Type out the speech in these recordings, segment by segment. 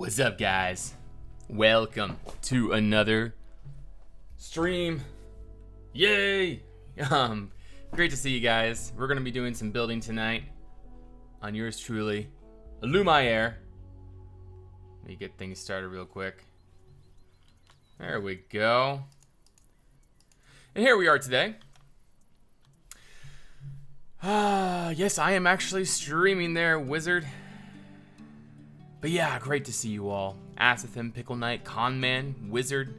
What's up, guys? Welcome to another stream. Yay! Great to see you guys. We're gonna be doing some building tonight on yours truly, Lumiere. Let me get things started real quick. There we go. And here we are today. Yes, I am actually streaming there, Wizard. But yeah, great to see you all. Asathem, Pickle Knight, Conman, Wizard.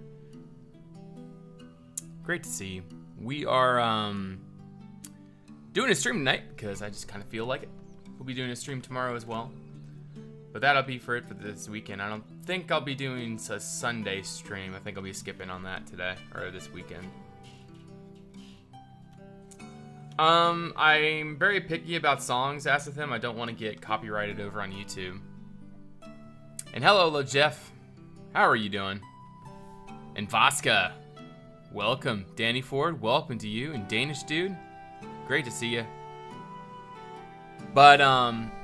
Great to see you. We are doing a stream tonight because I just kind of feel like it. We'll be doing a stream tomorrow as well. But that'll be for it for this weekend. I don't think I'll be doing a Sunday stream. I think I'll be skipping on that today, or this weekend. I'm very picky about songs, Asathem. I don't want to get copyrighted over on YouTube. And hello, Jeff. How are you doing? And Vaska, welcome. Danny Ford, welcome to you. And Danish Dude, great to see you. But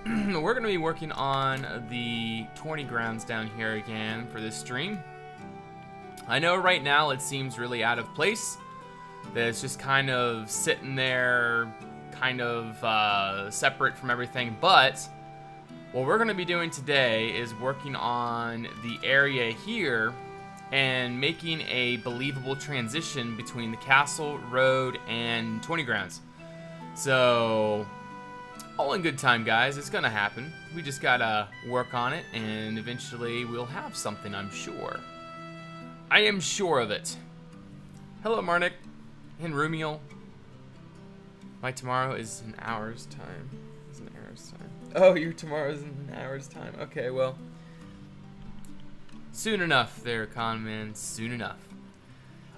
we're gonna be working on the tourney grounds down here again for this stream. I know right now it seems really out of place. That it's just kind of sitting there, kind of separate from everything, but what we're going to be doing today is working on the area here and making a believable transition between the castle, road, and tourney grounds. So, all in good time, guys. It's going to happen. We just got to work on it, and eventually we'll have something, I'm sure. I am sure of it. Hello, Marnik and Rumiel. My tomorrow is an hour's time. Oh, your tomorrow's in an hour's time. Okay, well, soon enough there, Conman, soon enough.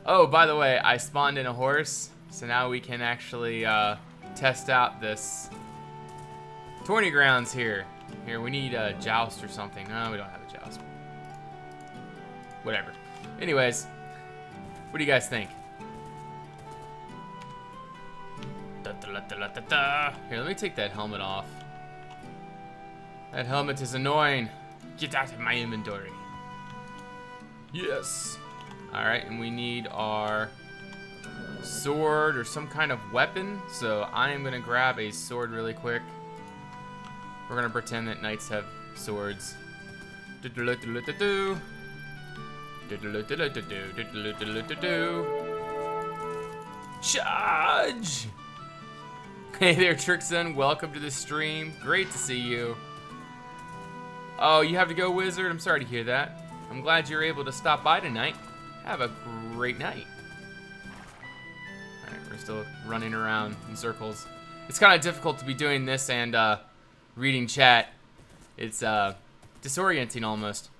Oh, by the way, I spawned in a horse, so now we can actually test out this tourney grounds here. Here, we need a joust or something. No, we don't have a joust. Whatever. Anyways, what do you guys think? Here, let me take that helmet off. That helmet is annoying. Get out of my inventory. Yes. Alright, and we need our sword or some kind of weapon. So I am going to grab a sword really quick. We're going to pretend that knights have swords. Charge! Hey there, Trickson. Welcome to the stream. Great to see you. Oh, you have to go, Wizard? I'm sorry to hear that. I'm glad you're able to stop by tonight. Have a great night. Alright, we're still running around in circles. It's kind of difficult to be doing this and reading chat. It's disorienting almost.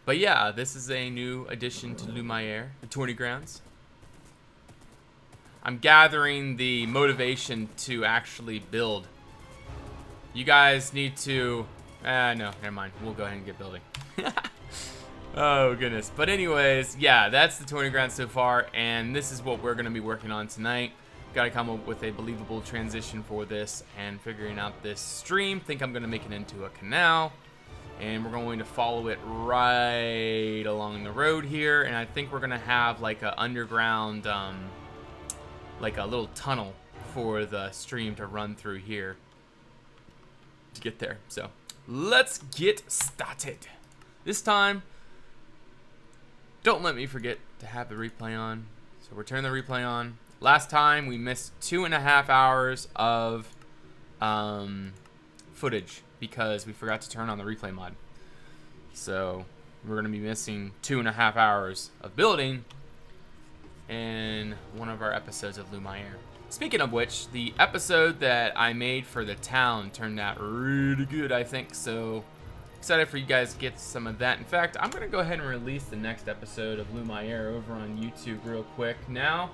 But yeah, this is a new addition to Lumiere, the tourney grounds. I'm gathering the motivation to actually build. You guys need to... no, never mind. We'll go ahead and get building. Oh, goodness. But anyways, yeah, that's the tourney ground so far, and this is what we're going to be working on tonight. Got to come up with a believable transition for this and figuring out this stream. Think I'm going to make it into a canal, and we're going to follow it right along the road here, and I think we're going to have like a underground, like a little tunnel for the stream to run through here to get there. So let's get started. This time, don't let me forget to have the replay on. So we're turning the replay on. Last time we missed 2.5 hours of footage because we forgot to turn on the replay mod. So we're going to be missing 2.5 hours of building in one of our episodes of Lumiere. Speaking of which, the episode that I made for the town turned out really good, I think. So excited for you guys to get some of that. In fact, I'm going to go ahead and release the next episode of Lumiere over on YouTube real quick. Now,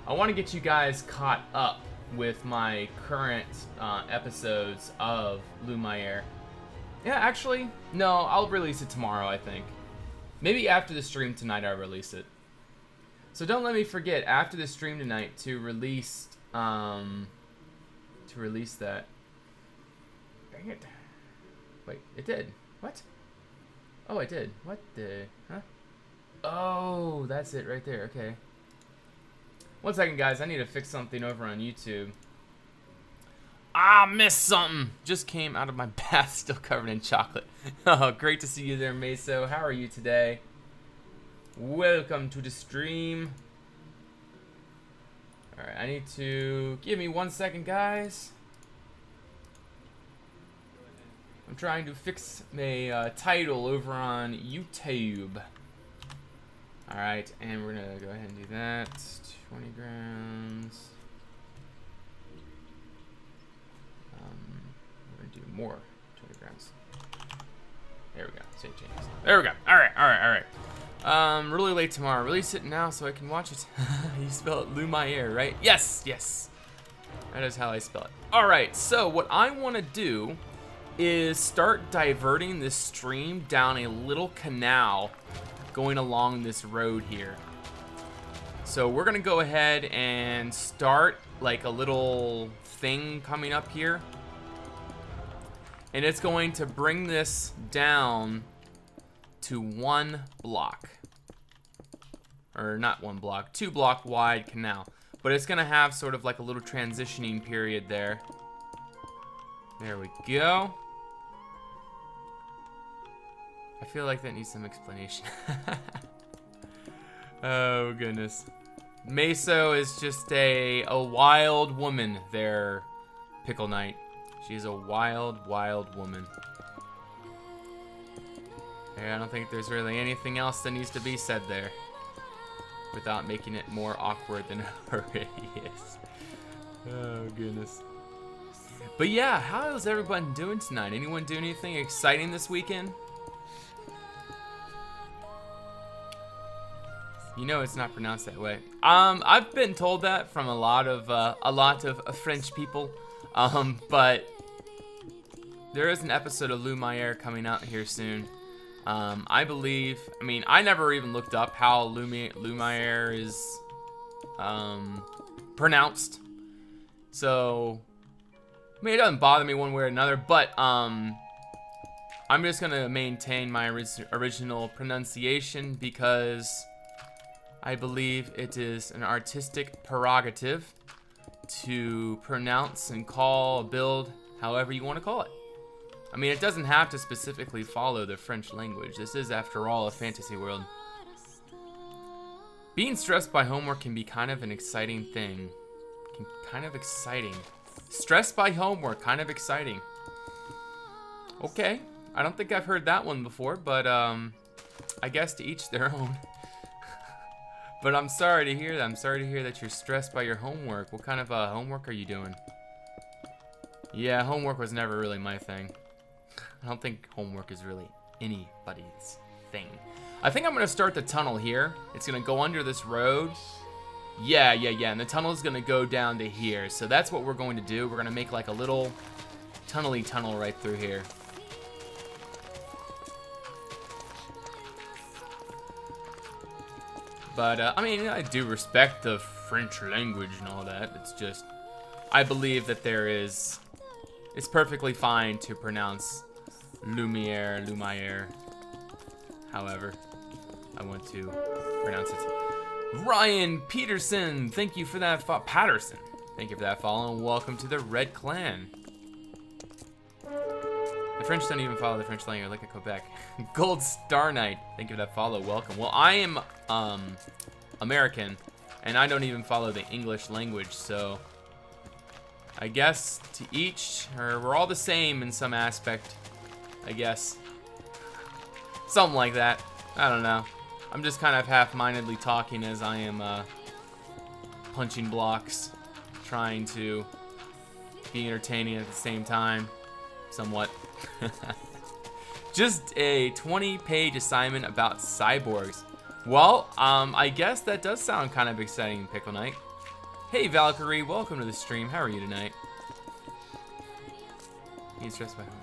I want to get you guys caught up with my current episodes of Lumiere. Yeah, actually, no, I'll release it tomorrow, I think. Maybe after the stream tonight I'll release it. So don't let me forget after the stream tonight to release that. Dang it. Wait, it did. What? Oh, I did. What the? Huh? Oh, that's it right there. Okay. 1 second, guys. I need to fix something over on YouTube. Ah, missed something. Just came out of my bath, still covered in chocolate. Oh, great to see you there, Meso. How are you today? Welcome to the stream. Alright, I need to... Give me 1 second, guys. I'm trying to fix my title over on YouTube. Alright, and we're gonna go ahead and do that. 20 grams. We're gonna do more. 20 grams. There we go. Save changes. There we go. Alright. Really late tomorrow. Release it now so I can watch it. You spell it Lumiere, right? Yes. That is how I spell it. Alright, so what I want to do is start diverting this stream down a little canal going along this road here. So we're gonna go ahead and start like a little thing coming up here, and it's going to bring this down to 1 block, or not 1 block, 2 block wide canal, but it's gonna have sort of like a little transitioning period there. There we go. I feel like that needs some explanation. Oh goodness. Meso is just a wild woman there, Pickle Knight. She's a wild woman. I don't think there's really anything else that needs to be said there without making it more awkward than it already is. Oh goodness. But yeah, how is everyone doing tonight? Anyone doing anything exciting this weekend? You know it's not pronounced that way. I've been told that from a lot of French people. But there is an episode of Lumiere coming out here soon. I believe. I mean, I never even looked up how Lumiere is pronounced. So, I mean, it doesn't bother me one way or another. But I'm just gonna maintain my original pronunciation because I believe it is an artistic prerogative to pronounce and call a build however you want to call it. I mean, it doesn't have to specifically follow the French language. This is, after all, a fantasy world. Being stressed by homework can be kind of an exciting thing. Kind of exciting. Stressed by homework, kind of exciting. Okay, I don't think I've heard that one before, but I guess to each their own. But I'm sorry to hear that. I'm sorry to hear that you're stressed by your homework. What kind of homework are you doing? Yeah, homework was never really my thing. I don't think homework is really anybody's thing. I think I'm going to start the tunnel here. It's going to go under this road. Yeah. And the tunnel is going to go down to here. So that's what we're going to do. We're going to make like a little tunnel right through here. But, I mean, I do respect the French language and all that. It's just, I believe that it's perfectly fine to pronounce Lumiere, however I want to pronounce it. Ryan Peterson, thank you for that Patterson. Thank you for that follow, and welcome to the Red Clan. The French don't even follow the French language, like at Quebec. Gold Star Knight, thank you for that follow, welcome. Well, I am American, and I don't even follow the English language, so I guess to each, or we're all the same in some aspect, I guess. Something like that. I don't know. I'm just kind of half-mindedly talking as I am punching blocks, trying to be entertaining at the same time, somewhat. Just a 20-page assignment about cyborgs. Well, I guess that does sound kind of exciting, Pickle Knight. Hey, Valkyrie, welcome to the stream. How are you tonight? Being stressed by homework.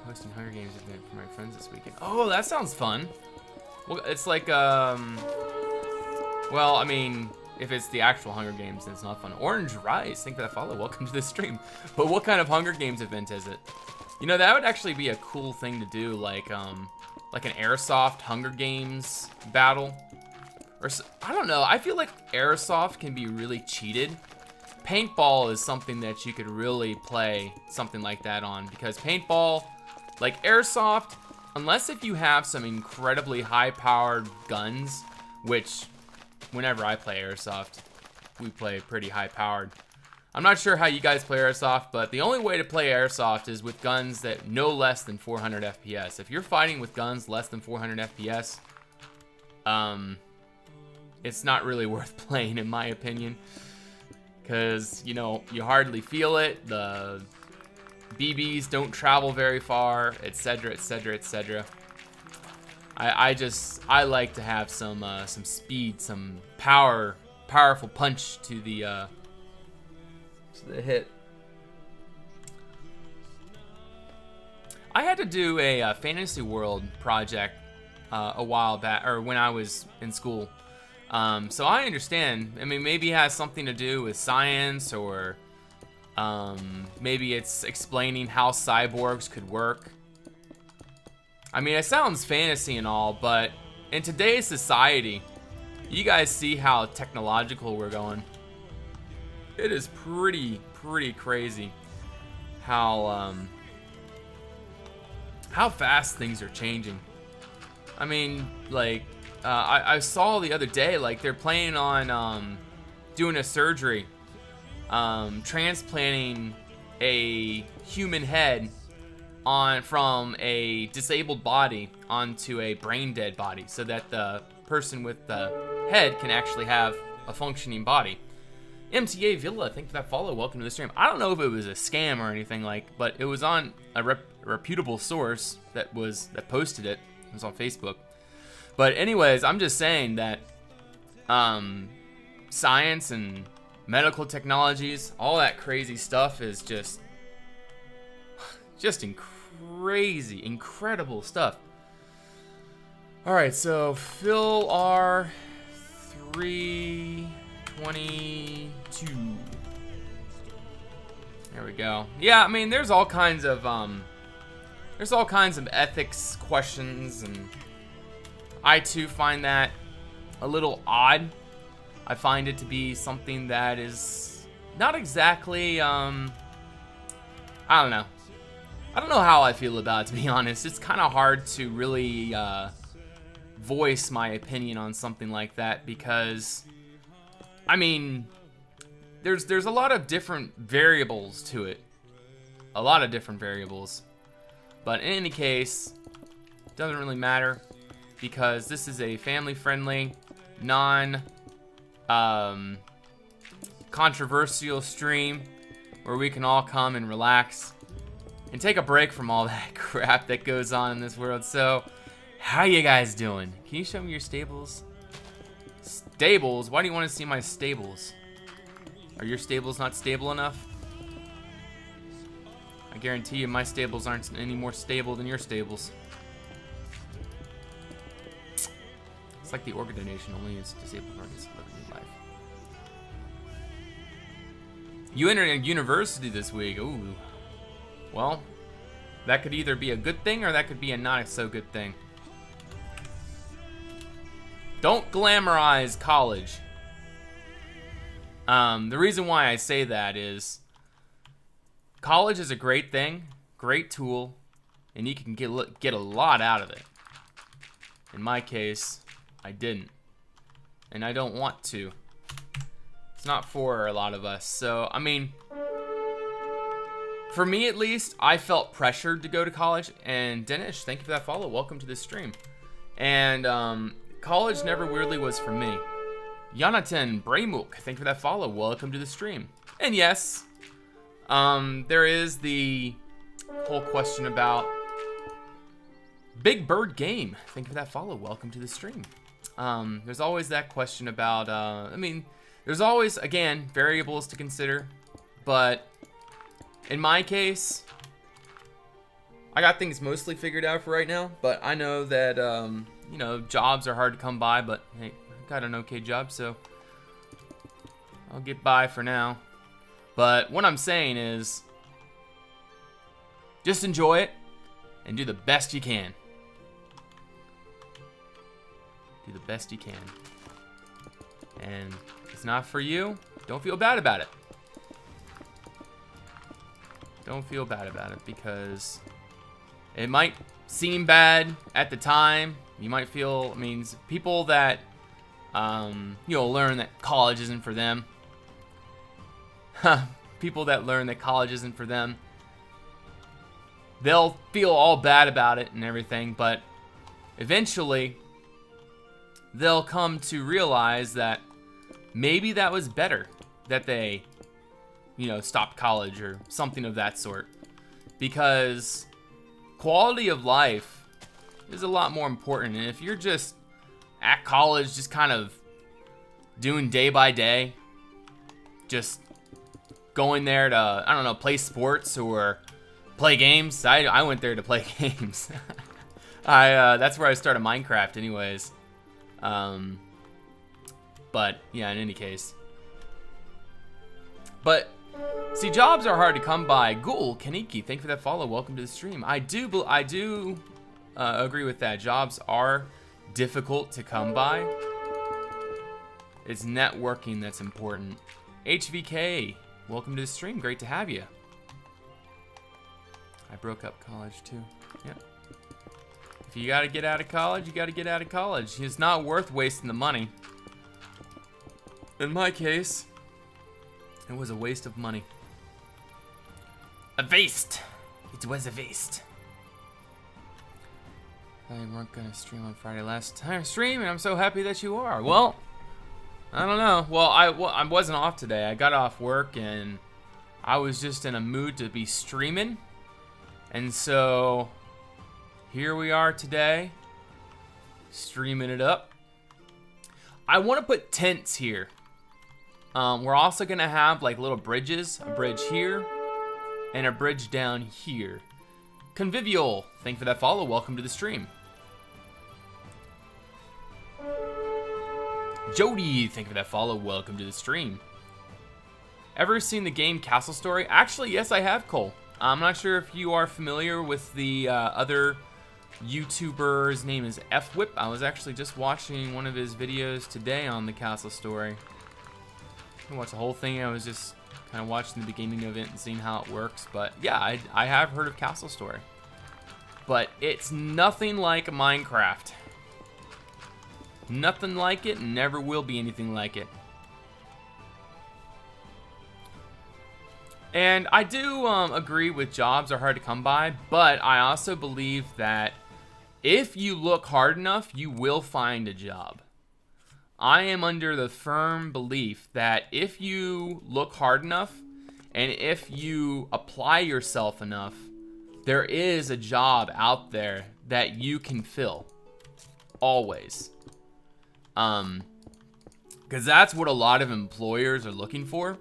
Hosting Hunger Games event for my friends this weekend. Oh, that sounds fun. Well, it's like, well, I mean, if it's the actual Hunger Games, then it's not fun. Orange Rice, thank you for that follow. Welcome to the stream. But what kind of Hunger Games event is it? You know, that would actually be a cool thing to do, like an airsoft Hunger Games battle. Or, I don't know, I feel like airsoft can be really cheated. Paintball is something that you could really play something like that on, because paintball, like airsoft, unless if you have some incredibly high-powered guns, which, whenever I play airsoft, we play pretty high-powered. I'm not sure how you guys play airsoft, but the only way to play airsoft is with guns that no less than 400 FPS. If you're fighting with guns less than 400 FPS, it's not really worth playing, in my opinion, because, you know, you hardly feel it, the BBs don't travel very far, etc., etc., etc. I like to have some speed, some powerful punch to the hit. I had to do a Fantasy World project a while back, or when I was in school. So I understand. I mean, maybe it has something to do with science, or maybe it's explaining how cyborgs could work. I mean, it sounds fantasy and all, but in today's society, you guys see how technological we're going. It is pretty crazy how fast things are changing. I mean, like, I saw the other day, like, they're planning on doing a surgery, transplanting a human head from a disabled body onto a brain dead body, so that the person with the head can actually have a functioning body. MTA Villa, thank you for that follow. Welcome to the stream. I don't know if it was a scam or anything, but it was on a reputable source that posted it. It was on Facebook. But anyways, I'm just saying that science and medical technologies, all that crazy stuff is just incredible stuff. All right, so Phil R 322. There we go. Yeah, I mean, there's all kinds of ethics questions, and I too find that a little odd. I find it to be something that is not exactly, I don't know. I don't know how I feel about it, to be honest. It's kind of hard to really voice my opinion on something like that, because, I mean, there's a lot of different variables to it. A lot of different variables. But in any case, it doesn't really matter, because this is a family-friendly, controversial stream where we can all come and relax and take a break from all that crap that goes on in this world. So, how you guys doing? Can you show me your stables? Stables? Why do you want to see my stables? Are your stables not stable enough? I guarantee you my stables aren't any more stable than your stables. It's like the organ donation, only is disabled organs live a new life. You entered a university this week. Ooh. Well, that could either be a good thing or that could be a not so good thing. Don't glamorize college. The reason why I say that is college is a great thing, great tool, and you can get a lot out of it. In my case, I didn't, and I don't want to. It's not for a lot of us. So, I mean, for me at least, I felt pressured to go to college. And Denish, thank you for that follow. Welcome to this stream. And college never really was for me. Jonathan Braymook, thank you for that follow. Welcome to the stream. And yes, there is the whole question about Big Bird Game. Thank you for that follow. Welcome to the stream. There's always that question about, I mean, there's always, again, variables to consider, but in my case, I got things mostly figured out for right now, but I know that, you know, jobs are hard to come by, but hey, I got an okay job, so I'll get by for now. But what I'm saying is, Just enjoy it and do the best you can. Do the best you can. And if it's not for you, don't feel bad about it. Don't feel bad about it, because it might seem bad at the time. You might feel, I mean, people that, learn that college isn't for them. People that learn that college isn't for them, they'll feel all bad about it and everything, but eventually they'll come to realize that maybe that was better that they, stopped college or something of that sort, because quality of life is a lot more important. And if you're just at college, just kind of doing day by day, just going there to, I don't know, play sports or play games. I went there to play games. That's where I started Minecraft anyways. But yeah, in any case. But see, jobs are hard to come by. Ghoul Kaniki, thank you for that follow. Welcome to the stream. I do agree with that. Jobs are difficult to come by. It's networking that's important. HVK, welcome to the stream. Great to have you. I broke up college too. Yep. If you gotta get out of college, you gotta get out of college. It's not worth wasting the money. In my case, it was a waste of money. A waste. It was a waste. I weren't gonna stream on Friday last time stream, and I'm so happy that you are. Well, I don't know. Well, I wasn't off today. I got off work and I was just in a mood to be streaming. And so here we are today, streaming it up. I want to put tents here. We're also going to have like little bridges, a bridge here and a bridge down here. Convivial, thank you for that follow. Welcome to the stream. Jody, thank you for that follow. Welcome to the stream. Ever seen the game Castle Story? Actually, yes, I have, Cole. I'm not sure if you are familiar with the other YouTuber. His name is F-Whip. I was actually just watching one of his videos today on the Castle Story. I didn't watch the whole thing. I was just kind of watching the beginning of it and seeing how it works. But yeah, I have heard of Castle Story. But it's nothing like Minecraft. Nothing like it, and never will be anything like it. And I do agree with jobs are hard to come by, but I also believe that if you look hard enough, you will find a job. I am under the firm belief that if you look hard enough and if you apply yourself enough, there is a job out there that you can fill. Always. Because that's what a lot of employers are looking for,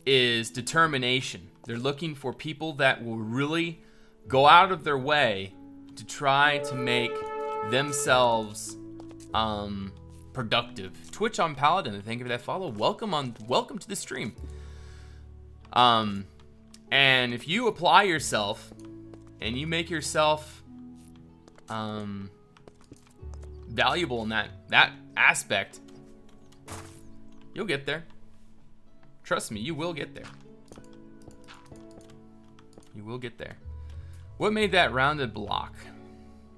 is determination. They're looking for people that will really go out of their way to try to make themselves productive. Twitch on Paladin, thank you for that follow. Welcome to the stream. And if you apply yourself and you make yourself valuable in that aspect, you'll get there. Trust me, you will get there. You will get there. What made that rounded block?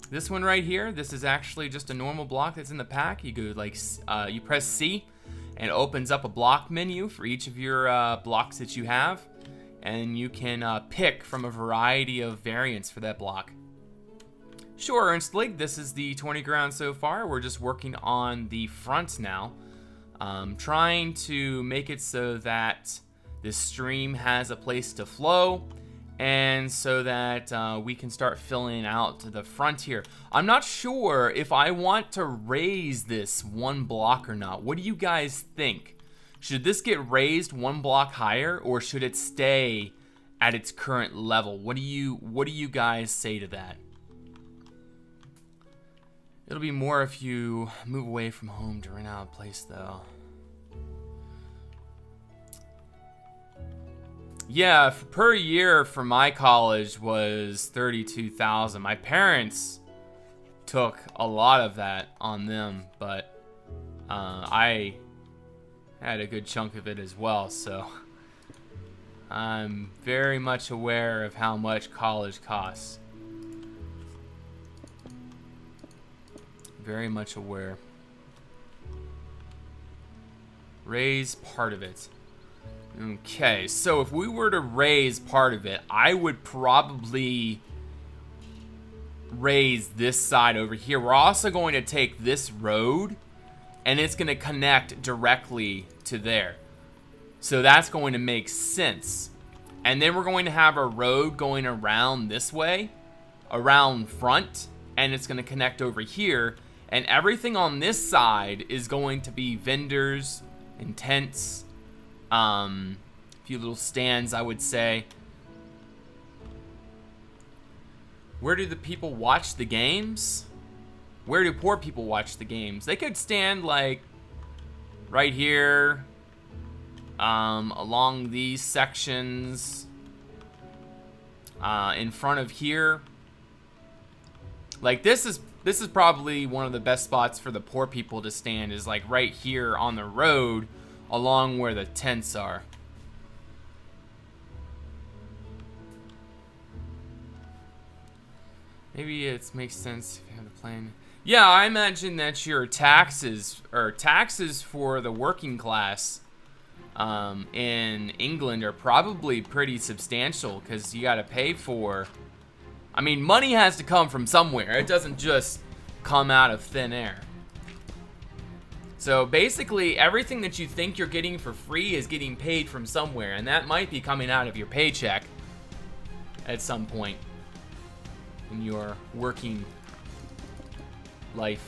This one right here, this is actually just a normal block that's in the pack. You go like, you press C and it opens up a block menu for each of your blocks that you have. And you can pick from a variety of variants for that block. Sure, Ernst League, this is the 20 ground so far. We're just working on the front now. Trying to make it so that this stream has a place to flow, and so that we can start filling out the front here. I'm not sure if I want to raise this one block or not. What do you guys think? Should this get raised one block higher, or should it stay at its current level? What do you guys say to that? It'll be more if you move away from home to rent out a place, though. Yeah, per year for my college was $32,000. My parents took a lot of that on them, but I had a good chunk of it as well, so I'm very much aware of how much college costs. Very much aware. Raise part of it. Okay, so if we were to raise part of it, I would probably raise this side over here. We're also going to take this road, and it's going to connect directly to there. So that's going to make sense. And then we're going to have a road going around this way, around front, and it's going to connect over here. And everything on this side is going to be vendors and tents. A few little stands, I would say. Where do the people watch the games? Where do poor people watch the games? They could stand like right here, along these sections, in front of here. Like this is probably one of the best spots for the poor people to stand, is like right here on the road along where the tents are. Maybe it makes sense if you have the plan. Yeah, I imagine that your taxes, or taxes for the working class in England, are probably pretty substantial, because you got to pay for, I mean, money has to come from somewhere. It doesn't just come out of thin air. So basically, everything that you think you're getting for free is getting paid from somewhere, and that might be coming out of your paycheck at some point in your working life.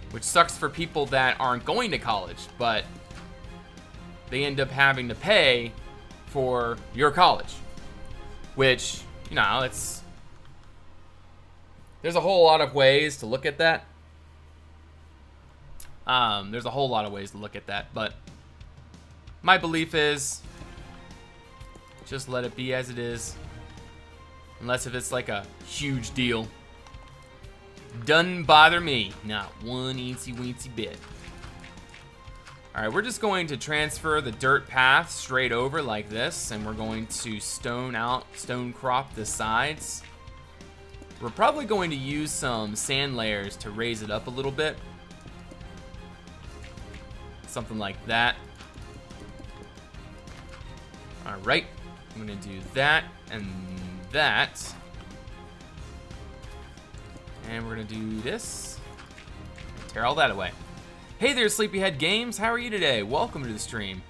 Which sucks for people that aren't going to college, but they end up having to pay for your college. Which, you know, there's a whole lot of ways to look at that. There's a whole lot of ways to look at that, but my belief is just let it be as it is. Unless if it's like a huge deal. Doesn't bother me. Not one eensy weensy bit. Alright, we're just going to transfer the dirt path straight over like this, and we're going to stone crop the sides. We're probably going to use some sand layers to raise it up a little bit. Something like that. Alright, I'm going to do that and that. And we're going to do this. Tear all that away. Hey there, Sleepyhead Games. How are you today? Welcome to the stream.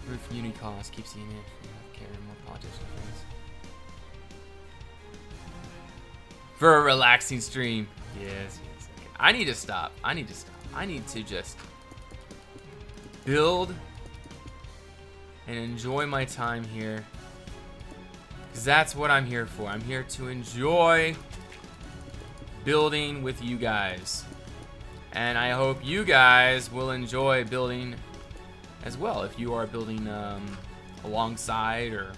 Roof uni cost keeps seeing it. Care more politician things. For a relaxing stream. Yes. Okay. I need to stop. I need to just build and enjoy my time here. Because that's what I'm here for. I'm here to enjoy building with you guys. And I hope you guys will enjoy building as well. If you are building alongside or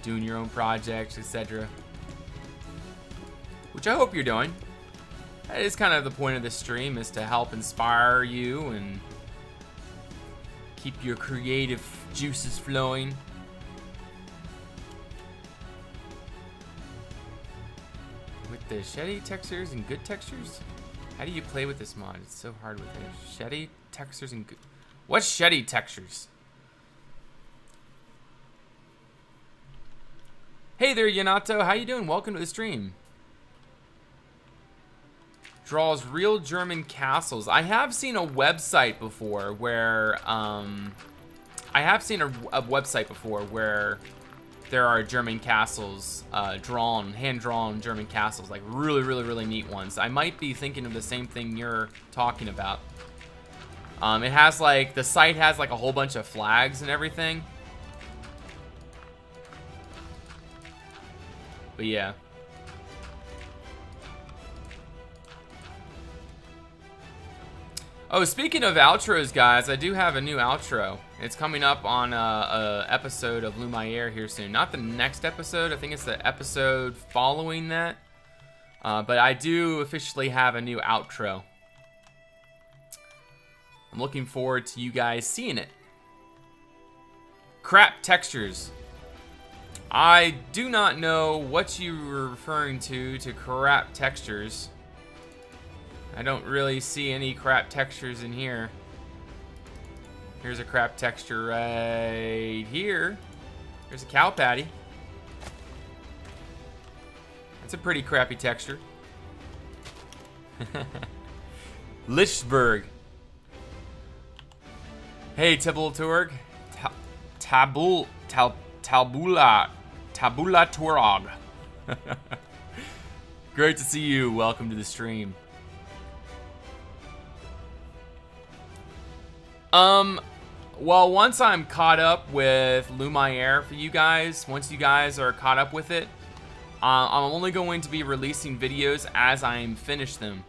doing your own projects, etc. Which I hope you're doing. That is kind of the point of this stream, is to help inspire you and keep your creative juices flowing. With the shady textures and good textures? How do you play with this mod? It's so hard with it. Shady textures and good... What's shady textures? Hey there, Yanato. How you doing? Welcome to the stream. Draws real German castles. I have seen a website before where... there are German castles, hand-drawn German castles, like really, really, really neat ones. I might be thinking of the same thing you're talking about. It has like, the site has like a whole bunch of flags and everything. But yeah. Oh, speaking of outros, guys, I do have a new outro. It's coming up on a episode of Lumiere here soon. Not the next episode. I think it's the episode following that. But I do officially have a new outro. I'm looking forward to you guys seeing it. Crap textures. I do not know what you were referring to crap textures. I don't really see any crap textures in here. Here's a crap texture right here. There's a cow patty. That's a pretty crappy texture. Lichtenberg. Hey, Tibble-Turg. Tabula Turog. Great to see you. Welcome to the stream. Well, once I'm caught up with Lumiere for you guys, once you guys are caught up with it, I'm only going to be releasing videos as I'm finished them.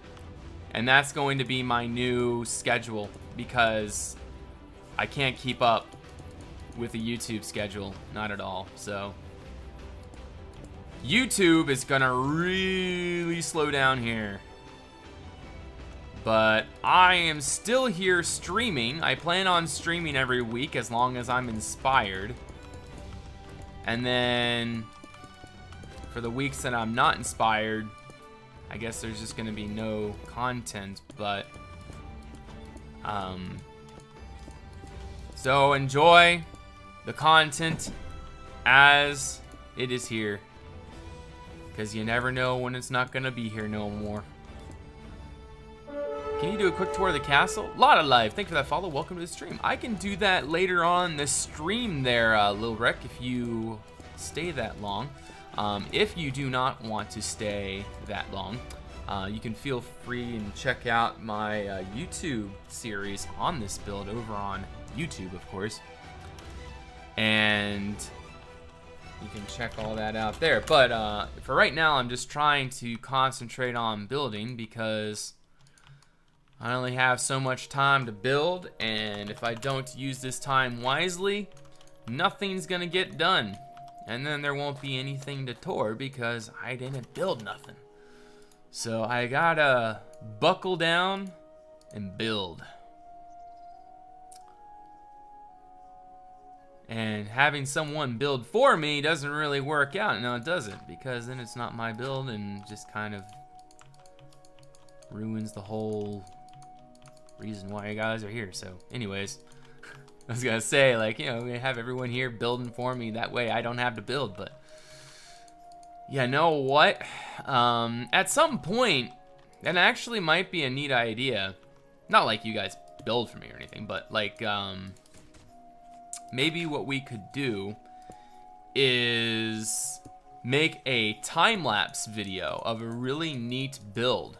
And that's going to be my new schedule because I can't keep up with the YouTube schedule, not at all. So YouTube is gonna really slow down here. But I am still here streaming. I plan on streaming every week as long as I'm inspired. And then for the weeks that I'm not inspired, I guess there's just gonna be no content, but so enjoy the content as it is here, because you never know when it's not gonna be here no more. Can you do a quick tour of the castle? Lot of life. Thank you for that follow. Welcome to the stream. I can do that later on the stream there, Lil Rick, if you stay that long. If you do not want to stay that long, you can feel free and check out my YouTube series on this build over on YouTube, of course. And you can check all that out there. But for right now, I'm just trying to concentrate on building because I only have so much time to build, and if I don't use this time wisely, nothing's gonna get done. And then there won't be anything to tour because I didn't build nothing. So I gotta buckle down and build. And having someone build for me doesn't really work out. No, it doesn't, because then it's not my build and just kind of ruins the whole reason why you guys are here. So anyways, I was gonna say, like, you know, we have everyone here building for me, that way I don't have to build. But you know what, at some point, that actually might be a neat idea. Not like you guys build for me or anything, but like maybe what we could do is make a time-lapse video of a really neat build,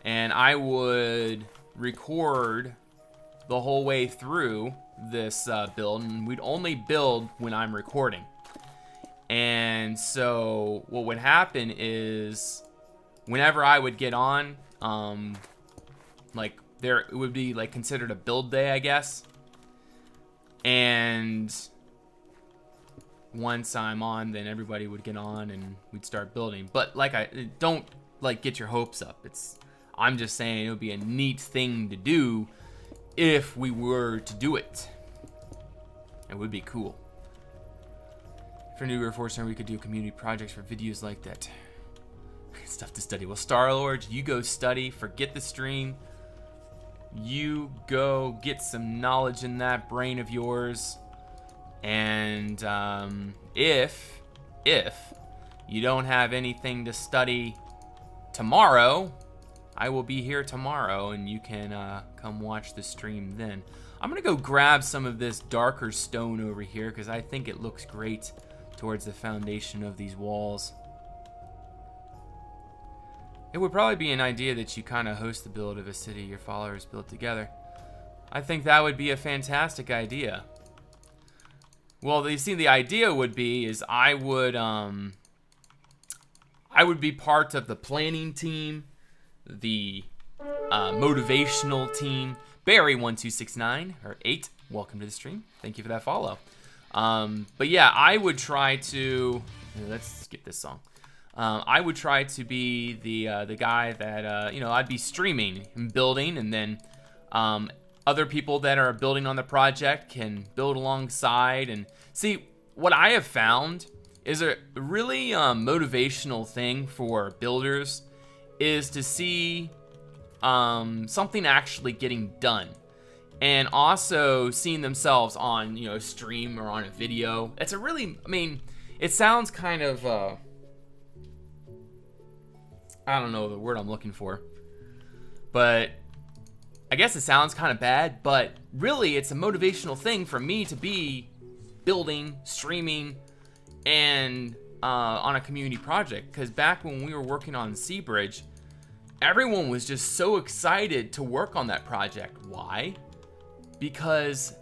and I would record the whole way through this build, and we'd only build when I'm recording. And so what would happen is whenever I would get on, like it would be like considered a build day, I guess. And once I'm on, then everybody would get on and we'd start building. But like, don't like get your hopes up. I'm just saying it would be a neat thing to do if we were to do it. It would be cool. For New Reforged, we could do community projects for videos like that. Stuff to study. Well, Star-Lord, you go study. Forget the stream. You go get some knowledge in that brain of yours. And if you don't have anything to study tomorrow, I will be here tomorrow, and you can come watch the stream then. I'm gonna go grab some of this darker stone over here because I think it looks great towards the foundation of these walls. It would probably be an idea that you kind of host the build of a city your followers build together. I think that would be a fantastic idea. Well, you see, the idea would be is I would be part of the planning team, the motivational team. Barry1269 or 8, welcome to the stream. Thank you for that follow. But yeah, I would try to, let's skip this song. I would try to be the guy that, you know, I'd be streaming and building, and then other people that are building on the project can build alongside. And see, what I have found is a really motivational thing for builders is to see something actually getting done, and also seeing themselves on, you know, stream or on a video. It's a really, I mean, it sounds kind of I don't know the word I'm looking for, but I guess it sounds kind of bad, but really it's a motivational thing for me to be building, streaming, and on a community project. Because back when we were working on Seabridge, everyone was just so excited to work on that project. Why? Because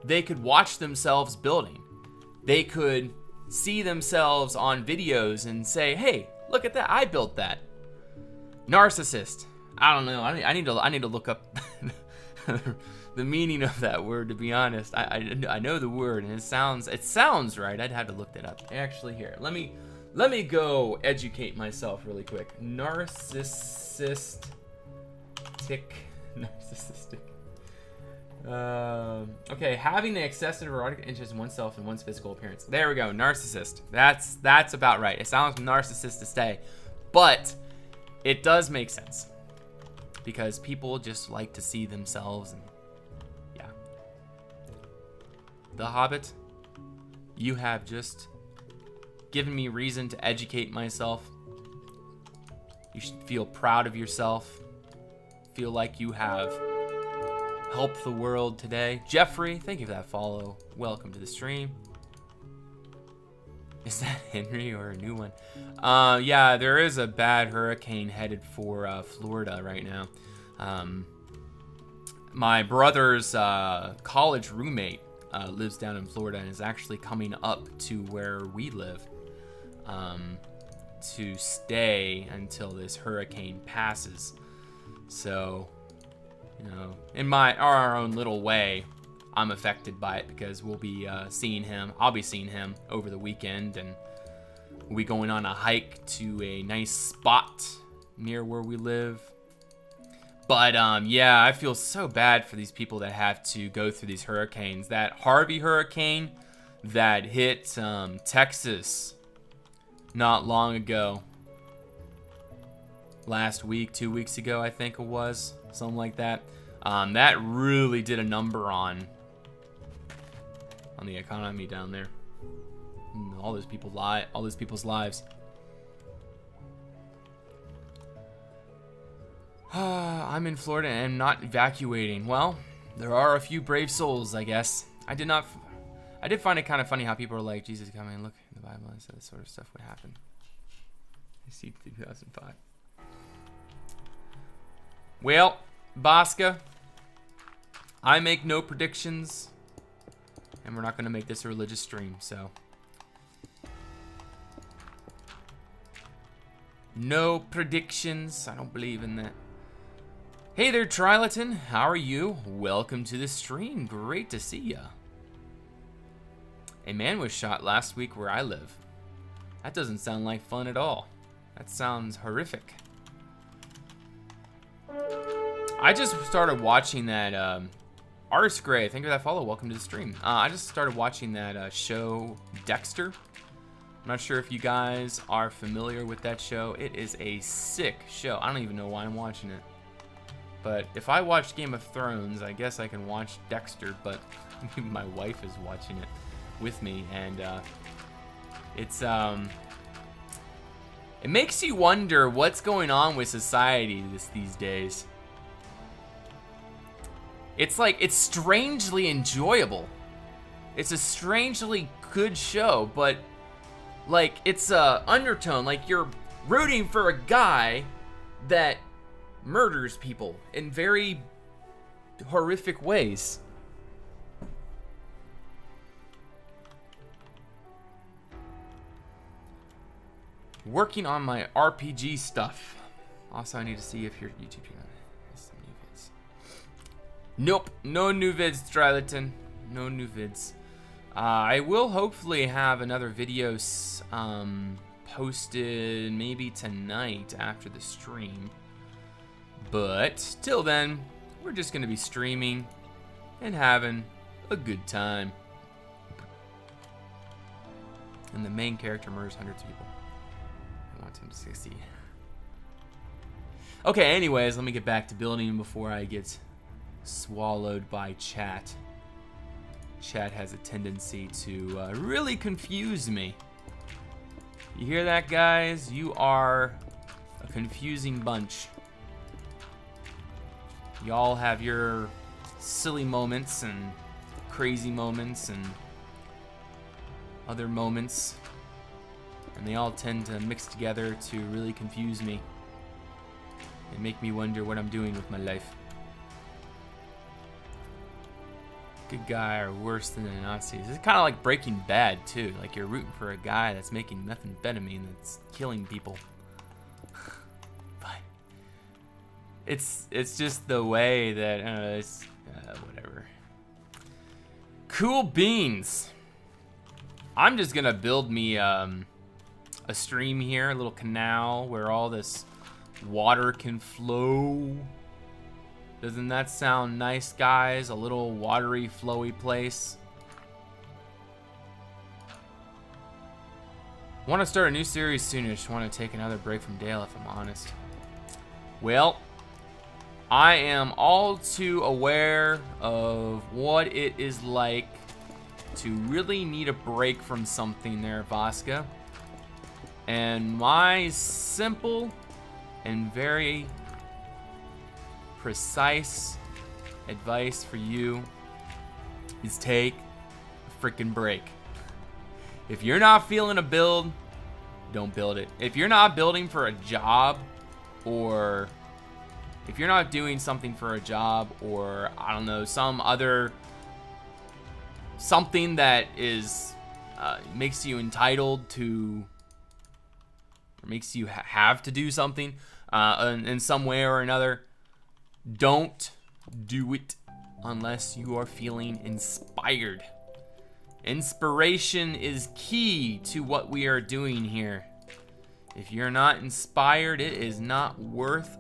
they could watch themselves building. They could see themselves on videos and say, hey, look at that, I built that. Narcissist. I don't know. I need to look up the meaning of that word, to be honest. I know the word, and it sounds right. I'd have to look that up. Actually, here, let me go educate myself really quick. Narcissistic. Okay, having an excessive erotic interest in oneself and one's physical appearance. There we go. Narcissist. That's about right. It sounds narcissist to say, but it does make sense, because people just like to see themselves. And yeah, The Hobbit, you have just given me reason to educate myself. You should feel proud of yourself. Feel like you have helped the world today. Jeffrey, thank you for that follow. Welcome to the stream. Is that Henry or a new one? Yeah, there is a bad hurricane headed for Florida right now. My brother's college roommate lives down in Florida and is actually coming up to where we live to stay until this hurricane passes. So, you know, in our own little way, I'm affected by it, because we'll be seeing him. I'll be seeing him over the weekend, and we'll be going on a hike to a nice spot near where we live. But yeah, I feel so bad for these people that have to go through these hurricanes. That Harvey hurricane that hit Texas not long ago. Last week, 2 weeks ago, I think it was. Something like that. That really did a number on the economy down there. All those people's lives. I'm in Florida and not evacuating. Well, there are a few brave souls, I guess. I did find it kind of funny how people are like, Jesus coming, look in the Bible, and so this sort of stuff would happen. I see 2005. Well, Bosca, I make no predictions, and we're not going to make this a religious stream, so. No predictions. I don't believe in that. Hey there, Trilaton. How are you? Welcome to the stream. Great to see ya. A man was shot last week where I live. That doesn't sound like fun at all. That sounds horrific. I just started watching that, Artist Gray, thank you for that follow, welcome to the stream. I just started watching that show, Dexter. I'm not sure if you guys are familiar with that show. It is a sick show. I don't even know why I'm watching it. But if I watched Game of Thrones, I guess I can watch Dexter, but my wife is watching it with me, and it's, it makes you wonder what's going on with society these days. It's like, it's strangely enjoyable. It's a strangely good show, but like, it's a undertone. Like, you're rooting for a guy that murders people in very horrific ways. Working on my RPG stuff. Also, I need to see if your YouTube channel. Nope, no new vids, Trilaton. No new vids. I will hopefully have another video posted maybe tonight after the stream. But till then, we're just going to be streaming and having a good time. And the main character murders hundreds of people. I want him to succeed. Okay, anyways, let me get back to building before I get swallowed by chat. Chat has a tendency to really confuse me. You hear that, guys? You are a confusing bunch. Y'all have your silly moments and crazy moments and other moments, and they all tend to mix together to really confuse me and make me wonder what I'm doing with my life. Good guy or worse than the Nazis. It's kind of like Breaking Bad too. Like you're rooting for a guy that's making methamphetamine that's killing people. But it's just the way that it's whatever. Cool beans. I'm just gonna build me a stream here, a little canal where all this water can flow. Doesn't that sound nice, guys? A little watery, flowy place. I want to start a new series soon. I just want to take another break from Dale, if I'm honest. Well, I am all too aware of what it is like to really need a break from something there, Vasca. And my simple and very precise advice for you is take a freaking break. If you're not feeling a build, don't build it. If you're not building for a job, or if you're not doing something for a job, or I don't know, some other something that is makes you entitled to, or makes you have to do something in some way or another, don't do it unless you are feeling inspired. Inspiration is key to what we are doing here. If you're not inspired, it is not worth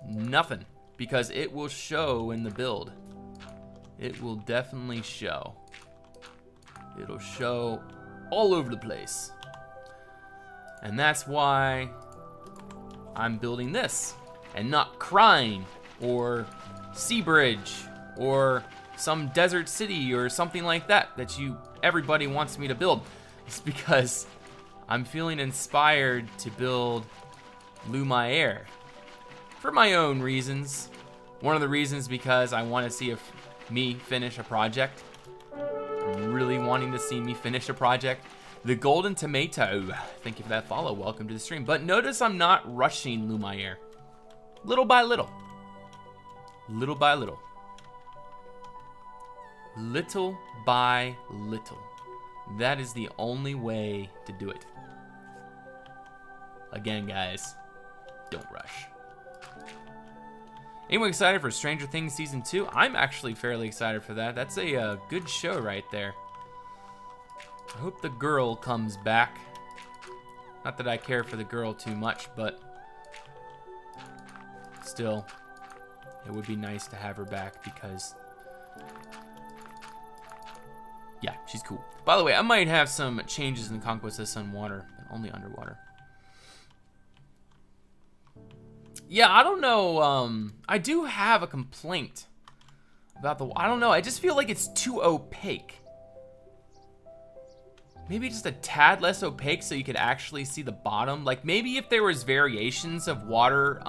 nothing, because it will show in the build. It will definitely show. It'll show all over the place. And that's why I'm building this and not Crying or Seabridge or some desert city or something like that everybody wants me to build. It's because I'm feeling inspired to build Lumiere for my own reasons. One of the reasons because I want to see me finish a project. I'm really wanting to see me finish a project. The Golden Tomato, thank you for that follow. Welcome to the stream. But notice I'm not rushing Lumiere. Little by little. Little by little. Little by little. That is the only way to do it. Again, guys, don't rush. Anyone excited for Stranger Things Season 2? I'm actually fairly excited for that. That's a good show right there. I hope the girl comes back. Not that I care for the girl too much, but still, it would be nice to have her back because, yeah, she's cool. By the way, I might have some changes in Conquest of Sun Water, but only underwater. Yeah, I don't know. I do have a complaint about I don't know. I just feel like it's too opaque. Maybe just a tad less opaque so you could actually see the bottom. Like maybe if there was variations of water,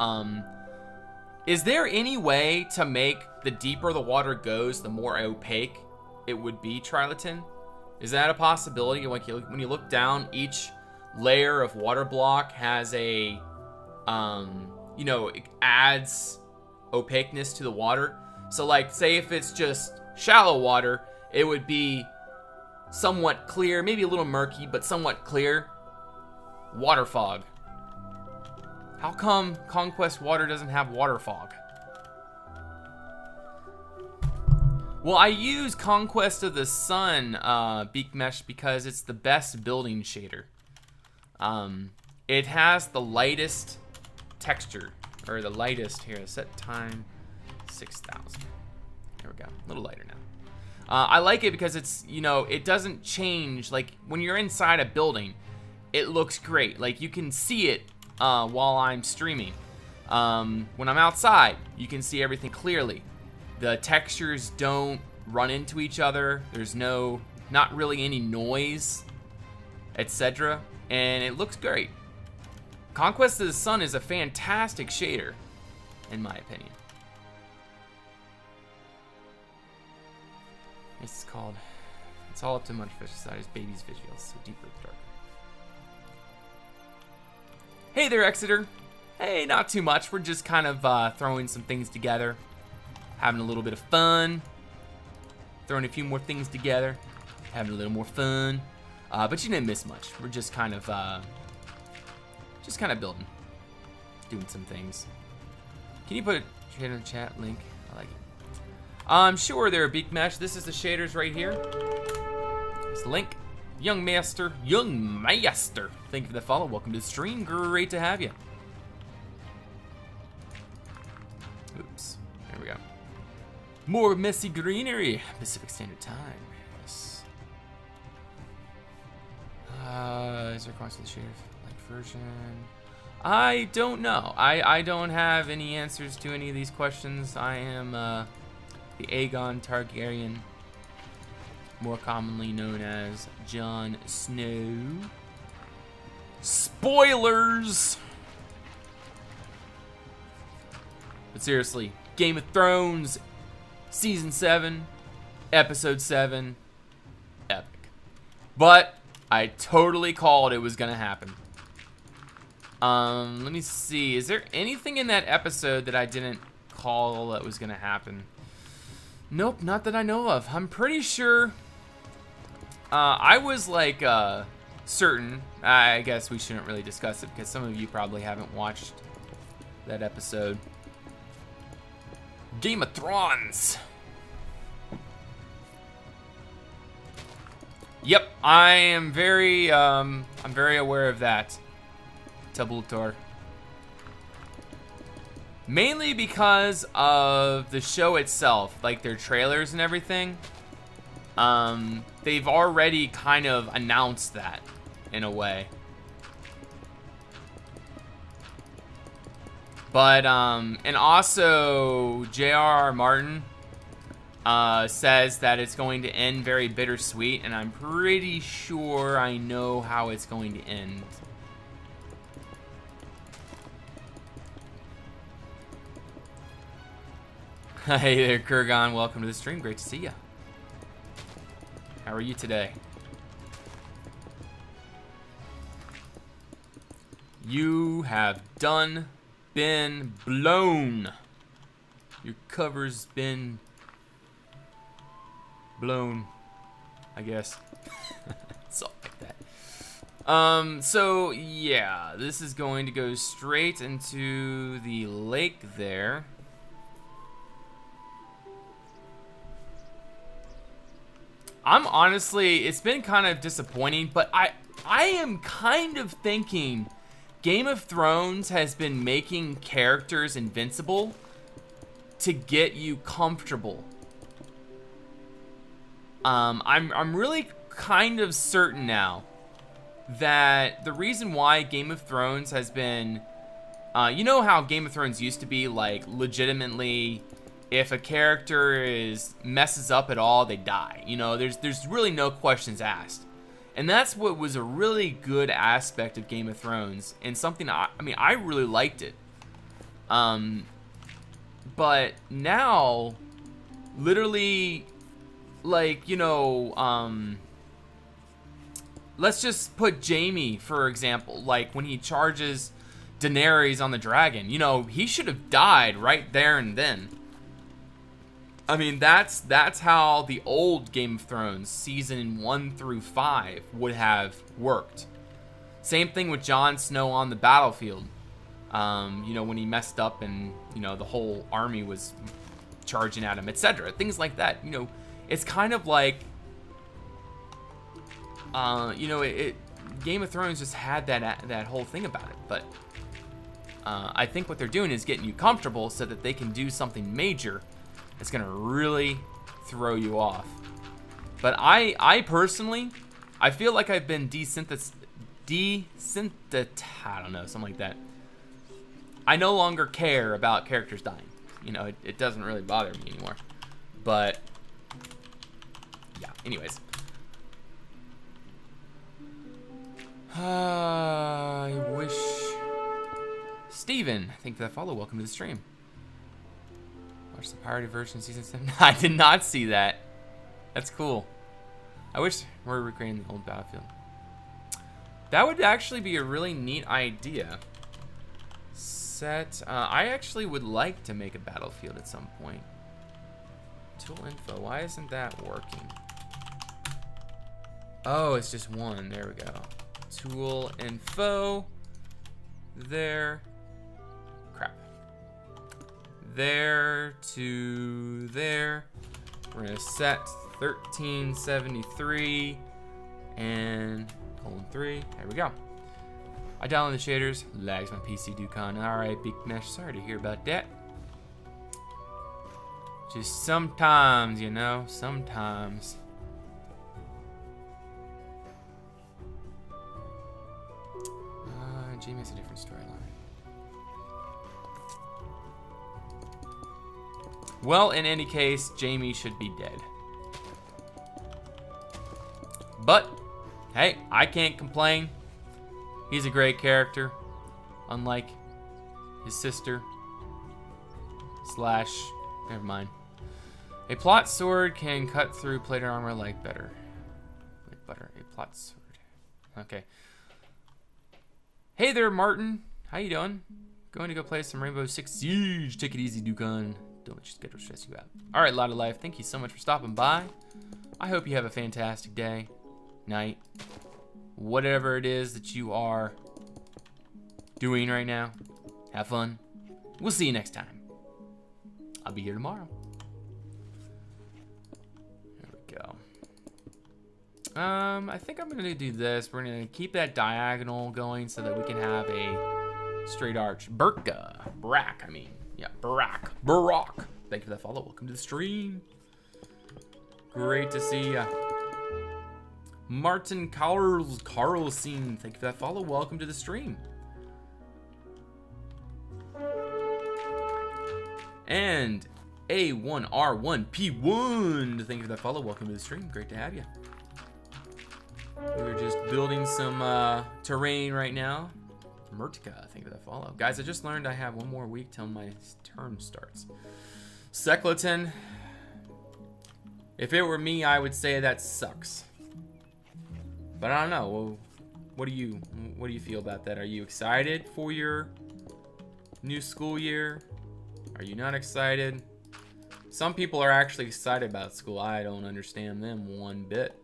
is there any way to make the deeper the water goes, the more opaque it would be, Trilaton? Is that a possibility? Like when you look down, each layer of water block has a, you know, it adds opaqueness to the water. So like, say if it's just shallow water, it would be somewhat clear, maybe a little murky, but somewhat clear. Water fog. How come Conquest water doesn't have water fog? Well, I use Conquest of the Sun beak mesh because it's the best building shader. It has the lightest texture, or the lightest here. Set time 6,000. There we go. A little lighter now. I like it because it's, you know, it doesn't change. Like when you're inside a building, it looks great. Like you can see it while I'm streaming. When I'm outside, you can see everything clearly. The textures don't run into each other. There's not really any noise, etc. And it looks great. Conquest of the Sun is a fantastic shader, in my opinion. It's called, it's all up to Munchfish Society's Baby's Visuals, so deeper darker. Hey there, Exeter. Hey, not too much. We're just kind of throwing some things together. Having a little bit of fun. Throwing a few more things together. Having a little more fun. But you didn't miss much. We're just kind of building. Doing some things. Can you put it in the chat link? I like it. Sure there, Beak Mesh. This is the shaders right here. There's the link. Young Master. Thank you for the follow. Welcome to the stream. Great to have you. Oops. There we go. More messy greenery. Pacific Standard Time. Yes. Is there a cost of the shader like version? I don't know. I don't have any answers to any of these questions. I am the Aegon Targaryen, more commonly known as Jon Snow. Spoilers! But seriously, Game of Thrones, Season 7, Episode 7, epic. But I totally called it was gonna happen. Let me see. Is there anything in that episode that I didn't call that was gonna happen? Nope, not that I know of. I'm pretty sure. I was like certain. I guess we shouldn't really discuss it because some of you probably haven't watched that episode. Game of Thrones. Yep, I am very I'm very aware of that. Tabulator. Mainly because of the show itself, like their trailers and everything. They've already kind of announced that in a way. But and also J.R.R. Martin says that it's going to end very bittersweet, and I'm pretty sure I know how it's going to end. Hey there, Kurgan. Welcome to the stream. Great to see you. How are you today? You have been blown. Your cover's been blown, I guess. Something like that. So yeah, this is going to go straight into the lake there. I'm honestly, it's been kind of disappointing, but I am kind of thinking Game of Thrones has been making characters invincible to get you comfortable. I'm really kind of certain now that the reason why Game of Thrones has been, you know how Game of Thrones used to be like legitimately, if a character messes up at all, they die. You know, there's really no questions asked. And that's what was a really good aspect of Game of Thrones, and something I mean I really liked it. But now, literally, like, you know, let's just put Jaime for example. Like when he charges Daenerys on the dragon, you know, he should have died right there and then. I mean, that's how the old Game of Thrones, season 1 through 5, would have worked. Same thing with Jon Snow on the battlefield. You know, when he messed up and, you know, the whole army was charging at him, etc. Things like that. You know, it's kind of like, you know, Game of Thrones just had that whole thing about it. But I think what they're doing is getting you comfortable so that they can do something major that's gonna really throw you off. But I personally, I feel like I've been I don't know, something like that. I no longer care about characters dying. You know, it doesn't really bother me anymore. But yeah, anyways. I wish... Steven, thank you for that follow. Welcome to the stream. Watch the pirated version season 7. I did not see that. That's cool. I wish we were recreating the old Battlefield. That would actually be a really neat idea. I actually would like to make a Battlefield at some point. Tool info, why isn't that working? Oh, it's just one, there we go. Tool info, there, crap. There to there. We're gonna set 1373 and :3, there we go. I downloaded the shaders, lags my PC Ducon. Alright, Big Mesh, sorry to hear about that. Just sometimes, you know, sometimes. Jamie has a different storyline. Well, in any case, Jamie should be dead. But, hey, I can't complain. He's a great character, unlike his sister. Never mind. A plot sword can cut through plated armor like butter. Like butter, a plot sword. Okay. Hey there, Martin. How you doing? Going to go play some Rainbow Six Siege. Take it easy, Ducon. Don't let your schedule stress you out. All right, Lot of Life. Thank you so much for stopping by. I hope you have a fantastic day, night, whatever it is that you are doing right now. Have fun. We'll see you next time. I'll be here tomorrow. There we go. I think I'm gonna do this. We're gonna keep that diagonal going so that we can have a straight arch. Barack, I mean. Yeah, Barack. Thank you for that follow. Welcome to the stream. Great to see ya. Martin Carlson, thank you for that follow. Welcome to the stream. And A1R1P1, thank you for that follow. Welcome to the stream. Great to have you. We're just building some terrain right now. Murtica, thank you for that follow. Guys, I just learned I have one more week till my term starts. Secleton, if it were me, I would say that sucks. But I don't know. Well, what do you feel about that? Are you excited for your new school year? Are you not excited? Some people are actually excited about school. I don't understand them one bit.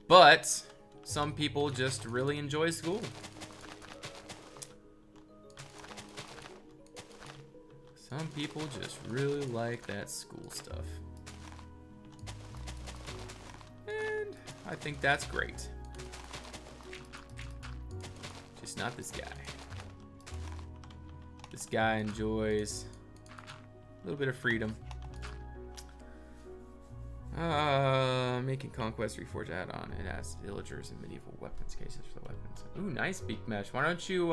But some people just really enjoy school. Some people just really like that school stuff. And I think that's great. Just not this guy. This guy enjoys a little bit of freedom. Making ConquestReforged add-on. It has villagers and medieval weapons cases for the weapons. Ooh, nice, Beak Mesh. Why don't you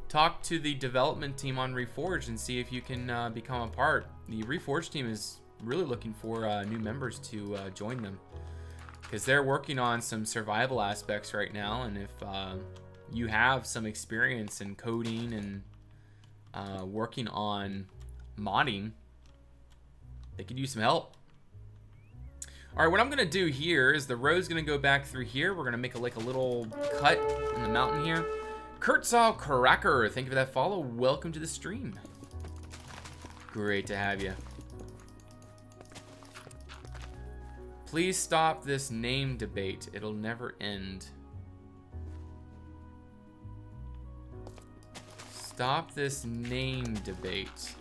talk to the development team on Reforged and see if you can become a part. The Reforged team is really looking for new members to join them, because they're working on some survival aspects right now, and if you have some experience in coding and working on modding, they could use some help. All right, what I'm gonna do here is the road's gonna go back through here. We're gonna make a little cut in the mountain here. Kurtzal Cracker, thank you for that follow. Welcome to the stream. Great to have you. Please stop this name debate. It'll never end. Stop this name debate.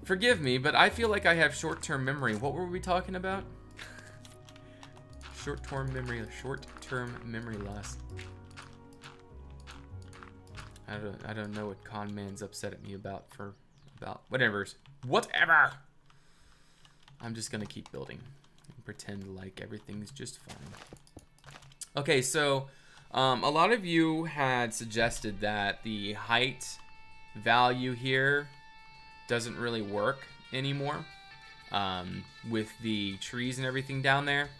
Forgive me, but I feel like I have short-term memory. What were we talking about? Short-term memory loss. I don't know what con man's upset at me about whatever. I'm just gonna keep building and pretend like everything's just fine. Okay, so a lot of you had suggested that the height value here doesn't really work anymore with the trees and everything down there.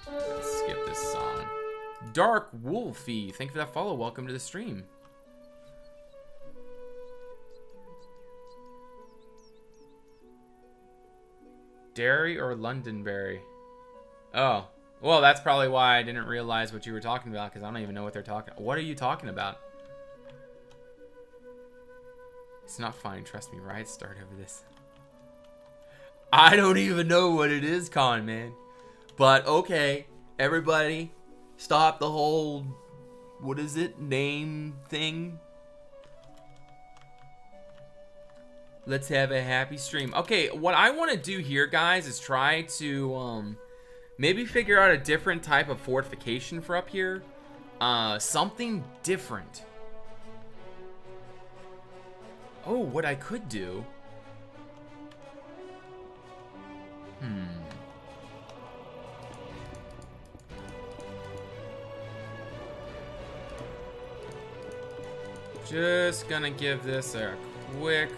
Let's skip this song. Dark Wolfie, thank you for that follow. Welcome to the stream. Derry or Londonderry? Oh, well, that's probably why I didn't realize what you were talking about, because I don't even know what they're talking about. What are you talking about? It's not fine, trust me. Riots start over this. I don't even know what it is, Con Man. But okay, everybody, stop the whole, what is it, name thing? Let's have a happy stream. Okay, what I want to do here, guys, is try to maybe figure out a different type of fortification for up here. Something different. Oh, what I could do. Just gonna give this a quick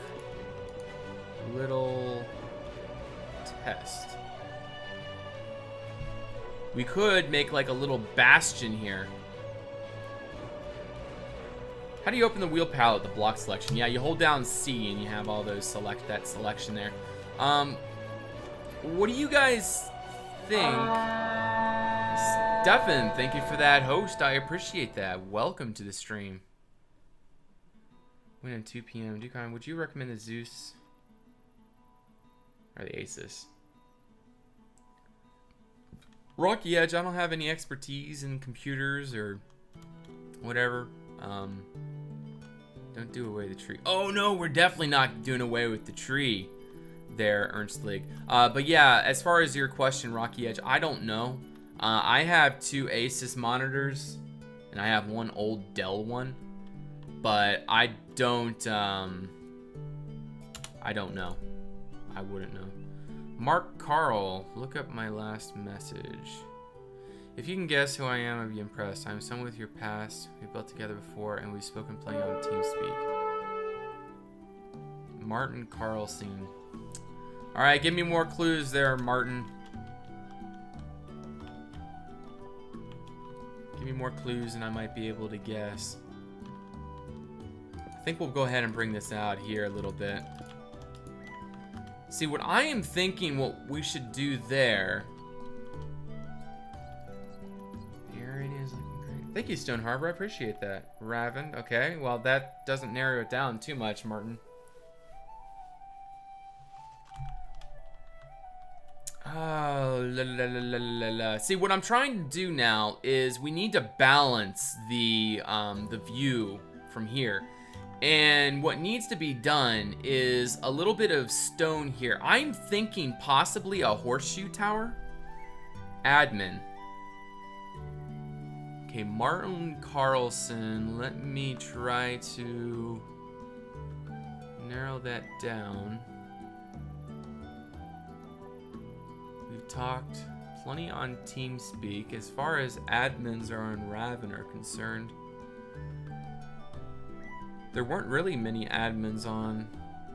little test. We could make like a little bastion here. How do you open the wheel palette, the block selection? Yeah, you hold down C and you have all those that selection there. What do you guys think? Stefan, thank you for that host. I appreciate that. Welcome to the stream. Win at 2 p.m. Ducon, would you recommend the Zeus or the Asus? Rocky Edge, I don't have any expertise in computers or whatever. Don't do away with the tree. Oh no, we're definitely not doing away with the tree there, Ernst League. But yeah, as far as your question, Rocky Edge, I don't know. I have 2 Asus monitors and I have one old Dell one, but I don't know. I wouldn't know. Mark Carl, look up my last message. If you can guess who I am, I'd be impressed. I'm someone with your past. We've built together before, and we've spoken plenty on TeamSpeak. Martin Carlson. All right, give me more clues there, Martin. Give me more clues, and I might be able to guess. I think we'll go ahead and bring this out here a little bit. See, what I am thinking what we should do there. Here it is, looking great. Thank you, Stone Harbor. I appreciate that. Raven. Okay, well, that doesn't narrow it down too much, Martin. Oh, la la la la la la. See, what I'm trying to do now is we need to balance the view from here. And what needs to be done is a little bit of stone here. I'm thinking possibly a horseshoe tower. Admin. Okay, Martin Carlson. Let me try to narrow that down. We've talked plenty on TeamSpeak. As far as admins are on Raven are concerned, there weren't really many admins on.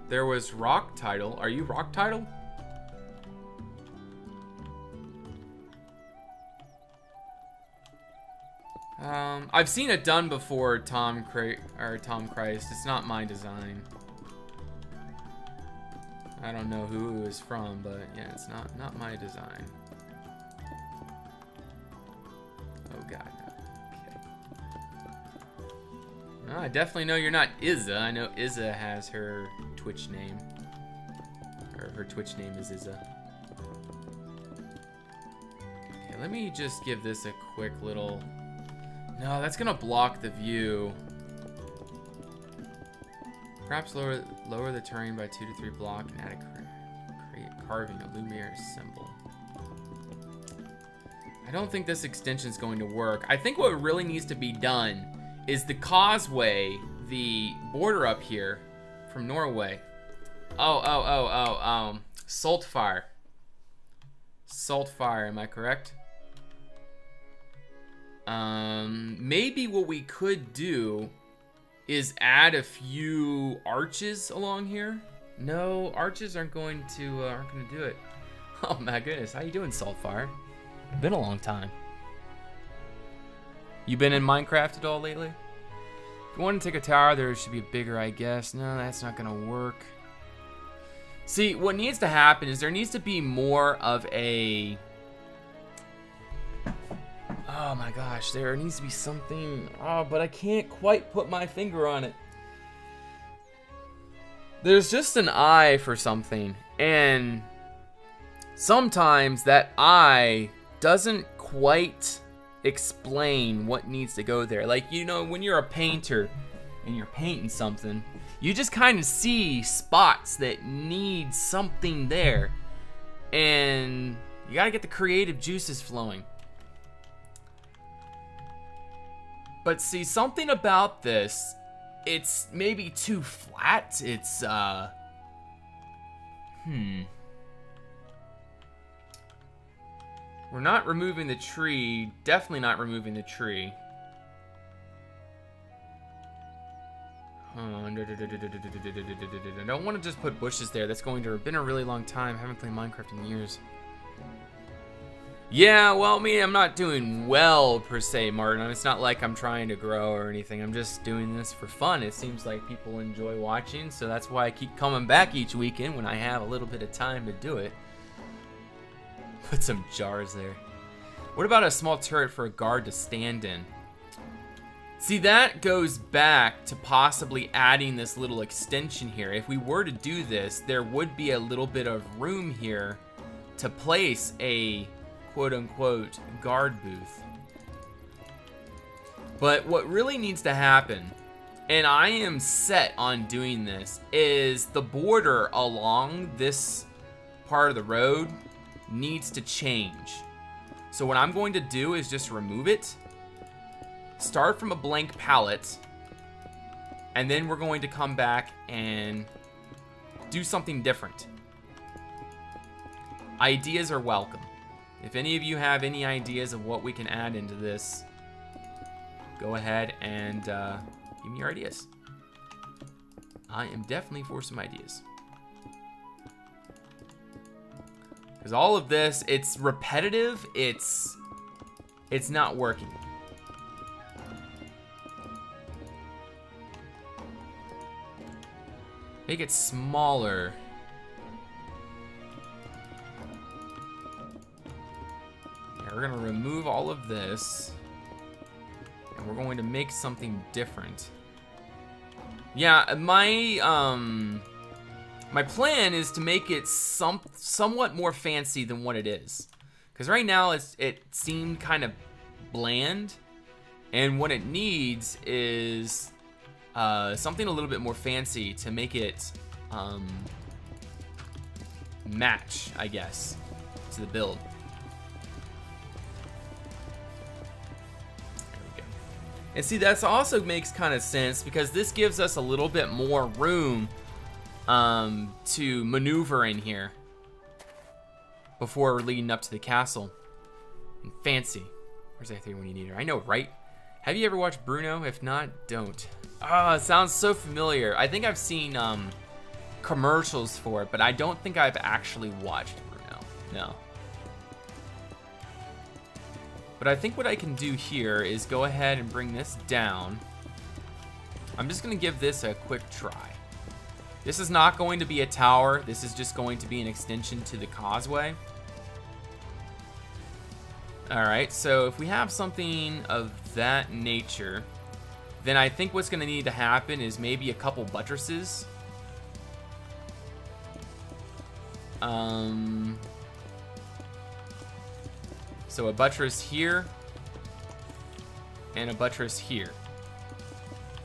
There was Rock Title. Are you Rock Title? I've seen it done before, Tom Christ. It's not my design. I don't know who it was from, but yeah, it's not my design. Oh god. No, I definitely know you're not Izza. I know Izza has her Twitch name. Or her Twitch name is Izza. Okay, let me just give this a quick little... No, that's gonna block the view. Perhaps lower the terrain by 2 to 3 block and add a carving a Lumiere symbol. I don't think this extension is going to work. I think what really needs to be done is the causeway, the border up here from Norway. Saltfire. Saltfire, am I correct? Maybe what we could do is add a few arches along here. No, arches aren't going to do it. Oh my goodness, how you doing, Saltfire? Been a long time. You been in Minecraft at all lately? If you want to take a tower, there should be a bigger, I guess. No, that's not gonna work. See, what needs to happen is there needs to be more of a... Oh my gosh, there needs to be something... Oh, but I can't quite put my finger on it. There's just an eye for something, and sometimes that eye doesn't quite explain what needs to go there. Like, you know, when you're a painter and you're painting something, you just kind of see spots that need something there, and you gotta get the creative juices flowing. But see, something about this, it's maybe too flat. It's we're not removing the tree. Definitely not removing the tree. I don't want to just put bushes there. That's going to have been a really long time. I haven't played Minecraft in years. Yeah, well, I'm not doing well, per se, Martin. It's not like I'm trying to grow or anything. I'm just doing this for fun. It seems like people enjoy watching, so that's why I keep coming back each weekend when I have a little bit of time to do it. Put some jars there. What about a small turret for a guard to stand in? See, that goes back to possibly adding this little extension here. If we were to do this, there would be a little bit of room here to place a quote-unquote guard booth. But what really needs to happen, and I am set on doing this, is the border along this part of the road needs to change. So what I'm going to do is just remove it, start from a blank palette, and then we're going to come back and do something different. Ideas are welcome. If any of you have any ideas of what we can add into this, go ahead and give me your ideas. I am definitely for some ideas. Because all of this, it's repetitive, it's not working. Make it smaller. We're gonna remove all of this, and we're going to make something different. Yeah, my plan is to make it somewhat more fancy than what it is, because right now it seemed kind of bland, and what it needs is something a little bit more fancy to make it match, I guess, to the build. And see, that also makes kind of sense because this gives us a little bit more room to maneuver in here before we're leading up to the castle. And fancy. Where's that thing when you need her? I know, right? Have you ever watched Bruno? If not, don't. Oh, it sounds so familiar. I think I've seen commercials for it, but I don't think I've actually watched Bruno. No. But I think what I can do here is go ahead and bring this down. I'm just going to give this a quick try. This is not going to be a tower. This is just going to be an extension to the causeway. Alright, so if we have something of that nature, then I think what's going to need to happen is maybe a couple buttresses. So a buttress here, and a buttress here.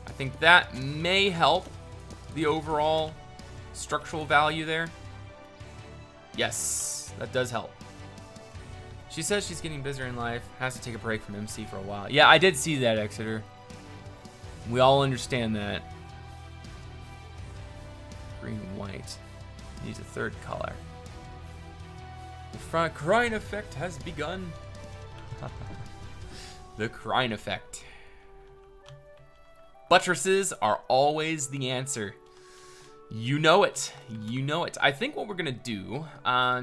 I think that may help. the overall structural value there? Yes, that does help. She says she's getting busier in life, has to take a break from MC for a while. Yeah, I did see that, Exeter. We all understand that. Green and white. Needs a third color. The crying effect has begun. The crying effect. Buttresses are always the answer. You know it. You know it. I think what we're gonna do,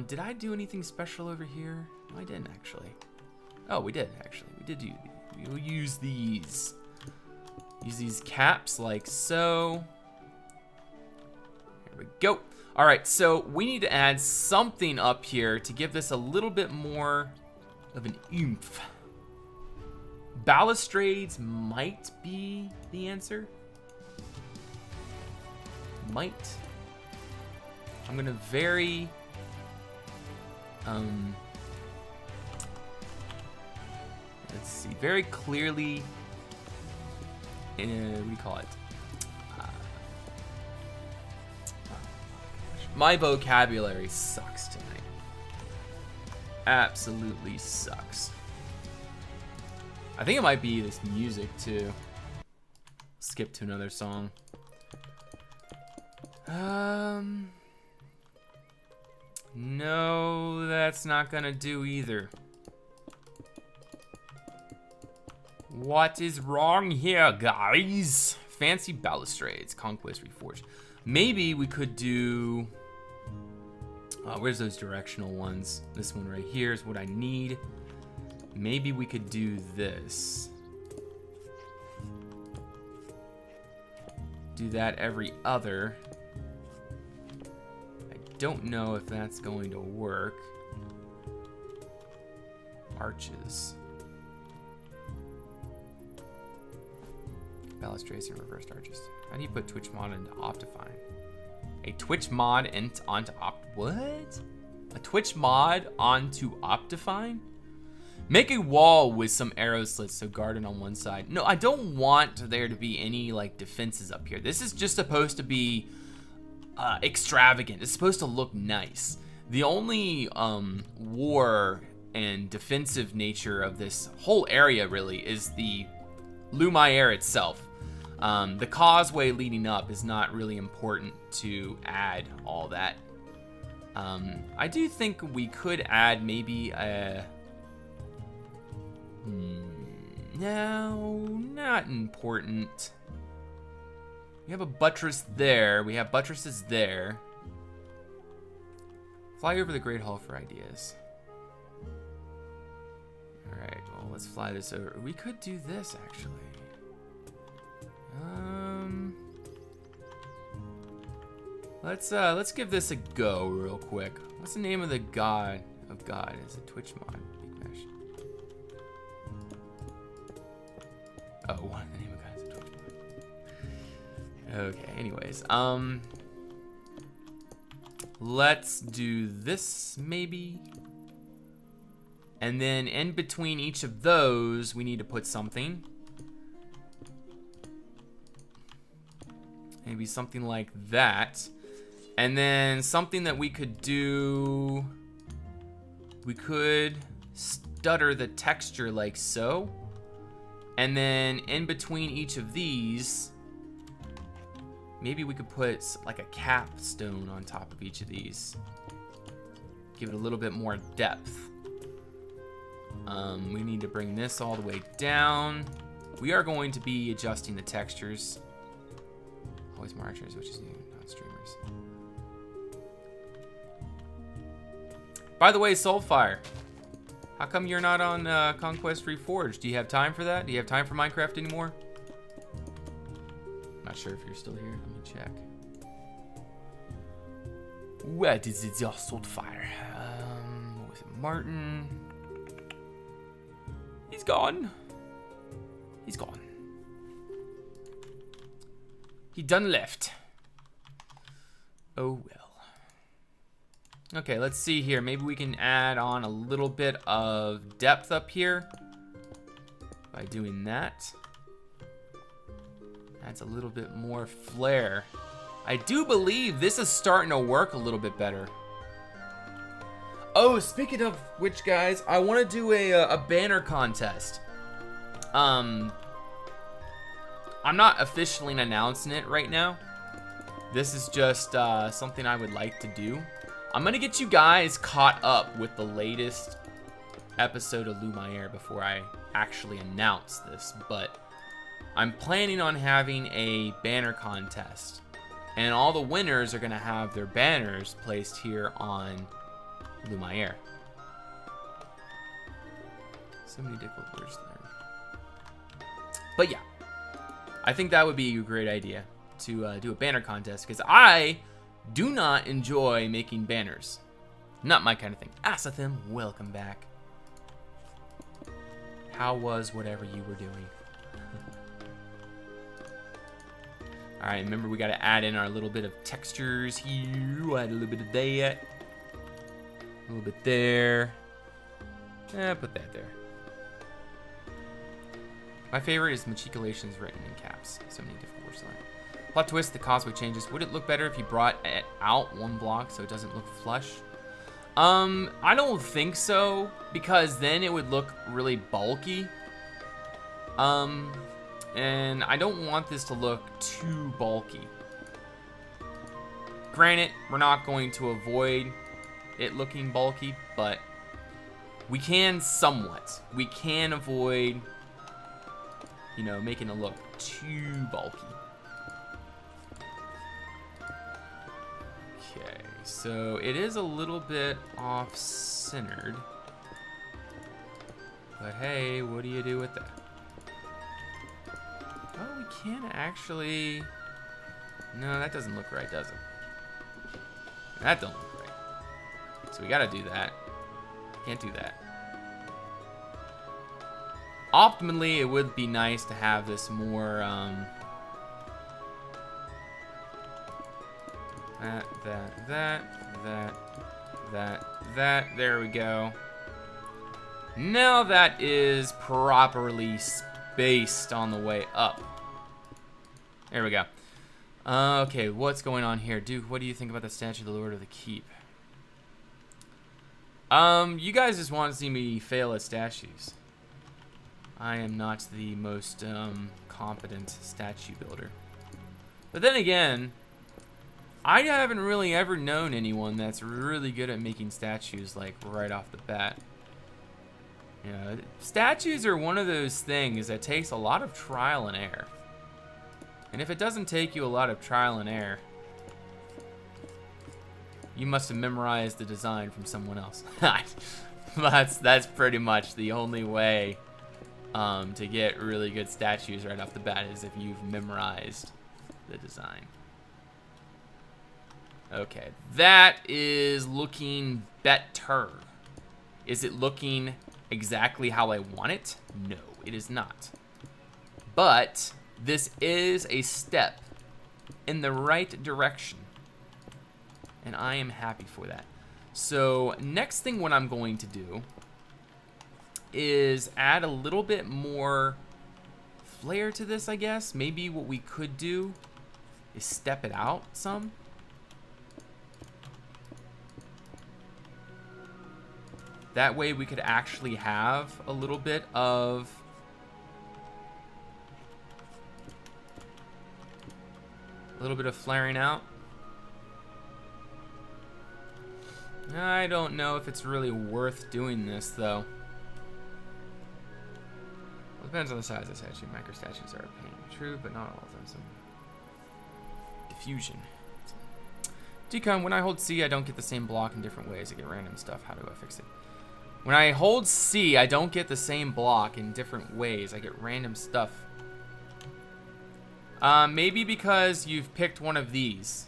did I do anything special over here? No, I didn't actually. Oh, we did actually. We did do, we'll use these. Use these caps like so. Here we go. All right, so we need to add something up here to give this a little bit more of an oomph. Balustrades might be the answer. Might. I'm gonna very let's see, very clearly what do you call it? My vocabulary sucks tonight. Absolutely sucks. I think it might be this music too. Skip to another song. No, that's not gonna do either. What is wrong here, guys? Fancy balustrades, ConquestReforged. Maybe we could do, where's those directional ones? This one right here is what I need. Maybe we could do this. Do that every other. I don't know if that's going to work. Arches. Balustrades and reversed arches. How do you put Twitch mod into Optifine? A Twitch mod onto what? A Twitch mod onto Optifine? Make a wall with some arrow slits, so garden on one side. No, I don't want there to be any like defenses up here. This is just supposed to be extravagant. It's supposed to look nice. The only war and defensive nature of this whole area really is the Lumiere itself. The causeway leading up is not really important to add all that. I do think we could add maybe a... No, not important. We have a buttress there. We have buttresses there. Fly over the Great Hall for ideas. Alright, well, let's fly this over. We could do this, actually. Let's give this a go real quick. What's the name of the god of God? Is it Twitch mod? Big Mesh. Oh, one of the name of God is a Twitch mod. Okay, anyways, let's do this maybe. And then in between each of those, we need to put something. Maybe something like that. And then something that we could do, we could stutter the texture like so. And then in between each of these, maybe we could put like a capstone on top of each of these. Give it a little bit more depth. We need to bring this all the way down. We are going to be adjusting the textures. Always marchers, which is new, not streamers. By the way, Soulfire, how come you're not on ConquestReforged? Do you have time for that? Do you have time for Minecraft anymore? Not sure if you're still here. Let me check. Where is it, Soulfire? What was it? Martin. He's gone. He's gone. He done left. Oh well. Okay, let's see here. Maybe we can add on a little bit of depth up here by doing that. Adds a little bit more flair. I do believe this is starting to work a little bit better. Oh, speaking of which, guys, I want to do a banner contest. I'm not officially announcing it right now. This is just something I would like to do. I'm going to get you guys caught up with the latest episode of Lumiere before I actually announce this, but I'm planning on having a banner contest, and all the winners are going to have their banners placed here on Lumiere. So many difficult words there. But yeah, I think that would be a great idea to do a banner contest, because I do not enjoy making banners. Not my kind of thing. Asathim, welcome back. How was whatever you were doing? Alright, remember we got to add in our little bit of textures here. We'll add a little bit of that. A little bit there. Put that there. My favorite is Machicolations written in caps. So many different words to learn. Plot twist, the causeway changes. Would it look better if you brought it out one block so it doesn't look flush? I don't think so, because then it would look really bulky. And I don't want this to look too bulky. Granted, we're not going to avoid it looking bulky, but we can somewhat. We can avoid, you know, making it look too bulky. Okay, so it is a little bit off-centered. But hey, what do you do with that? Oh, we can actually... No, that doesn't look right, does it? That don't look right. So we gotta do that. Can't do that. Optimally, it would be nice to have this more, that. There we go. Now that is properly spaced on the way up. There we go. Okay, what's going on here? Duke, what do you think about the statue of the Lord of the Keep? You guys just want to see me fail at statues. I am not the most competent statue builder. But then again, I haven't really ever known anyone that's really good at making statues like right off the bat. You know, statues are one of those things that takes a lot of trial and error. And if it doesn't take you a lot of trial and error, you must have memorized the design from someone else. That's pretty much the only way to get really good statues right off the bat, is if you've memorized the design. Okay, that is looking better. Is it looking exactly how I want it? No, it is not. But this is a step in the right direction, and I am happy for that. So next thing what I'm going to do is add a little bit more flair to this, I guess. Maybe what we could do is step it out some. That way we could actually have a little bit of flaring out. I don't know if it's really worth doing this, though. Well, it depends on the size of the statue. Micro statues are a pain. True, but not all of them. So diffusion. Decon, when I hold C, I don't get the same block in different ways. I get random stuff. How do I fix it? When I hold C, I don't get the same block in different ways. I get random stuff. Maybe because you've picked one of these.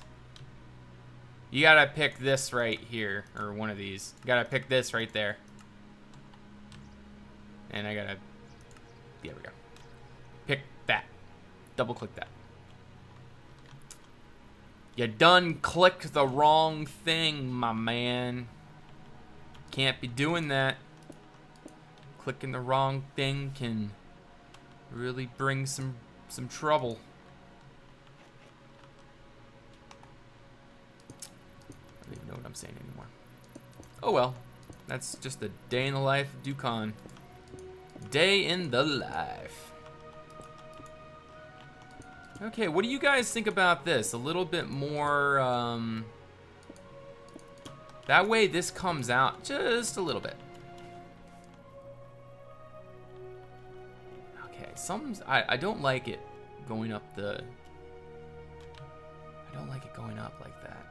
You gotta pick this right here, or one of these. You gotta pick this right there. And I gotta, there we go. Pick that. Double click that. You done clicked the wrong thing, my man. Can't be doing that. Clicking the wrong thing can really bring some trouble. don't even know what I'm saying anymore. Oh well. That's just a day in the life of Ducon. Day in the life. Okay, what do you guys think about this? A little bit more, that way this comes out just a little bit. Okay, I don't like it going up the... I don't like it going up like that.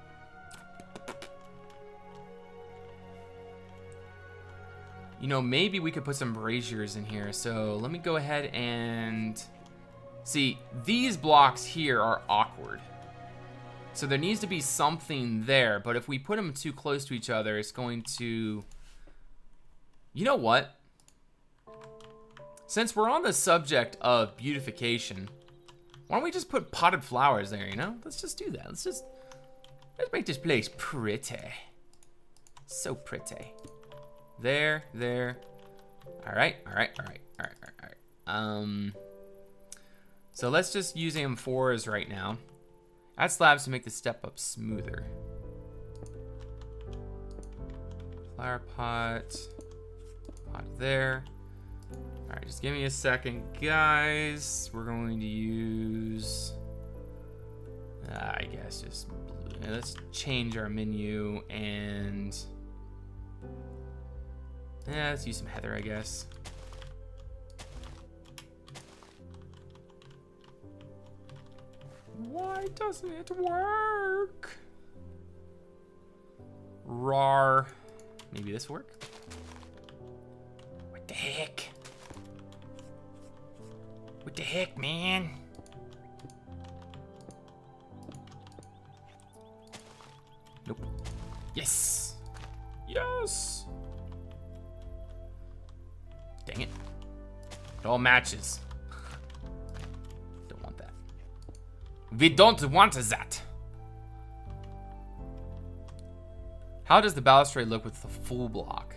You know, maybe we could put some braziers in here. So let me go ahead and... See, these blocks here are awkward. So there needs to be something there. But if we put them too close to each other, it's going to... You know what? Since we're on the subject of beautification, why don't we just put potted flowers there, you know? Let's just do that. Let's make this place pretty. So pretty. There. All right. So let's just use amphoras right now. Add slabs to make the step up smoother. Flower pot there. All right, just give me a second, guys. We're going to use, I guess, just blue. Let's change our menu and let's use some heather, I guess. Why doesn't it work? Rawr. Maybe this will work? What the heck? What the heck, man? Nope. Yes! Yes! Dang it. It all matches. Don't want that. We don't want that. How does the balustrade look with the full block?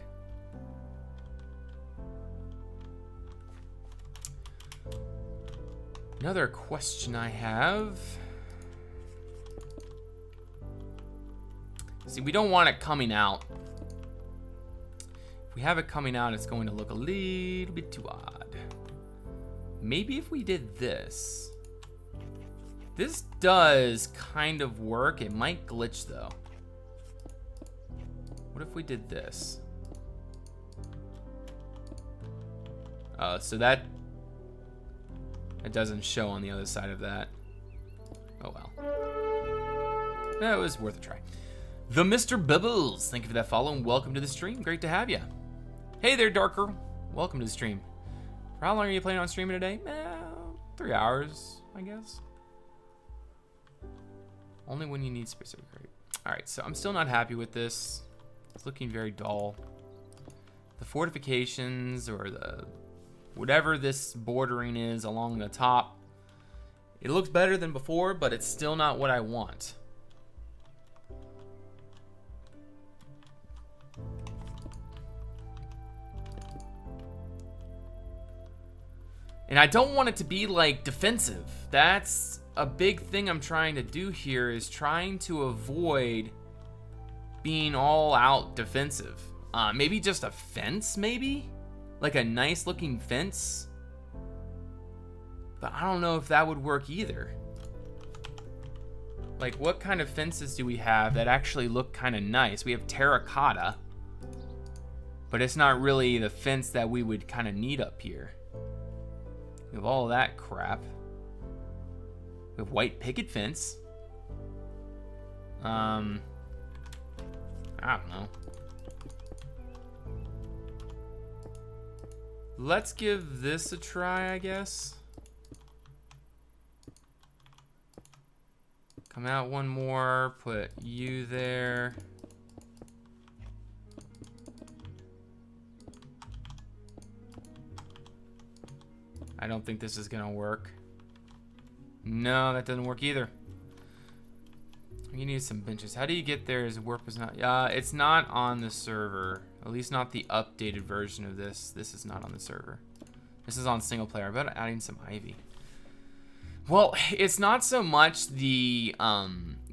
Another question I have. See, we don't want it coming out. If we have it coming out, it's going to look a little bit too odd. Maybe if we did this. This does kind of work. It might glitch though. What if we did this? So that it doesn't show on the other side of that. Oh well. That was worth a try. The Mr. Bibbles, thank you for that follow and welcome to the stream. Great to have you. Hey there, Darker. Welcome to the stream. For how long are you planning on streaming today? 3 hours, I guess. Only when you need specific. All right, so I'm still not happy with this. It's looking very dull. The fortifications or the whatever this bordering is along the top, it looks better than before, but it's still not what I want. And I don't want it to be like defensive. That's a big thing I'm trying to do here, is trying to avoid being all out defensive. Maybe just a fence, maybe? Like a nice looking fence? But I don't know if that would work either. Like, what kind of fences do we have that actually look kind of nice? We have terracotta, but it's not really the fence that we would kind of need up here. We have all of that crap. We have white picket fence. I don't know. Let's give this a try, I guess. Come out one more, put you there. I don't think this is gonna work. No, that doesn't work either. You need some benches. How do you get there? Is warp is not, it's not on the server. At least not the updated version of this. This is not on the server. This is on single player. I bet adding some ivy. Well, it's not so much the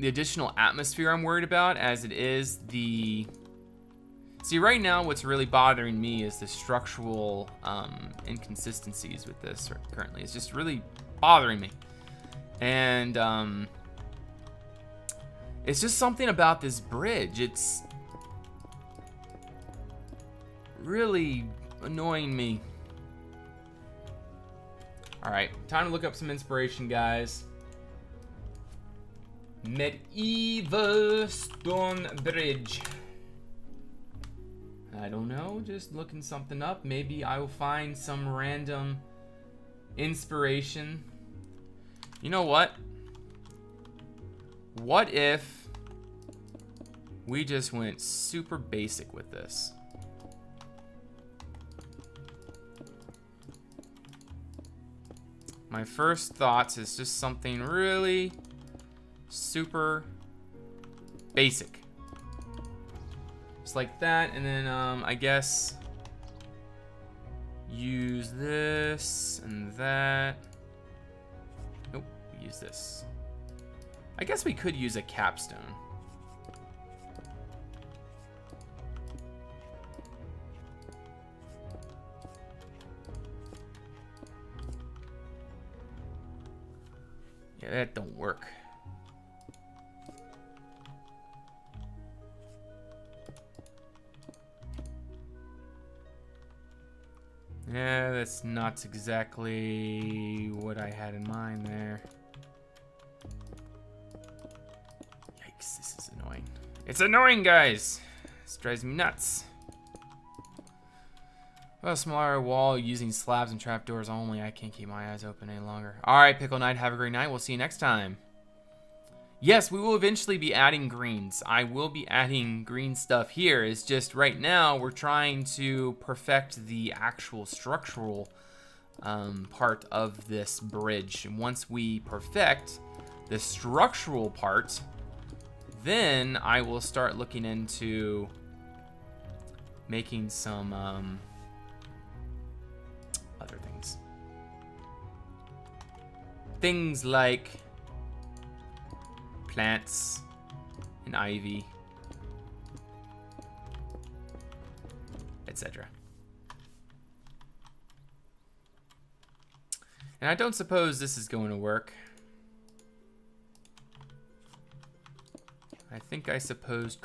additional atmosphere I'm worried about as it is the... See, right now what's really bothering me is the structural inconsistencies with this currently. It's just really bothering me. And it's just something about this bridge. It's really annoying me. Alright, time to look up some inspiration, guys. Medieval stone bridge. I don't know, just looking something up. Maybe I will find some random inspiration. You know what? What if we just went super basic with this? My first thoughts is just something really super basic. Just like that, and then I guess use this and that. Nope, we use this. I guess we could use a capstone. Yeah, that don't work. Yeah, that's not exactly what I had in mind there. Yikes, this is annoying. It's annoying, guys. This drives me nuts. Well, a smaller wall using slabs and trapdoors only. I can't keep my eyes open any longer. Alright, Pickle Knight, have a great night. We'll see you next time. Yes, we will eventually be adding greens. I will be adding green stuff here. It's just right now we're trying to perfect the actual structural part of this bridge. And once we perfect the structural part, then I will start looking into making some other things. Things like plants and ivy, etc. And I don't suppose this is going to work. I think I supposed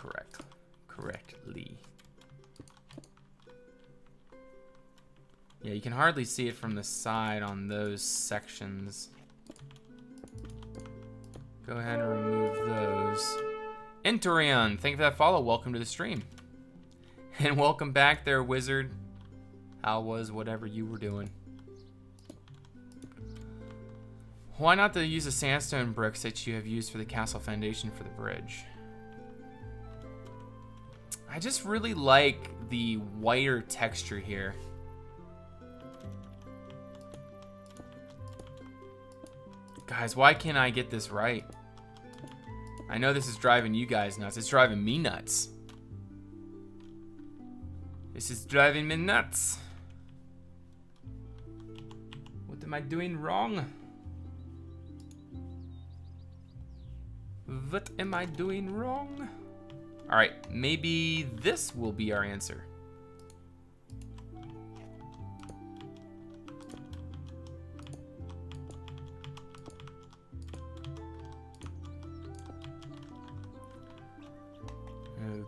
correctly. Yeah, you can hardly see it from the side on those sections. Go ahead and remove those. Entorion, thank you for that follow. Welcome to the stream. And welcome back there, wizard. How was whatever you were doing? Why not to use the sandstone bricks that you have used for the castle foundation for the bridge? I just really like the whiter texture here. Guys, why can't I get this right? I know this is driving you guys nuts. It's driving me nuts. This is driving me nuts. What am I doing wrong? What am I doing wrong? All right, maybe this will be our answer.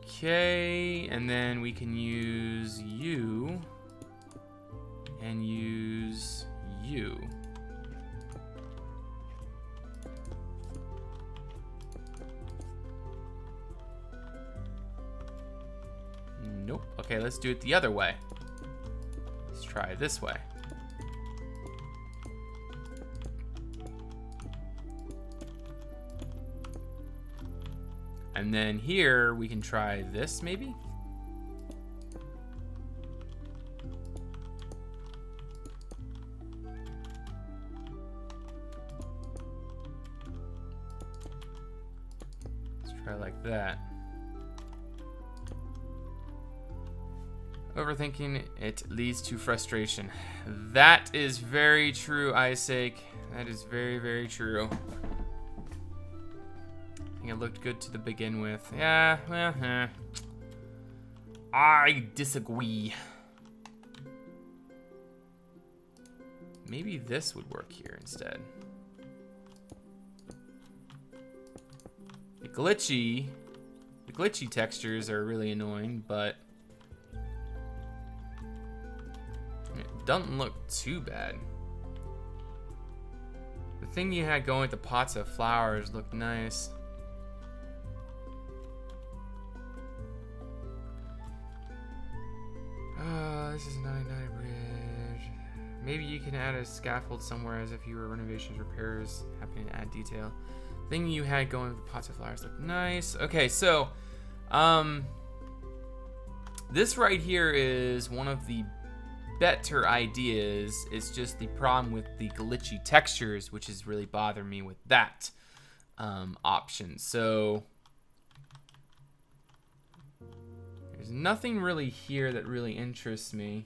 Okay, and then we can use you and use you. Nope. Okay, let's do it the other way. Let's try this way. And then here we can try this maybe. Let's try like that. Overthinking it leads to frustration. That is very true, Isaac. That is very, very true. I think it looked good to begin with. Yeah, well, I disagree. Maybe this would work here instead. The glitchy textures are really annoying, but it doesn't look too bad. The thing you had going with the pots of flowers looked nice. This is 99 bridge. Maybe you can add a scaffold somewhere as if you were renovations, repairs, happening to add detail. Thing you had going with the pots of flowers looked nice. Okay, so this right here is one of the better ideas. It's just the problem with the glitchy textures, which is really bothering me with that option. So there's nothing really here that really interests me.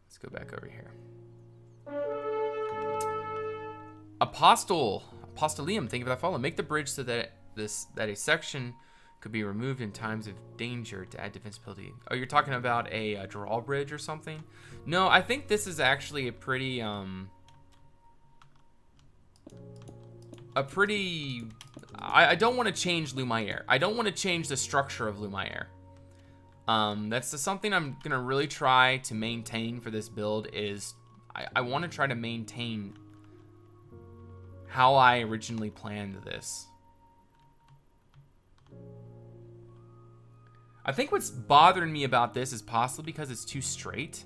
Let's go back over here. Apostolium, thank you for that follow. Make the bridge so that a section could be removed in times of danger to add defensibility. Oh, you're talking about a drawbridge or something? No, I think this is actually a pretty I don't want to change Lumiere. I don't want to change the structure of Lumiere. That's something I'm gonna really try to maintain for this build. Is I want to try to maintain how I originally planned this. I think what's bothering me about this is possibly because it's too straight.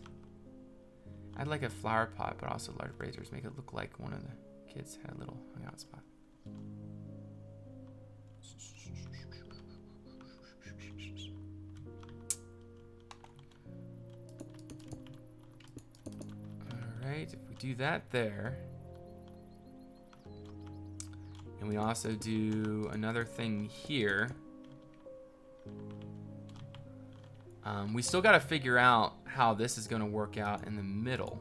I'd like a flower pot, but also large braziers. Make it look like one of the kids had a little hangout spot. Alright, if we do that there, and we also do another thing here, we still got to figure out how this is going to work out in the middle.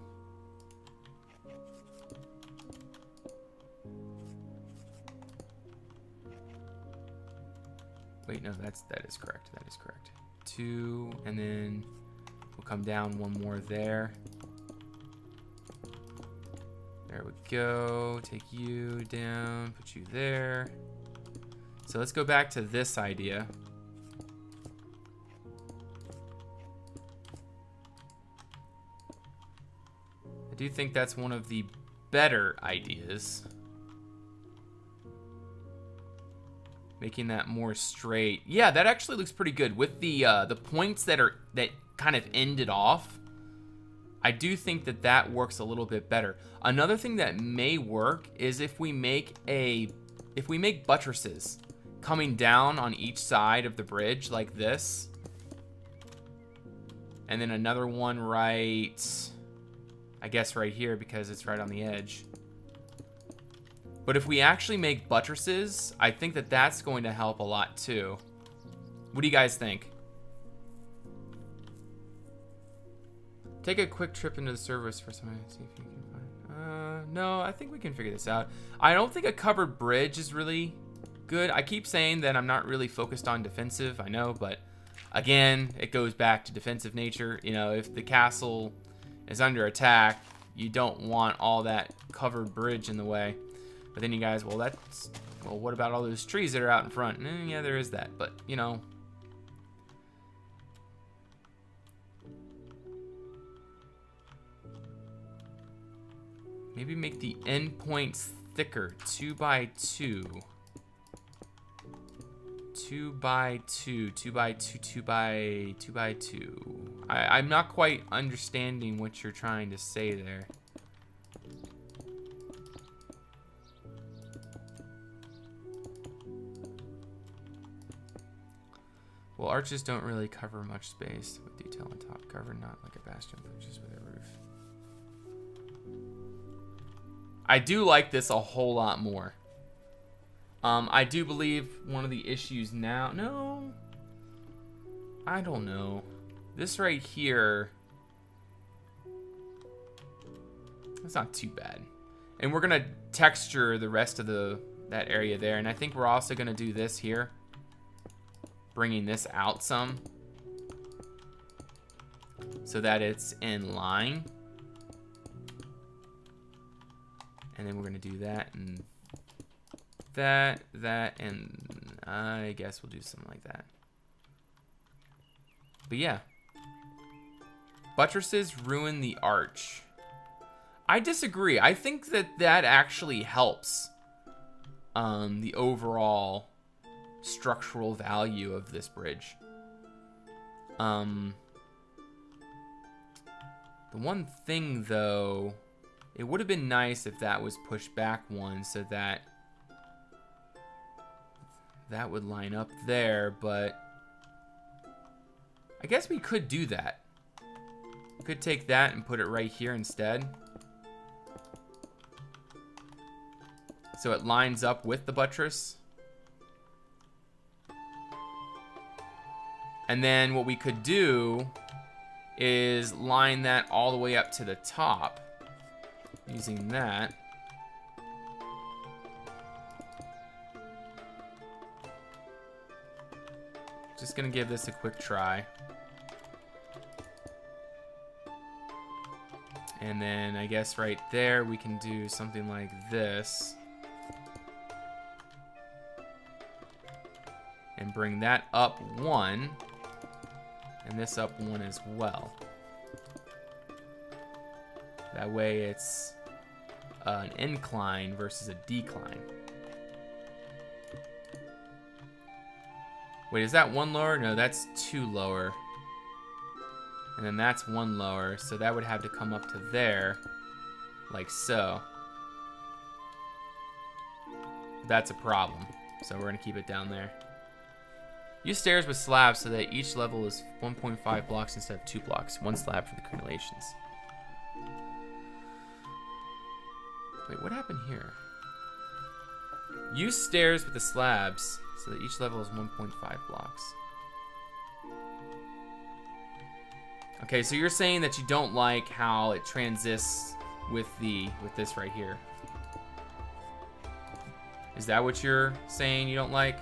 Wait, no, that is correct. That is correct. 2, and then we'll come down one more there. There we go. Take you down, put you there. So let's go back to this idea. I do think that's one of the better ideas. Making that more straight. Yeah, that actually looks pretty good with the points that kind of ended off. I do think that works a little bit better. Another thing that may work is if we make buttresses coming down on each side of the bridge like this, and then another one right, I guess right here because it's right on the edge. But if we actually make buttresses, I think that's going to help a lot too. What do you guys think? Take a quick trip into the servers for something. See if you can find. No, I think we can figure this out. I don't think a covered bridge is really good. I keep saying that I'm not really focused on defensive. I know, but again, it goes back to defensive nature. You know, if the castle is under attack, you don't want all that covered bridge in the way. But then you guys, well, what about all those trees that are out in front? Yeah, there is that, but you know. Maybe make the endpoints thicker, 2 by 2. 2 by 2, 2 by 2, 2 by 2 by 2. I'm not quite understanding what you're trying to say there. Well, arches don't really cover much space with detail on top. Cover not like a bastion, but just with a roof. I do like this a whole lot more. I do believe one of the issues now... No. I don't know. This right here... That's not too bad. And we're going to texture the rest of that area there. And I think we're also going to do this here. Bringing this out some. So that it's in line. And then we're going to do that and that, and I guess we'll do something like that. But yeah. Buttresses ruin the arch. I disagree. I think that actually helps the overall structural value of this bridge. The one thing, though, it would have been nice if that was pushed back one so that that would line up there, but I guess we could do that. We could take that and put it right here instead. So it lines up with the buttress. And then what we could do is line that all the way up to the top using that. Just gonna give this a quick try. And then I guess right there we can do something like this. And bring that up one. And this up one as well. That way it's an incline versus a decline. Wait, is that one lower? No, that's two lower. And then that's one lower, so that would have to come up to there, like so. That's a problem, so we're gonna keep it down there. Use stairs with slabs so that each level is 1.5 blocks instead of 2 blocks. One slab for the crenellations. Wait, what happened here? Use stairs with the slabs so that each level is 1.5 blocks. Okay, so you're saying that you don't like how it transists with this right here. Is that what you're saying you don't like?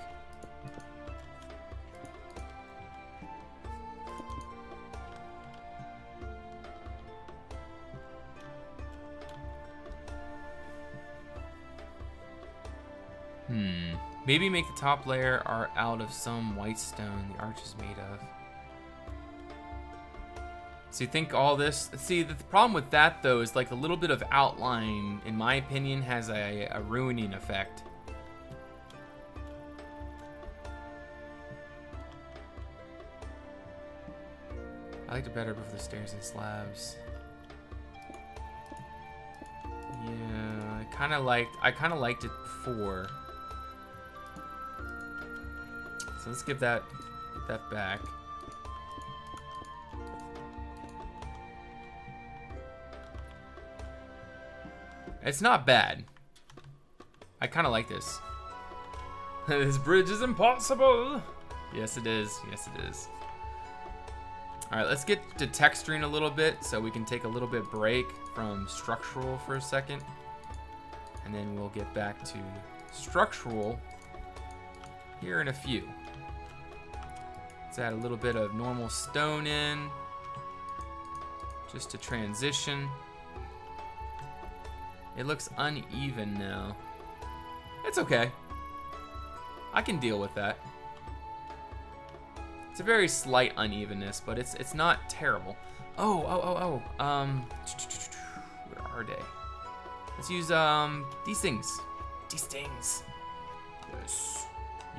Maybe make the top layer out of some white stone the arch is made of. So you think all this... See, the problem with that, though, is like a little bit of outline, in my opinion, has a ruining effect. I liked it better before the stairs and slabs. Yeah, I kind of liked it before. So let's give that back. It's not bad. I kind of like this. This bridge is impossible. Yes, it is. Yes, it is. All right, let's get to texturing a little bit so we can take a little bit break from structural for a second. And then we'll get back to structural here in a few. Let's add a little bit of normal stone in, just to transition. It looks uneven now. It's okay. I can deal with that. It's a very slight unevenness, but it's not terrible. Where are they? Let's use these things. These things. Yes.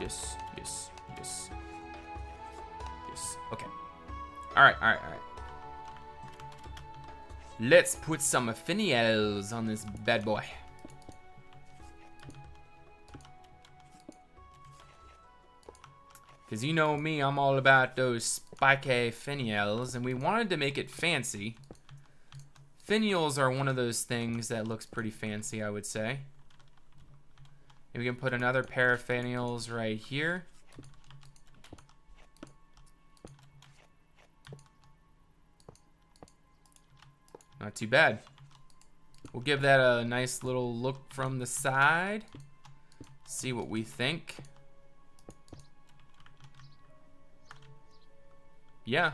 Yes. Yes. Yes. Yes. Okay. All right. Let's put some finials on this bad boy. Because you know me, I'm all about those spiky finials, and we wanted to make it fancy. Finials are one of those things that looks pretty fancy, I would say. And we can put another pair of finials right here. Not too bad. We'll give that a nice little look from the side. See what we think. Yeah.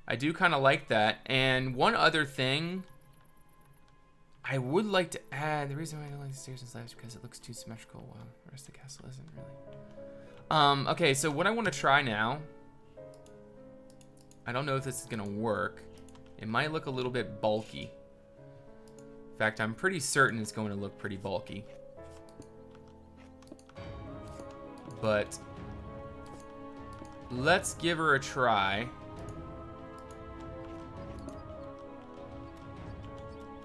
I do kind of like that. And one other thing I would like to add, the reason why I don't like the stairs and slabs is because it looks too symmetrical while the rest of the castle isn't really. Okay, so what I want to try now, I don't know if this is gonna work. It might look a little bit bulky. In fact, I'm pretty certain it's going to look pretty bulky. But let's give her a try.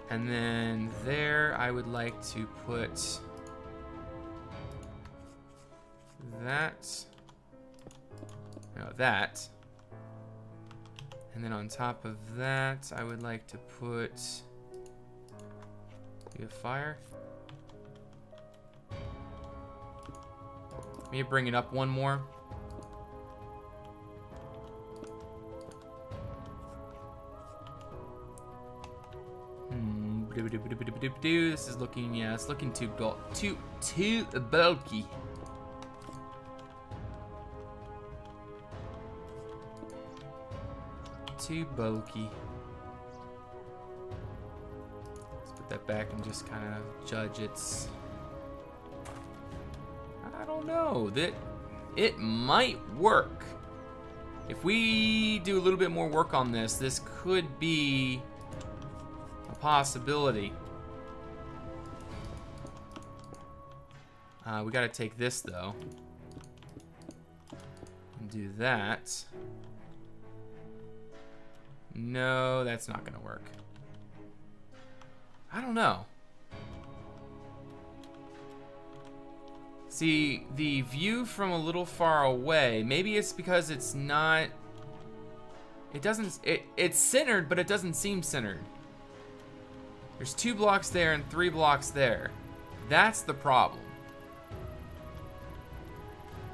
And then there, I would like to put that. No, that. And then on top of that, I would like to put a fire. Let me bring it up one more. This is looking, yeah, it's looking too bulky. Too bulky. Let's put that back and just kind of judge its. I don't know, that it might work. If we do a little bit more work on this, this could be a possibility. We gotta take this though and do that. No, that's not gonna work. I don't know. See, the view from a little far away, maybe it's because it's not, it's centered, but it doesn't seem centered. There's 2 blocks there and 3 blocks there. That's the problem.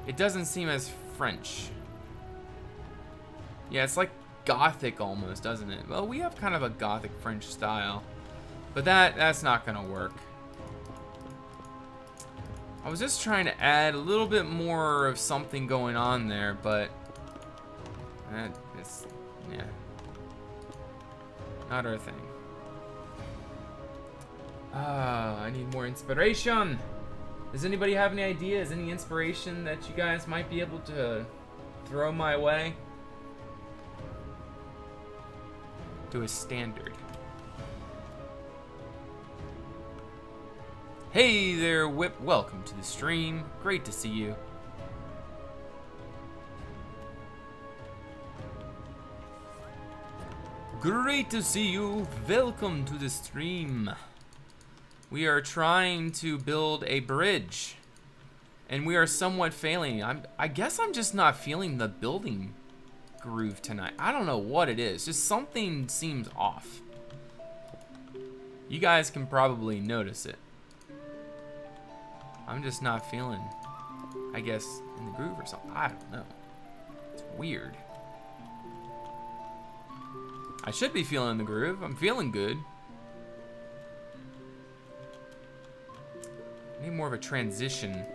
It doesn't seem as French. Yeah, it's like Gothic almost, doesn't it? Well, we have kind of a Gothic French style, but that's not gonna work. I was just trying to add a little bit more of something going on there, but it's, yeah, not our thing. I need more inspiration. Does anybody have any ideas, any inspiration that you guys might be able to throw my way? To a standard. Hey there, Whip. Welcome to the stream. Great to see you. Great to see you. Welcome to the stream. We are trying to build a bridge, and we are somewhat failing. I guess I'm just not feeling the building groove tonight. I don't know what it is. Just something seems off. You guys can probably notice it. I'm just not feeling, I guess, in the groove or something. I don't know. It's weird. I should be feeling the groove. I'm feeling good. I need more of a transition.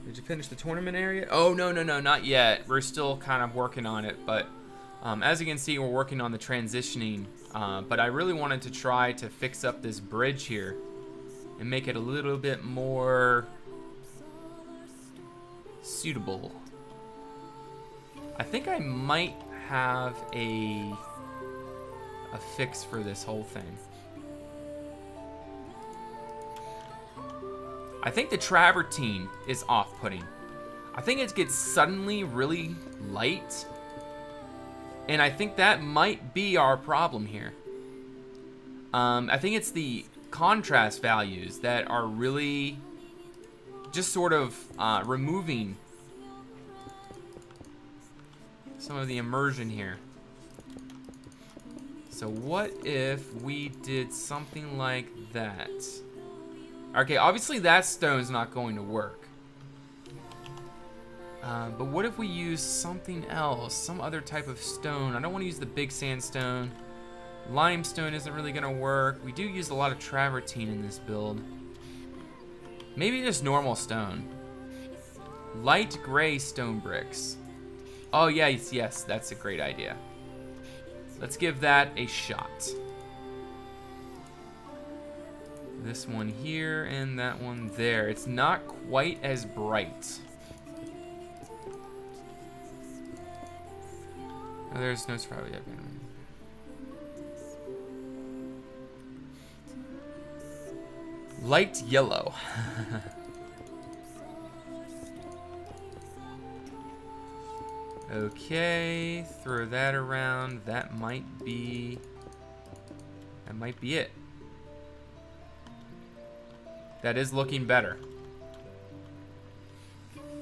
Did you finish the tournament area? Oh, no, not yet. We're still kind of working on it, but as you can see, we're working on the transitioning. But I really wanted to try to fix up this bridge here and make it a little bit more suitable. I think I might have a fix for this whole thing. I think the travertine is off-putting. I think it gets suddenly really light, and I think that might be our problem here. I think it's the contrast values that are really just sort of removing some of the immersion here. So what if we did something like that? Okay, obviously that stone's not going to work. But what if we use something else, some other type of stone? I don't want to use the big sandstone. Limestone isn't really gonna work. We do use a lot of travertine in this build. Maybe just normal stone. Light gray stone bricks. Oh yes, yes, that's a great idea. Let's give that a shot. This one here and that one there. It's not quite as bright. Oh, there's no survival yet. Light yellow. Okay, throw that around. That might be it. That is looking better.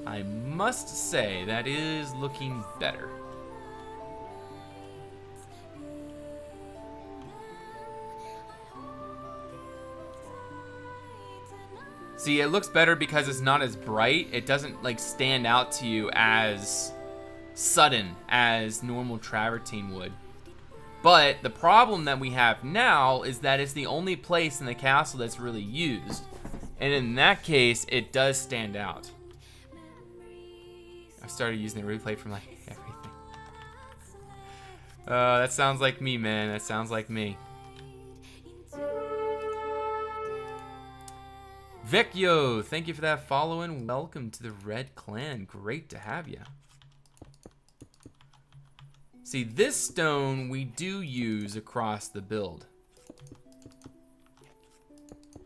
I must say, that is looking better. See, it looks better because it's not as bright. It doesn't like stand out to you as sudden as normal travertine would. But the problem that we have now is that it's the only place in the castle that's really used. And in that case, it does stand out. I started using the replay from like everything. That sounds like me, man. That sounds like me. Vecchio, thank you for that follow and welcome to the Red Clan. Great to have you. See, this stone we do use across the build.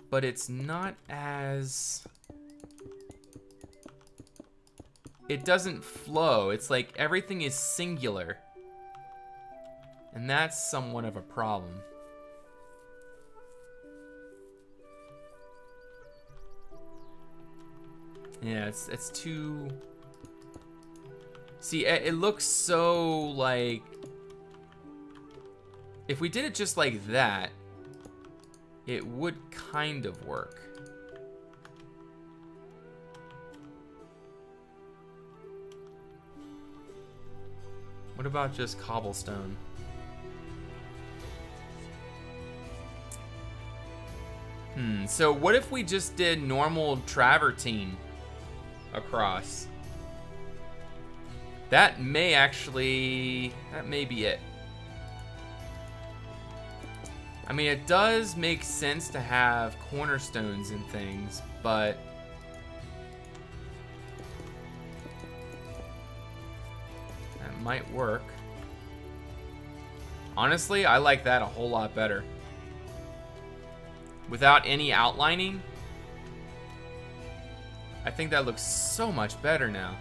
But it's not as... It doesn't flow. It's like everything is singular. And that's somewhat of a problem. Yeah, it's too... See, it looks so like... If we did it just like that, it would kind of work. What about just cobblestone? So what if we just did normal travertine across? That may be it. I mean, it does make sense to have cornerstones and things, but that might work. Honestly, I like that a whole lot better. Without any outlining, I think that looks so much better now.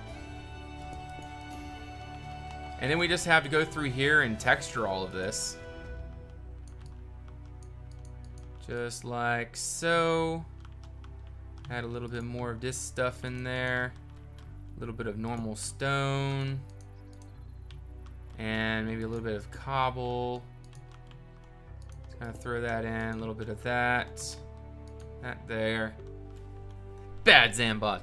And then we just have to go through here and texture all of this. Just like so. Add a little bit more of this stuff in there. A little bit of normal stone. And maybe a little bit of cobble. Just kind of throw that in. A little bit of that. That there. Bad Zambot.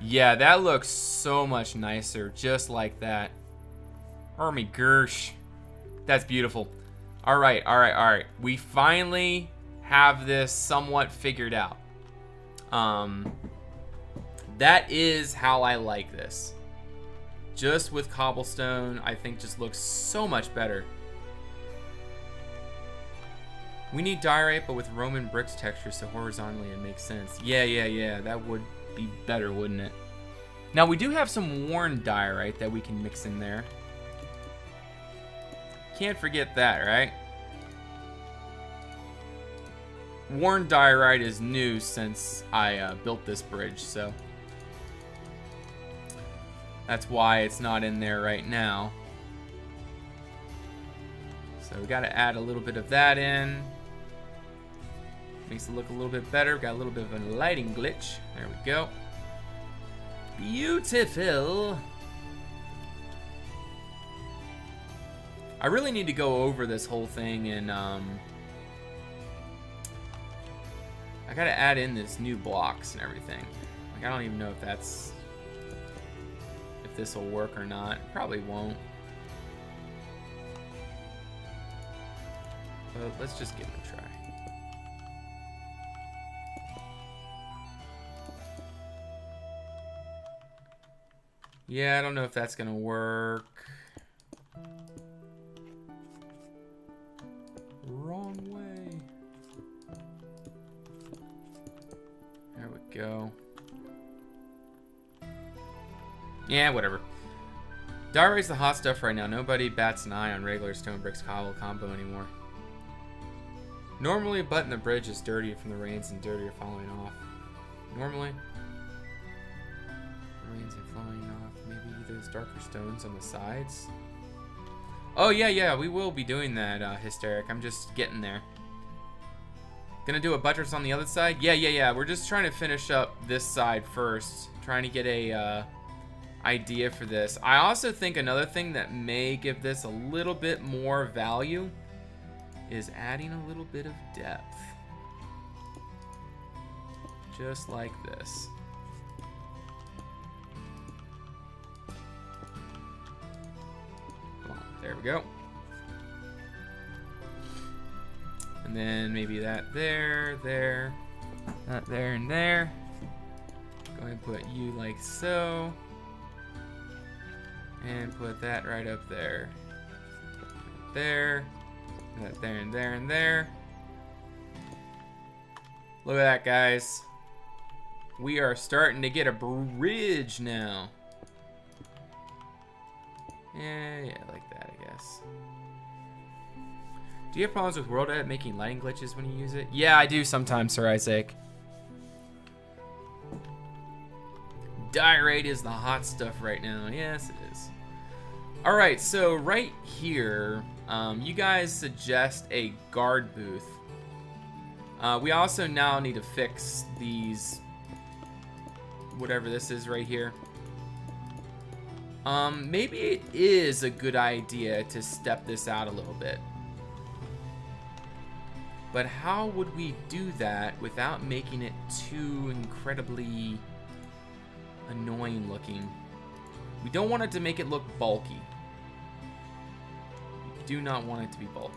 Yeah, that looks so much nicer. Just like that. Oh my gosh. That's beautiful. Alright, alright, alright. We finally have this somewhat figured out. That is how I like this. Just with cobblestone, I think just looks so much better. We need diorite, but with Roman bricks texture, so horizontally it makes sense. Yeah, that would be better, wouldn't it? Now, we do have some worn diorite that we can mix in there. Can't forget that, right? Worn diorite is new since I built this bridge, so that's why it's not in there right now. So we got to add a little bit of that in. Makes it look a little bit better. Got a little bit of a lighting glitch. There we go. Beautiful. I really need to go over this whole thing and I gotta add in this new blocks and everything. Like, I don't even know if this will work or not. Probably won't. But let's just give it a try. Yeah, I don't know if that's gonna work. Wrong way. There we go. Yeah, whatever. Diarate's the hot stuff right now. Nobody bats an eye on regular stone bricks cobble combo anymore. Normally, a butt in the bridge is dirty from the rains and dirtier falling off. Normally, rains and falling off. Maybe those darker stones on the sides. Oh yeah, we will be doing that, Hysteric. I'm just getting there. Gonna do a buttress on the other side? Yeah. We're just trying to finish up this side first. Trying to get a idea for this. I also think another thing that may give this a little bit more value is adding a little bit of depth. Just like this. Come on, there we go. And then maybe that there, that there, and there. Go ahead and put you like so. And put that right up there. There. That there and there and there. Look at that, guys. We are starting to get a bridge now. Yeah, like that, I guess. Do you have problems with World Edit making lighting glitches when you use it? Yeah, I do sometimes, Sir Isaac. Diarate is the hot stuff right now. Yes, it is. Alright, so right here, you guys suggest a guard booth. We also now need to fix these, whatever this is right here. Maybe it is a good idea to step this out a little bit. But how would we do that without making it too incredibly annoying looking? We don't want it to make it look bulky. We do not want it to be bulky.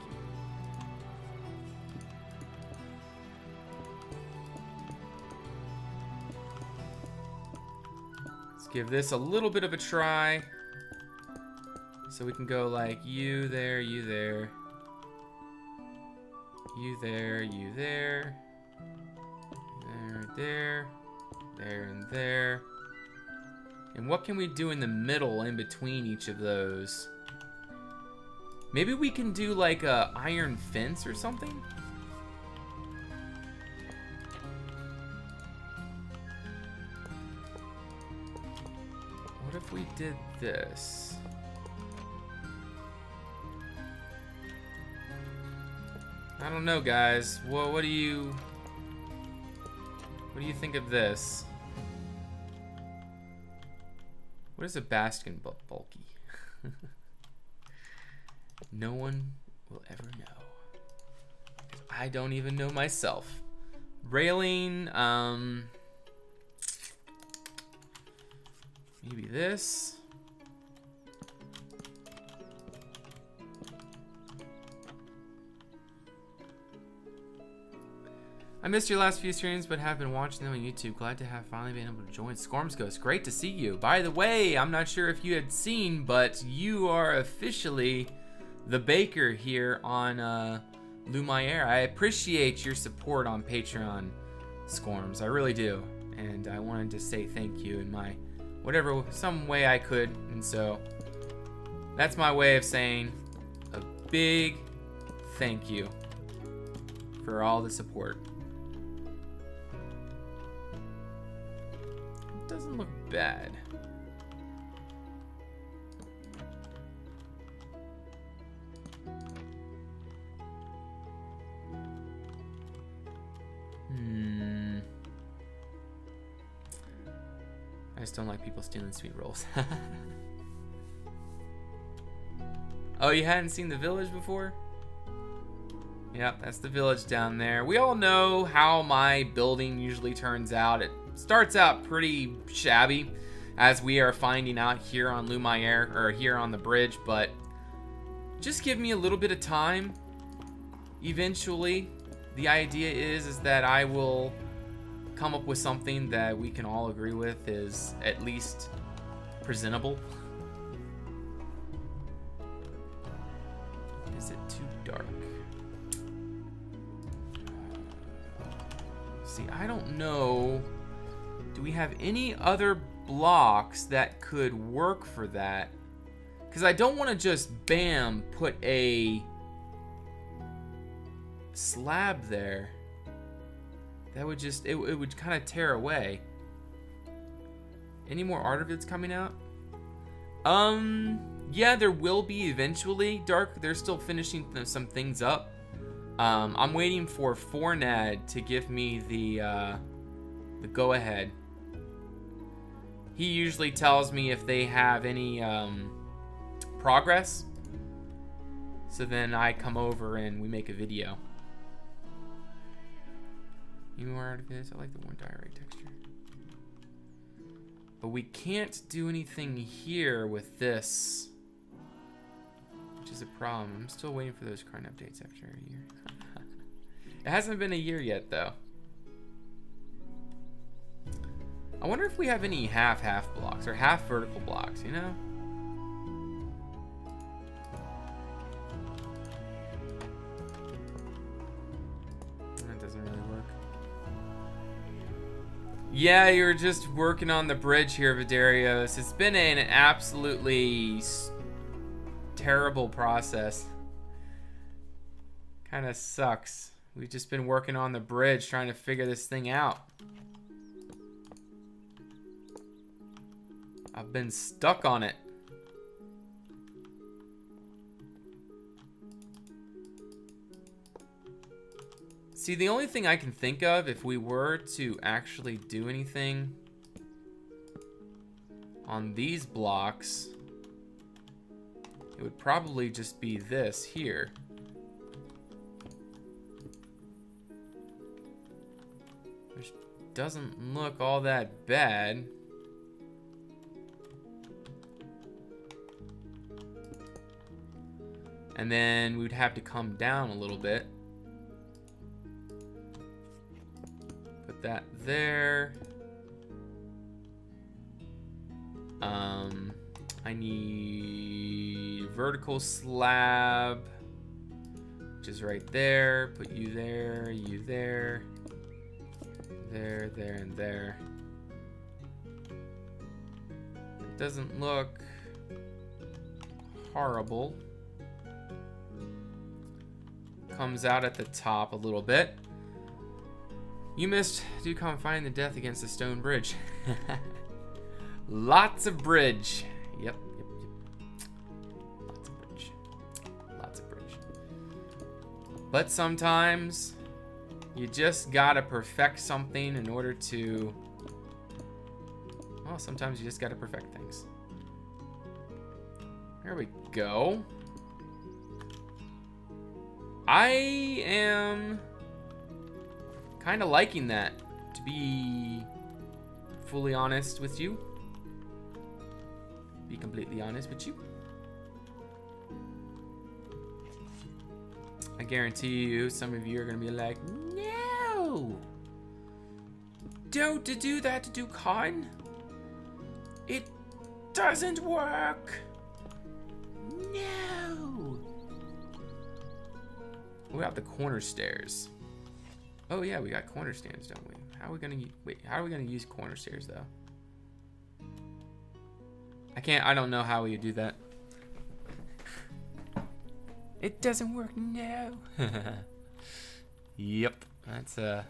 Let's give this a little bit of a try. So we can go like you there, you there. You there, you there. There, and there. And what can we do in the middle in between each of those? Maybe we can do like a iron fence or something? What if we did this? I don't know, guys. Well, what do you think of this? What is a bastion but bulky? No one will ever know. I don't even know myself. Railing, maybe this. I missed your last few streams, but have been watching them on YouTube. Glad to have finally been able to join Scorms Ghost. Great to see you. By the way, I'm not sure if you had seen, but you are officially the baker here on Lumiere. I appreciate your support on Patreon, Scorms. I really do. And I wanted to say thank you in my some way I could. And so that's my way of saying a big thank you for all the support. Doesn't look bad. I just don't like people stealing sweet rolls. Oh, you hadn't seen the village before? Yep, that's the village down there. We all know how my building usually turns out. It starts out pretty shabby, as we are finding out here on Lumiere, or here on the bridge, but just give me a little bit of time. Eventually, the idea is that I will come up with something that we can all agree with is at least presentable. Is it too dark? See, I don't know. Do we have any other blocks that could work for that? Because I don't want to just, bam, put a slab there. That would just, it would kind of tear away. Any more artifacts coming out? Yeah, there will be eventually. Dark, they're still finishing some things up. I'm waiting for Fornad to give me the go-ahead. He usually tells me if they have any progress. So then I come over and we make a video. Any more artifacts? I like the worn diorite texture. But we can't do anything here with this, which is a problem. I'm still waiting for those current updates after a year. It hasn't been a year yet, though. I wonder if we have any half-half blocks or half vertical blocks, you know? That doesn't really work. Yeah, you're just working on the bridge here, Vidarios. It's been an absolutely terrible process. Kind of sucks. We've just been working on the bridge, trying to figure this thing out. I've been stuck on it. See, the only thing I can think of, if we were to actually do anything on these blocks, it would probably just be this here. Which doesn't look all that bad. And then we'd have to come down a little bit. Put that there. I need vertical slab, which is right there. Put you there, you there, there, there, and there. It doesn't look horrible. Comes out at the top a little bit. You missed do come find the death against the stone bridge. Lots of bridge. Yep. Lots of bridge. Lots of bridge. But sometimes you just gotta perfect something in order to, well, sometimes you just gotta perfect things. There we go. I am kind of liking that, to be fully honest with you. Be completely honest with you. I guarantee you, some of you are going to be like, no! Don't do that to do con. It doesn't work. No! We have the corner stairs. Oh yeah, we got corner stairs, don't we? How are we gonna how are we gonna use corner stairs though? I don't know how we do that. It doesn't work, no. Yep, that's the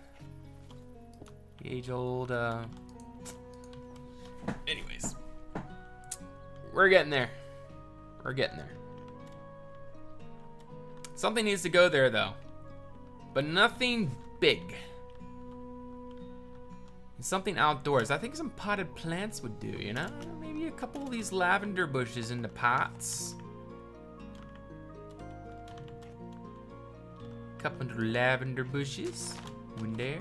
age-old anyways. We're getting there. We're getting there. Something needs to go there though, but nothing big. Something outdoors. I think some potted plants would do, you know? Maybe a couple of these lavender bushes in the pots. Couple of lavender bushes. One there.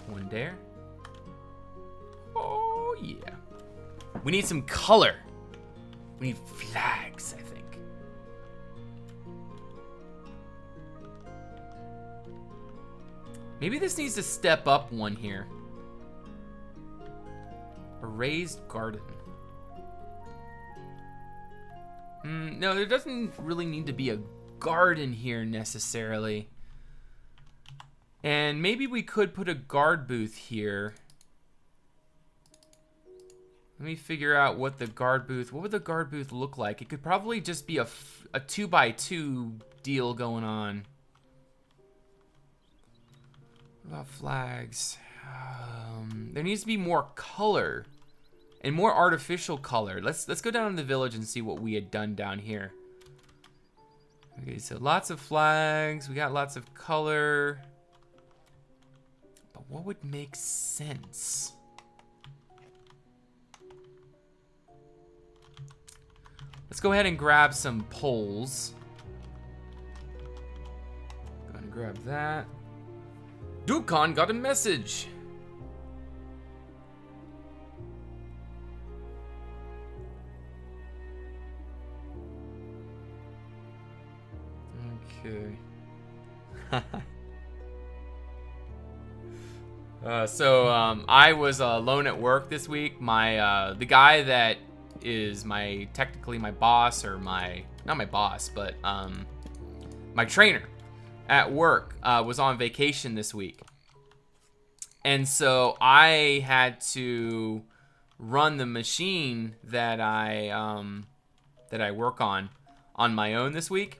One there. Oh, yeah. We need some color. We need flags, I think. Maybe this needs to step up one here. A raised garden. No, there doesn't really need to be a garden here necessarily. And maybe we could put a guard booth here. Let me figure out what the guard booth, what would the guard booth look like? It could probably just be a 2x2 deal going on. What about flags? There needs to be more color and more artificial color. Let's go down to the village and see what we had done down here. Okay, so lots of flags. We got lots of color. But what would make sense? Let's go ahead and grab some poles. Go ahead and grab that. Dukan got a message. Okay. I was alone at work this week. My the guy that is technically my boss, or not my boss, but my trainer at work was on vacation this week. And so I had to run the machine that I work on my own this week.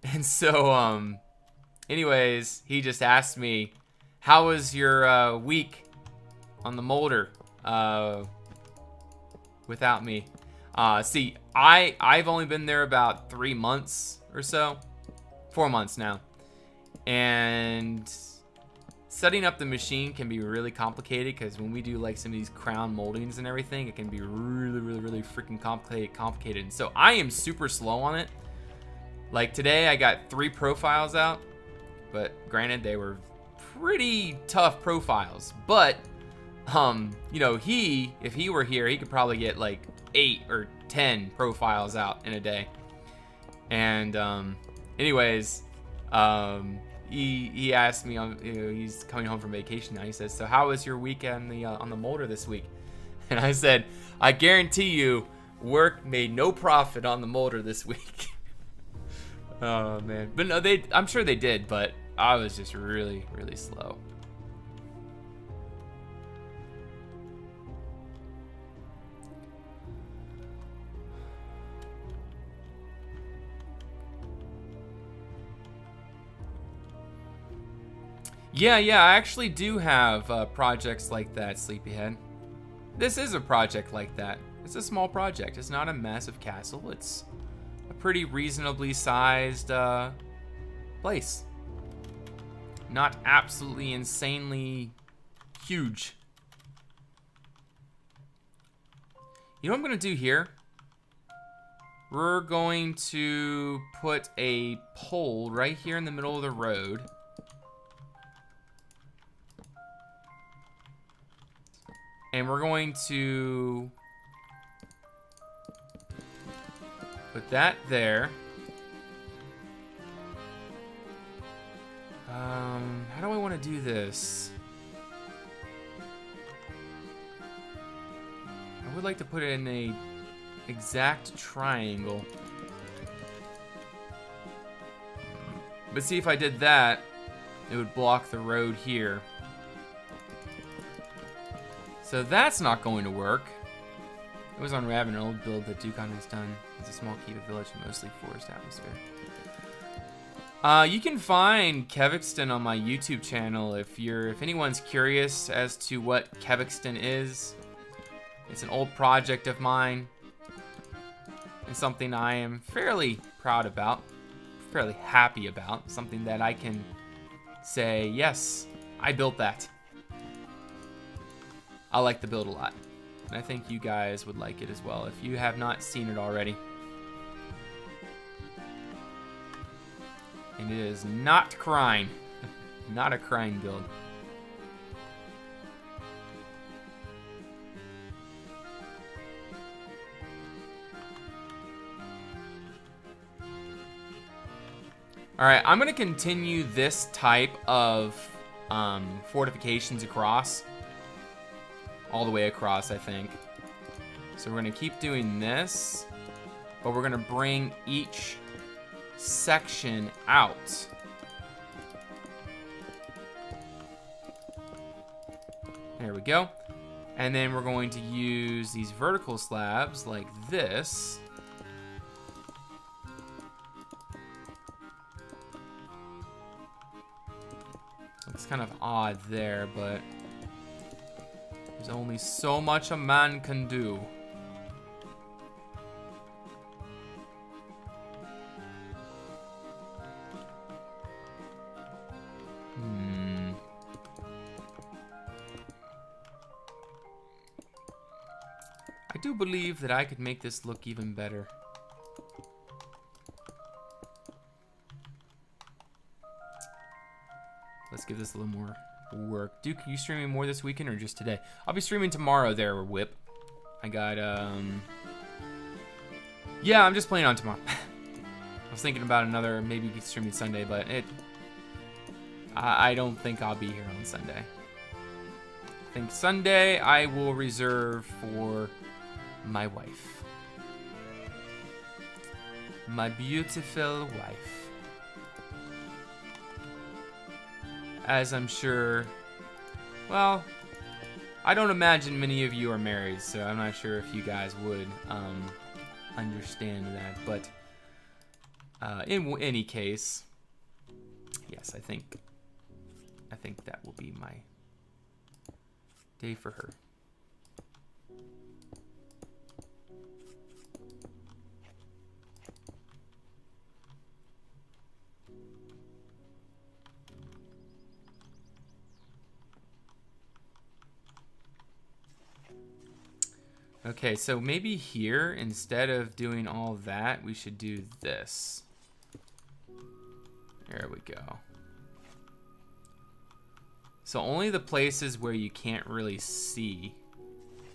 And so anyways, he just asked me, how was your week on the molder without me? See, I've only been there about 3 months or so, 4 months now. And setting up the machine can be really complicated, because when we do like some of these crown moldings and everything, it can be really freaking complicated. And so I am super slow on it. Like today I got 3 profiles out, but granted they were pretty tough profiles. But you know, if he were here, he could probably get like 8 or 10 profiles out in a day. And anyways, he asked me, he's coming home from vacation now. He says, so how was your weekend on the molder this week? And I said, I guarantee you, work made no profit on the molder this week. Oh man, but no, I'm sure they did, but I was just really slow. Yeah, I actually do have projects like that, Sleepyhead. This is a project like that. It's a small project. It's not a massive castle. It's a pretty reasonably sized place. Not absolutely insanely huge. You know what I'm going to do here? We're going to put a pole right here in the middle of the road. And we're going to put that there. How do I want to do this? I would like to put it in a exact triangle. But see, if I did that, it would block the road here. So that's not going to work. It was on Raven, an old build that Dukan has done. It's a small keep village, mostly forest atmosphere. You can find Kevikston on my YouTube channel if anyone's curious as to what Kevikston is. It's an old project of mine, and something I am fairly proud about, fairly happy about, something that I can say, yes, I built that. I like the build a lot. And I think you guys would like it as well if you have not seen it already. And it is not crying. Not a crying build. Alright, I'm going to continue this type of fortifications across. All the way across, I think. So we're going to keep doing this. But we're going to bring each section out. There we go. And then we're going to use these vertical slabs like this. Looks kind of odd there, but there's only so much a man can do. I do believe that I could make this look even better. Let's give this a little more work. Duke, are you streaming more this weekend or just today? I'll be streaming tomorrow there, Whip. I got, yeah, I'm just playing on tomorrow. I was thinking about another, maybe streaming Sunday, but I don't think I'll be here on Sunday. I think Sunday I will reserve for my wife. My beautiful wife. As I'm sure, well, I don't imagine many of you are married, so I'm not sure if you guys would understand that. But in any case, yes, I think that will be my day for her. Okay, so maybe here, instead of doing all that, we should do this. There we go. So only the places where you can't really see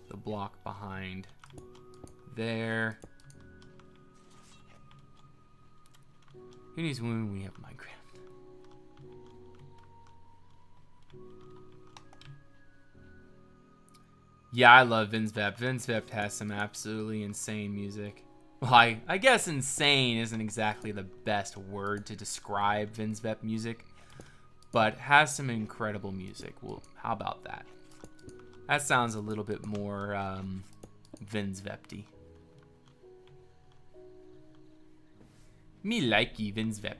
the block behind. There. Who needs when we have Minecraft? Yeah, I love VinzVep. VinzVep has some absolutely insane music. Well, I guess insane isn't exactly the best word to describe VinzVep music, but has some incredible music. Well, how about that? That sounds a little bit more VinzVep-y. Me likey VinzVep.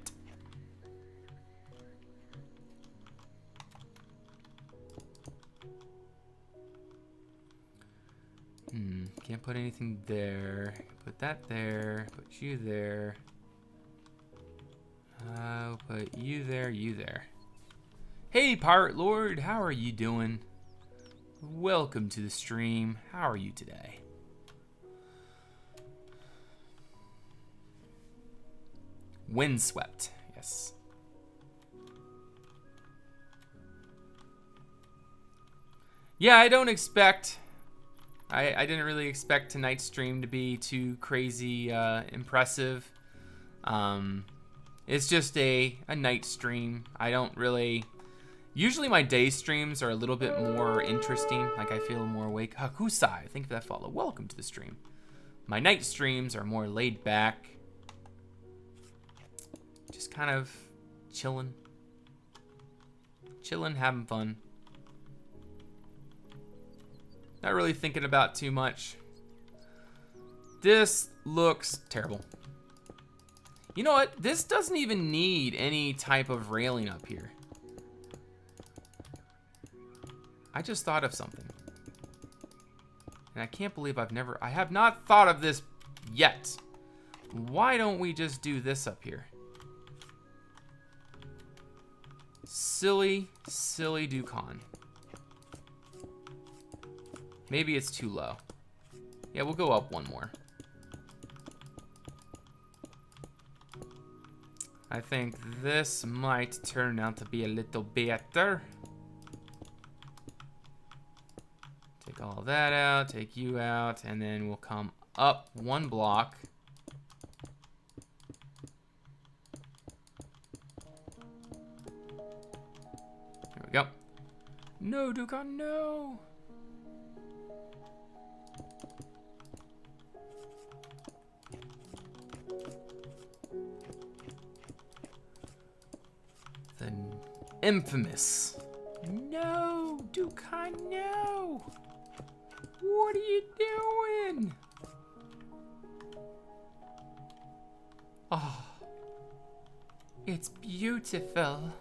Can't put anything there. Put that there. Put you there. I'll put you there, you there. Hey, Pirate Lord, how are you doing? Welcome to the stream. How are you today? Windswept, yes. Yeah, I don't expect... I didn't really expect tonight's stream to be too crazy impressive. It's just a night stream. I don't really... Usually my day streams are a little bit more interesting. Like I feel more awake. Hakusai, thank you for that follow. Welcome to the stream. My night streams are more laid back. Just kind of chilling. Chilling, having fun. Not really thinking about too much. This looks terrible. You know what? This doesn't even need any type of railing up here. I just thought of something. And I can't believe I have not thought of this yet. Why don't we just do this up here? Silly, silly Ducon. Maybe it's too low. Yeah, we'll go up one more. I think this might turn out to be a little better. Take all that out, take you out, and then we'll come up one block. There we go. No, Dukan, no! The infamous. No, Dukan, no! What are you doing? Oh, it's beautiful.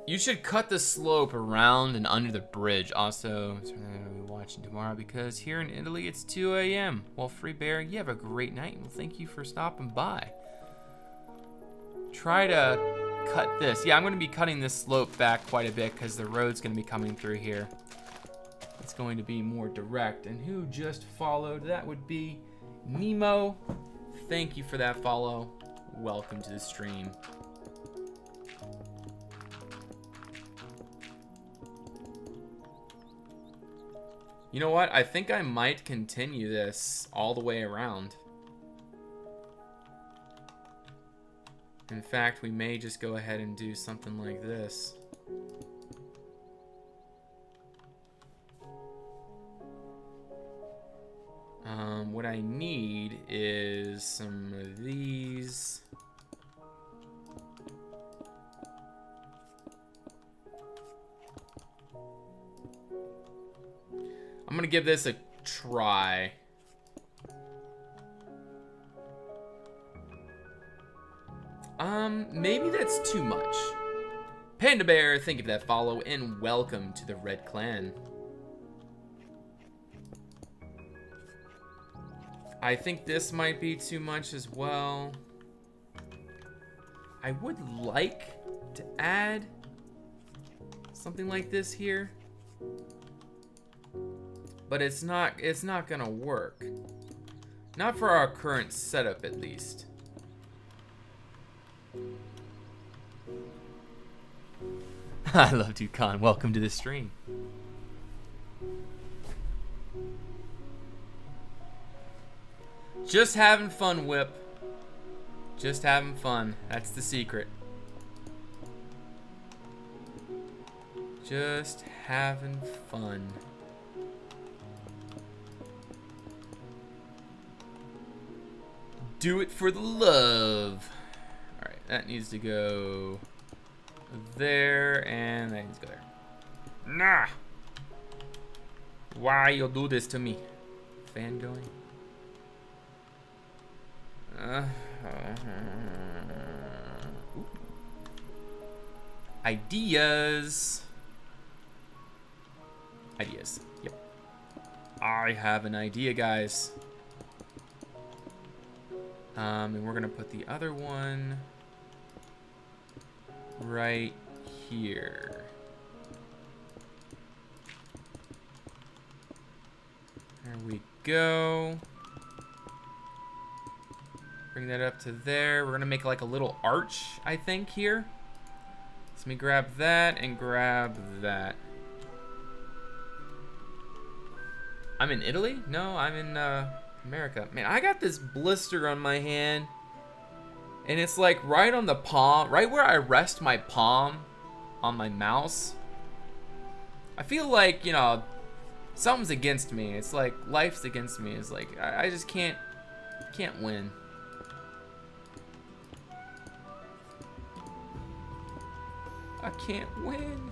You should cut the slope around and under the bridge. Also, we'll be watching tomorrow because here in Italy it's 2 a.m. Well, Free Bear, you have a great night. Well, thank you for stopping by. Try to cut this. Yeah, I'm going to be cutting this slope back quite a bit because the road's going to be coming through here. It's going to be more direct. And who just followed? That would be Nemo. Thank you for that follow. Welcome to the stream. You know what? I think I might continue this all the way around. In fact, we may just go ahead and do something like this. What I need is some of these. I'm gonna give this a try. Maybe that's too much. Panda Bear, thank you for that follow, and welcome to the Red Clan. I think this might be too much as well. I would like to add something like this here, but it's not gonna work. Not for our current setup, at least. I love Dukan. Welcome to the stream. Just having fun, Whip. Just having fun. That's the secret. Just having fun. Do it for the love. Alright, that needs to go there, and that needs to go there. Nah! Why you do this to me? Fan going? Ideas. Ideas. Yep. I have an idea, guys. And we're gonna put the other one right here. There we go. Bring that up to there. We're gonna make like a little arch, I think, here. So let me grab that and grab that. I'm in Italy? No, I'm in America. Man, I got this blister on my hand, and it's like right on the palm, right where I rest my palm on my mouse. I feel like, you know, something's against me. It's like life's against me. It's like I just can't win. I can't win.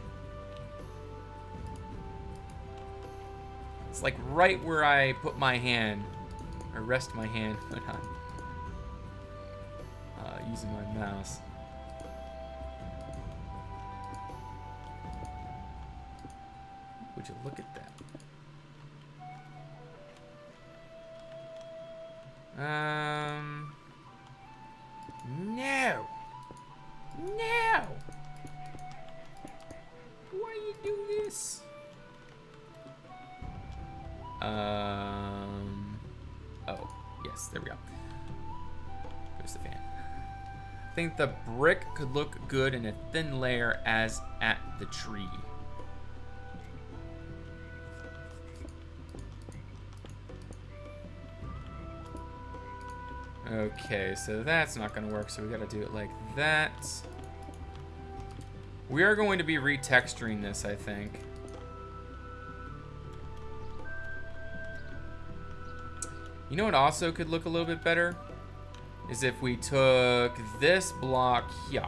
It's like right where I put my hand, or rest my hand when I'm using my mouse. Would you look at that? No. No. Oh, yes, there we go. There's the fan. I think the brick could look good in a thin layer as at the tree. Okay, so that's not going to work, so we got to do it like that. We are going to be retexturing this, I think. You know what also could look a little bit better? Is if we took this block here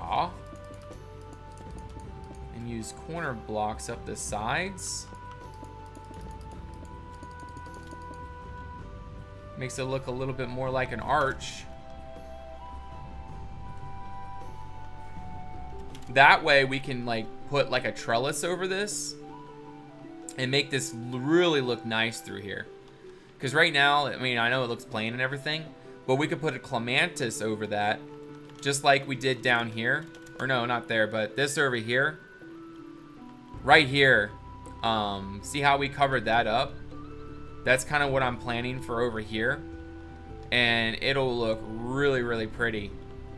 and use corner blocks up the sides. Makes it look a little bit more like an arch. That way we can like put like a trellis over this and make this really look nice through here. Because right now, I mean, I know it looks plain and everything, but we could put a clematis over that, just like we did down here. Or no, not there, but this over here. Right here. See how we covered that up? That's kind of what I'm planning for over here. And it'll look really, really pretty.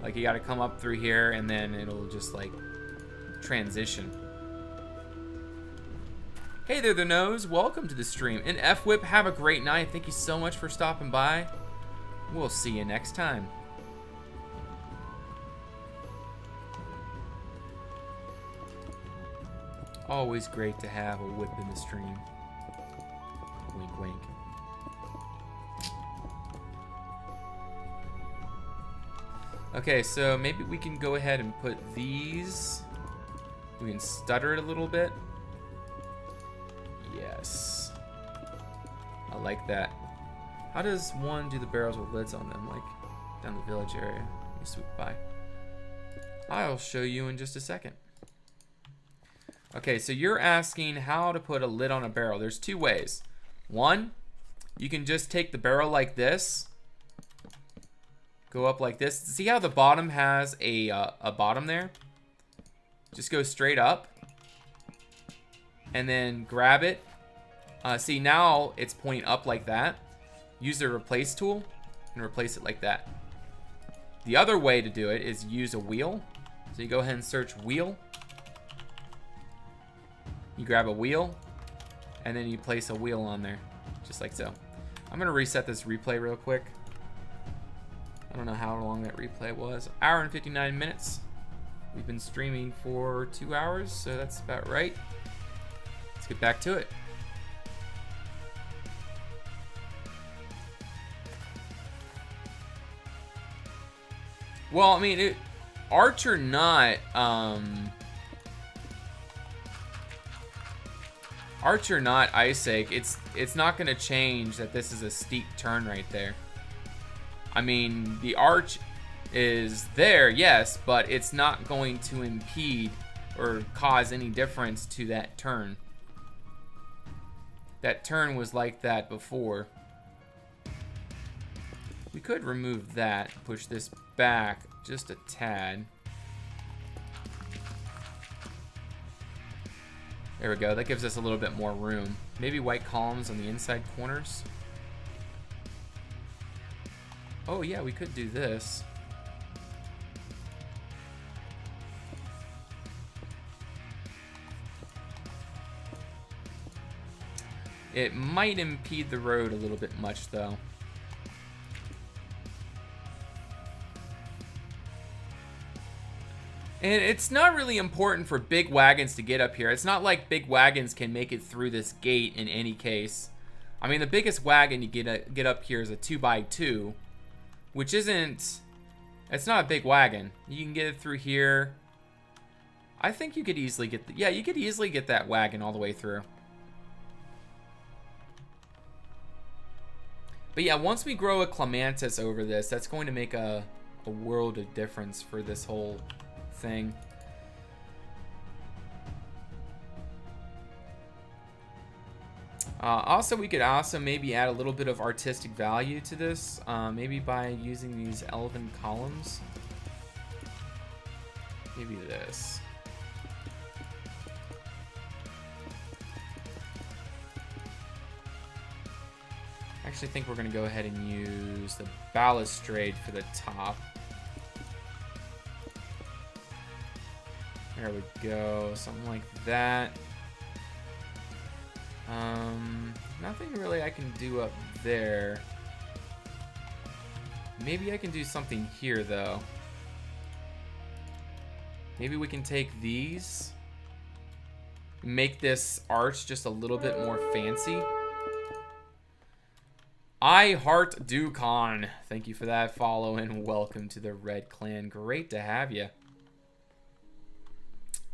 Like you got to come up through here and then it'll just like transition. Hey there, the nose. Welcome to the stream. And F-Whip, have a great night. Thank you so much for stopping by. We'll see you next time. Always great to have a whip in the stream. Wink, wink. Okay, so maybe we can go ahead and put these. We can stutter it a little bit. Yes. I like that. How does one do the barrels with lids on them, like down the village area? Let me swoop by. I'll show you in just a second. Okay, so you're asking how to put a lid on a barrel. There's two ways. One, you can just take the barrel like this, go up like this. See how the bottom has a bottom there? Just go straight up and then grab it. See, now it's pointing up like that. Use the replace tool and replace it like that. The other way to do it is use a wheel. So you go ahead and search wheel. You grab a wheel and then you place a wheel on there, just like so. I'm gonna reset this replay real quick. I don't know how long that replay was. Hour and 59 minutes. We've been streaming for 2 hours, so that's about right. Let's get back to it. Well, I mean, arch or not, arch or not, Ice Egg, it's not going to change that this is a steep turn right there. I mean, the arch is there, yes, but it's not going to impede or cause any difference to that turn. That turn was like that before. We could remove that, push this back just a tad. There we go, that gives us a little bit more room. Maybe white columns on the inside corners. Oh yeah, we could do this. It might impede the road a little bit much though. And it's not really important for big wagons to get up here. It's not like big wagons can make it through this gate in any case. I mean, the biggest wagon you get up here is a 2x2, which isn't, it's not a big wagon. You can get it through here. I think you could easily get, yeah, you could easily get that wagon all the way through. But yeah, once we grow a clematis over this, that's going to make a world of difference for this whole thing. Also, we could also maybe add a little bit of artistic value to this, maybe by using these elven columns. Maybe this. actually think we're going to go ahead and use the balustrade for the top. There we go. Something like that. Nothing really I can do up there. Maybe I can do something here, though. Maybe we can take these, make this arch just a little bit more fancy. I heart Ducon. Thank you for that follow and welcome to the Red Clan. Great to have you.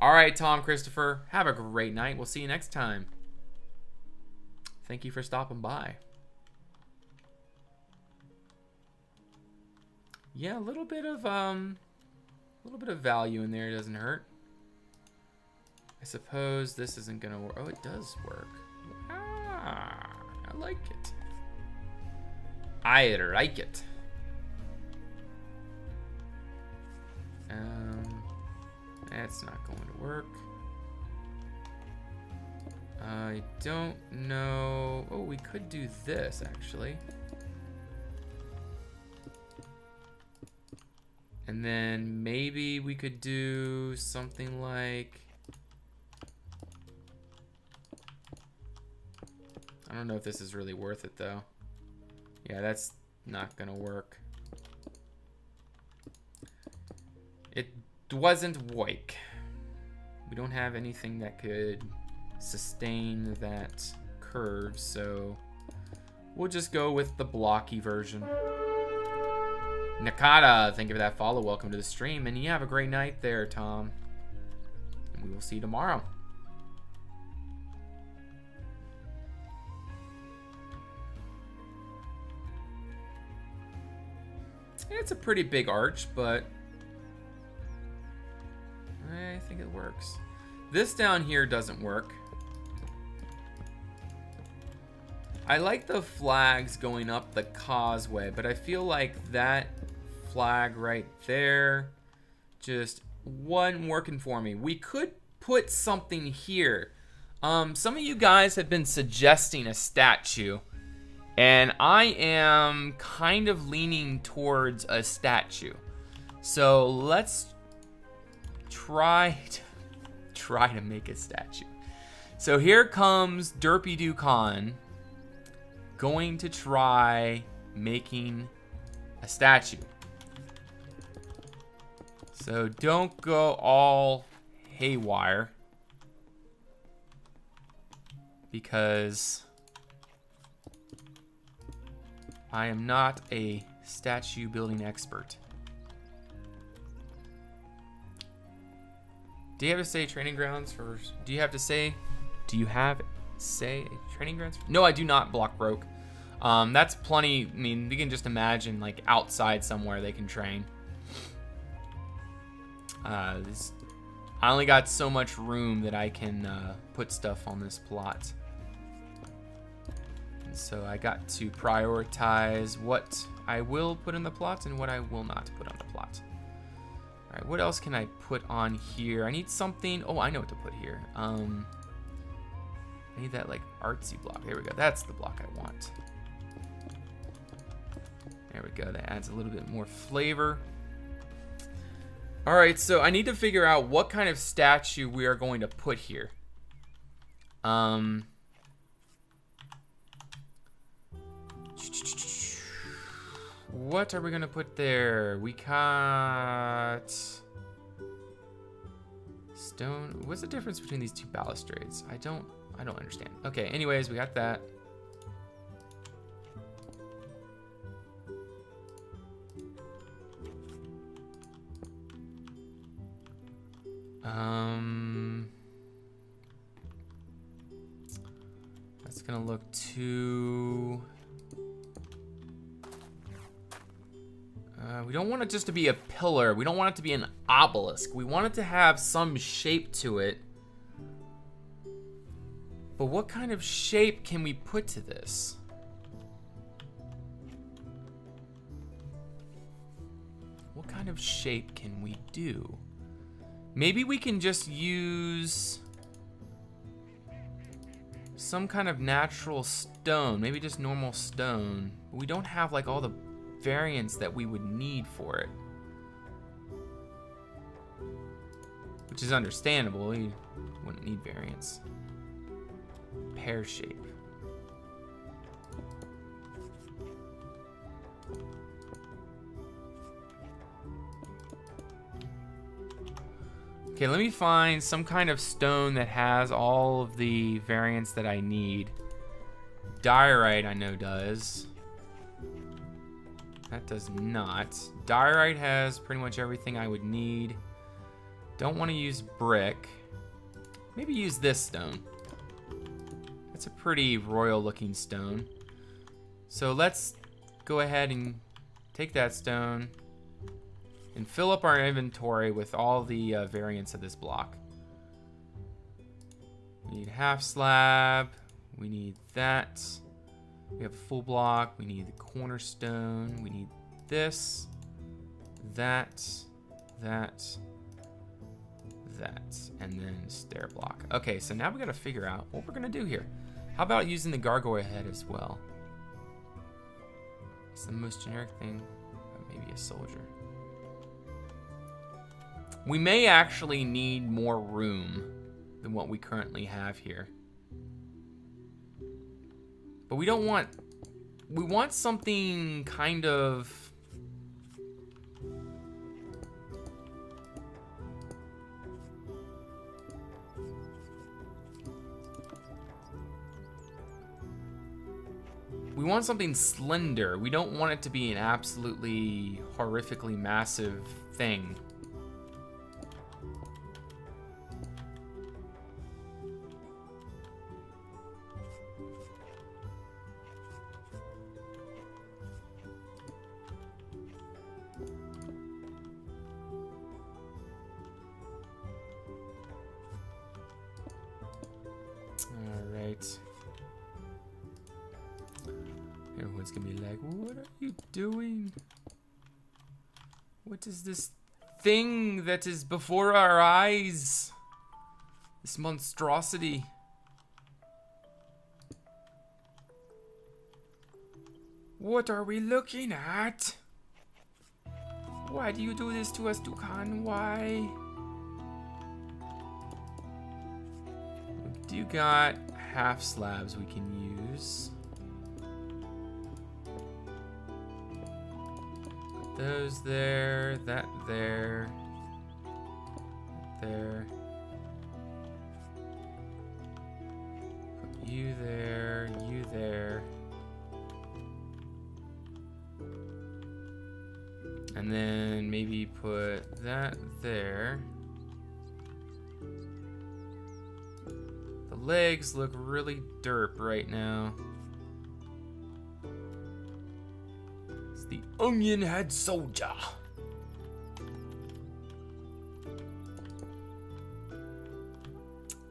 All right, Tom Christopher, have a great night. We'll see you next time. Thank you for stopping by. Yeah, a little bit of value in there doesn't hurt. I suppose this isn't gonna work. Oh, it does work. Ah, I like it. I like it. That's not going to work. I don't know. Oh, we could do this actually. And then maybe we could do something like, I don't know if this is really worth it though. Yeah, that's not gonna work. It wasn't work. We don't have anything that could sustain that curve, so we'll just go with the blocky version. Nakata, thank you for that follow. Welcome to the stream, and you have a great night there, Tom. And we will see you tomorrow. It's a pretty big arch, but I think it works. This down here doesn't work. I like the flags going up the causeway, but I feel like that flag right there just wasn't working for me. We could put something here. Some of you guys have been suggesting a statue, and I am kind of leaning towards a statue. So let's try to make a statue. So here comes Derpy Ducon going to try making a statue. So don't go all haywire, because I am not a statue building expert. Do you have to say training grounds for? Do you have training grounds? No, I do not, Block Broke. That's plenty. I mean, you can just imagine like outside somewhere they can train. I only got so much room that I can put stuff on this plot. And so I got to prioritize what I will put in the plot and what I will not put on the plot. All right, what else can I put on here? I need something. Oh, I know what to put here. I need that like artsy block. There we go. That's the block I want. There we go. That adds a little bit more flavor. All right, so I need to figure out what kind of statue we are going to put here. What are we gonna put there? We got stone. What's the difference between these two balustrades? I don't understand. Okay, anyways, we got that. That's gonna look too. We don't want it just to be a pillar. We don't want it to be an obelisk. We want it to have some shape to it. But what kind of shape can we put to this? What kind of shape can we do? Maybe we can just use some kind of natural stone, maybe just normal stone. But we don't have like all the variants that we would need for it, which is understandable. You wouldn't need variants. Pear shape. Okay, let me find some kind of stone that has all of the variants that I need. Diorite I know does. That does not. Diorite has pretty much everything I would need. Don't want to use brick. Maybe use this stone. That's a pretty royal looking stone. So let's go ahead and take that stone and fill up our inventory with all the variants of this block. We need half slab. We need that. We have a full block. We need the cornerstone. We need this, that, that, that, and then stair block. Okay, so now we gotta figure out what we're gonna do here. How about using the gargoyle head as well? It's the most generic thing. Maybe a soldier. We may actually need more room than what we currently have here. But we don't want... We want something kind of... We want something slender. We don't want it to be an absolutely horrifically massive thing. Everyone's gonna be like, what are you doing? What is this thing that is before our eyes? This monstrosity. What are we looking at? Why do you do this to us, Dukan? Why? Do you got half slabs we can use? Put those there, that there, there. Put you there, you there. And then maybe put that there. The legs look really derp right now. It's the onion head soldier.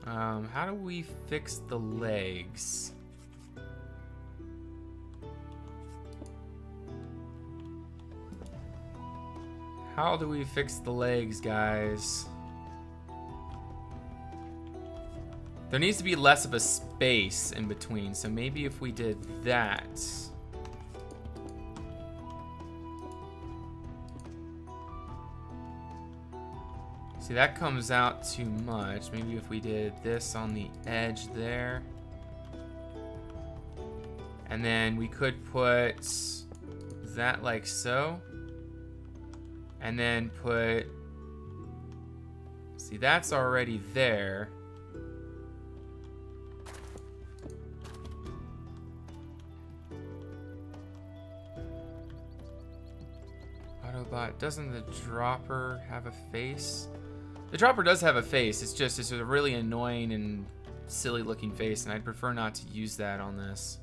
How do we fix the legs? How do we fix the legs, guys? There needs to be less of a space in between, so maybe if we did that. See, that comes out too much. Maybe if we did this on the edge there. And then we could put that like so. And then put, see, that's already there. Autobot, doesn't the dropper have a face? The dropper does have a face, it's just, it's a really annoying and silly looking face, and I'd prefer not to use that on this.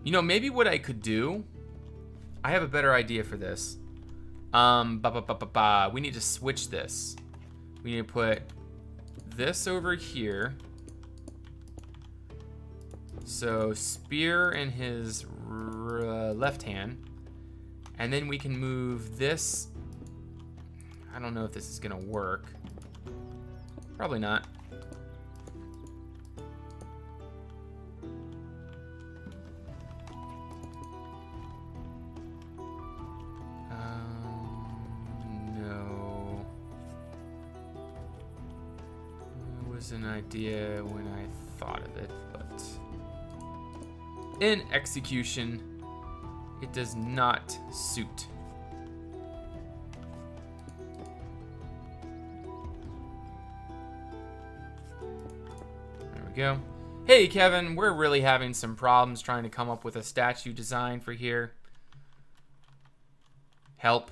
You know, maybe what I could do, I have a better idea for this. We need to switch this. We need to put this over here. So spear in his left hand. And then we can move this. I don't know if this is gonna work. Probably not. No. It was an idea when I thought of it, but in execution, it does not suit. Go. Hey Kevin, we're really having some problems trying to come up with a statue design for here. Help.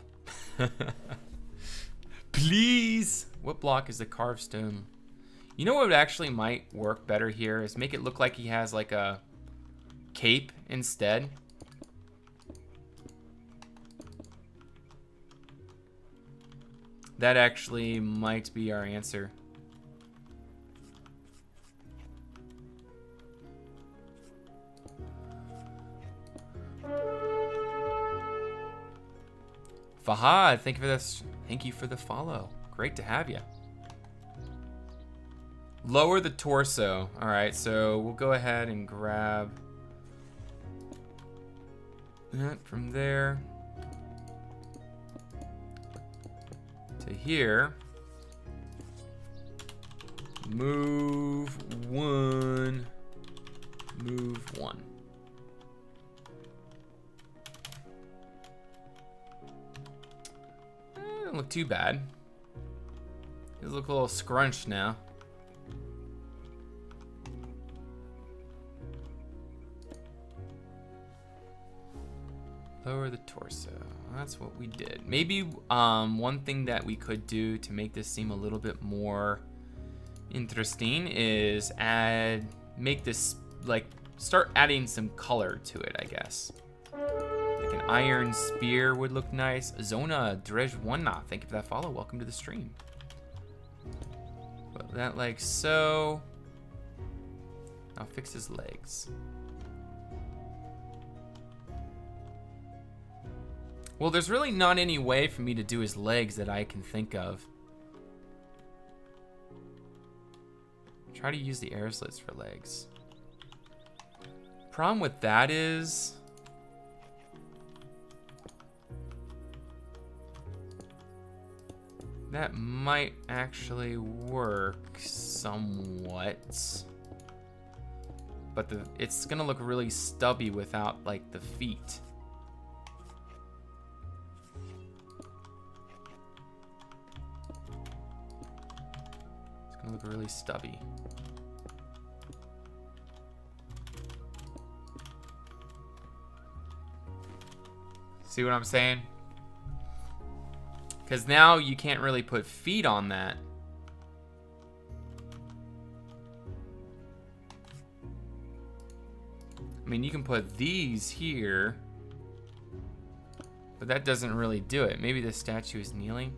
Please. What block is the carved stone? You know what actually might work better here is make it look like he has like a cape instead. That actually might be our answer. Fahad, thank you for this. Thank you for the follow. Great to have you. Lower the torso. All right, so we'll go ahead and grab that from there to here. Move one. Move one. Doesn't look too bad. Does look a little scrunched now. Lower the torso. That's what we did. Maybe one thing that we could do to make this seem a little bit more interesting is make this like start adding some color to it, I guess. Like an iron spear would look nice. Zona Drejwana, thank you for that follow. Welcome to the stream. Put that like so. I'll fix his legs. Well, there's really not any way for me to do his legs that I can think of. Try to use the air slits for legs. Problem with that is that might actually work somewhat. But it's gonna look really stubby without like the feet. Look really stubby. See what I'm saying? Because now you can't really put feet on that. I mean, you can put these here, but that doesn't really do it. Maybe the statue is kneeling.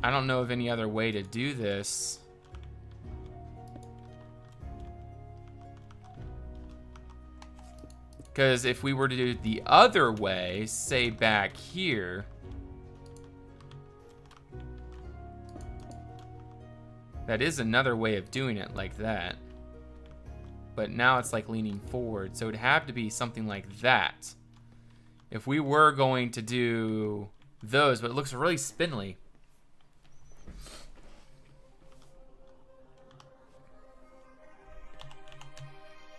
I don't know of any other way to do this. Because if we were to do it the other way, say back here, that is another way of doing it like that. But now it's like leaning forward, so it'd have to be something like that. If we were going to do those, but it looks really spindly.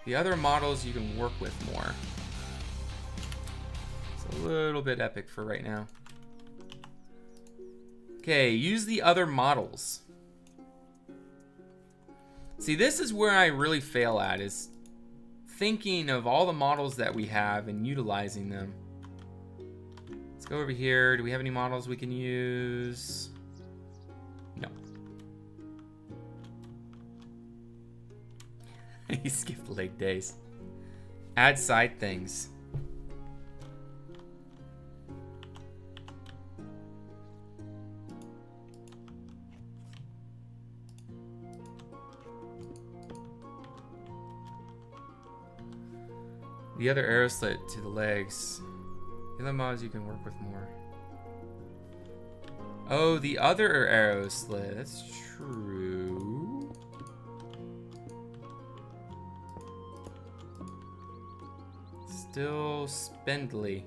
The other models you can work with more. It's a little bit epic for right now. Okay, use the other models. See, this is where I really fail at, is thinking of all the models that we have and utilizing them. Let's go over here. Do we have any models we can use? No. He skipped leg days. Add side things. The other arrow slit to the legs. The other mods you can work with more. Oh, the other arrow slit. That's true. Still spindly.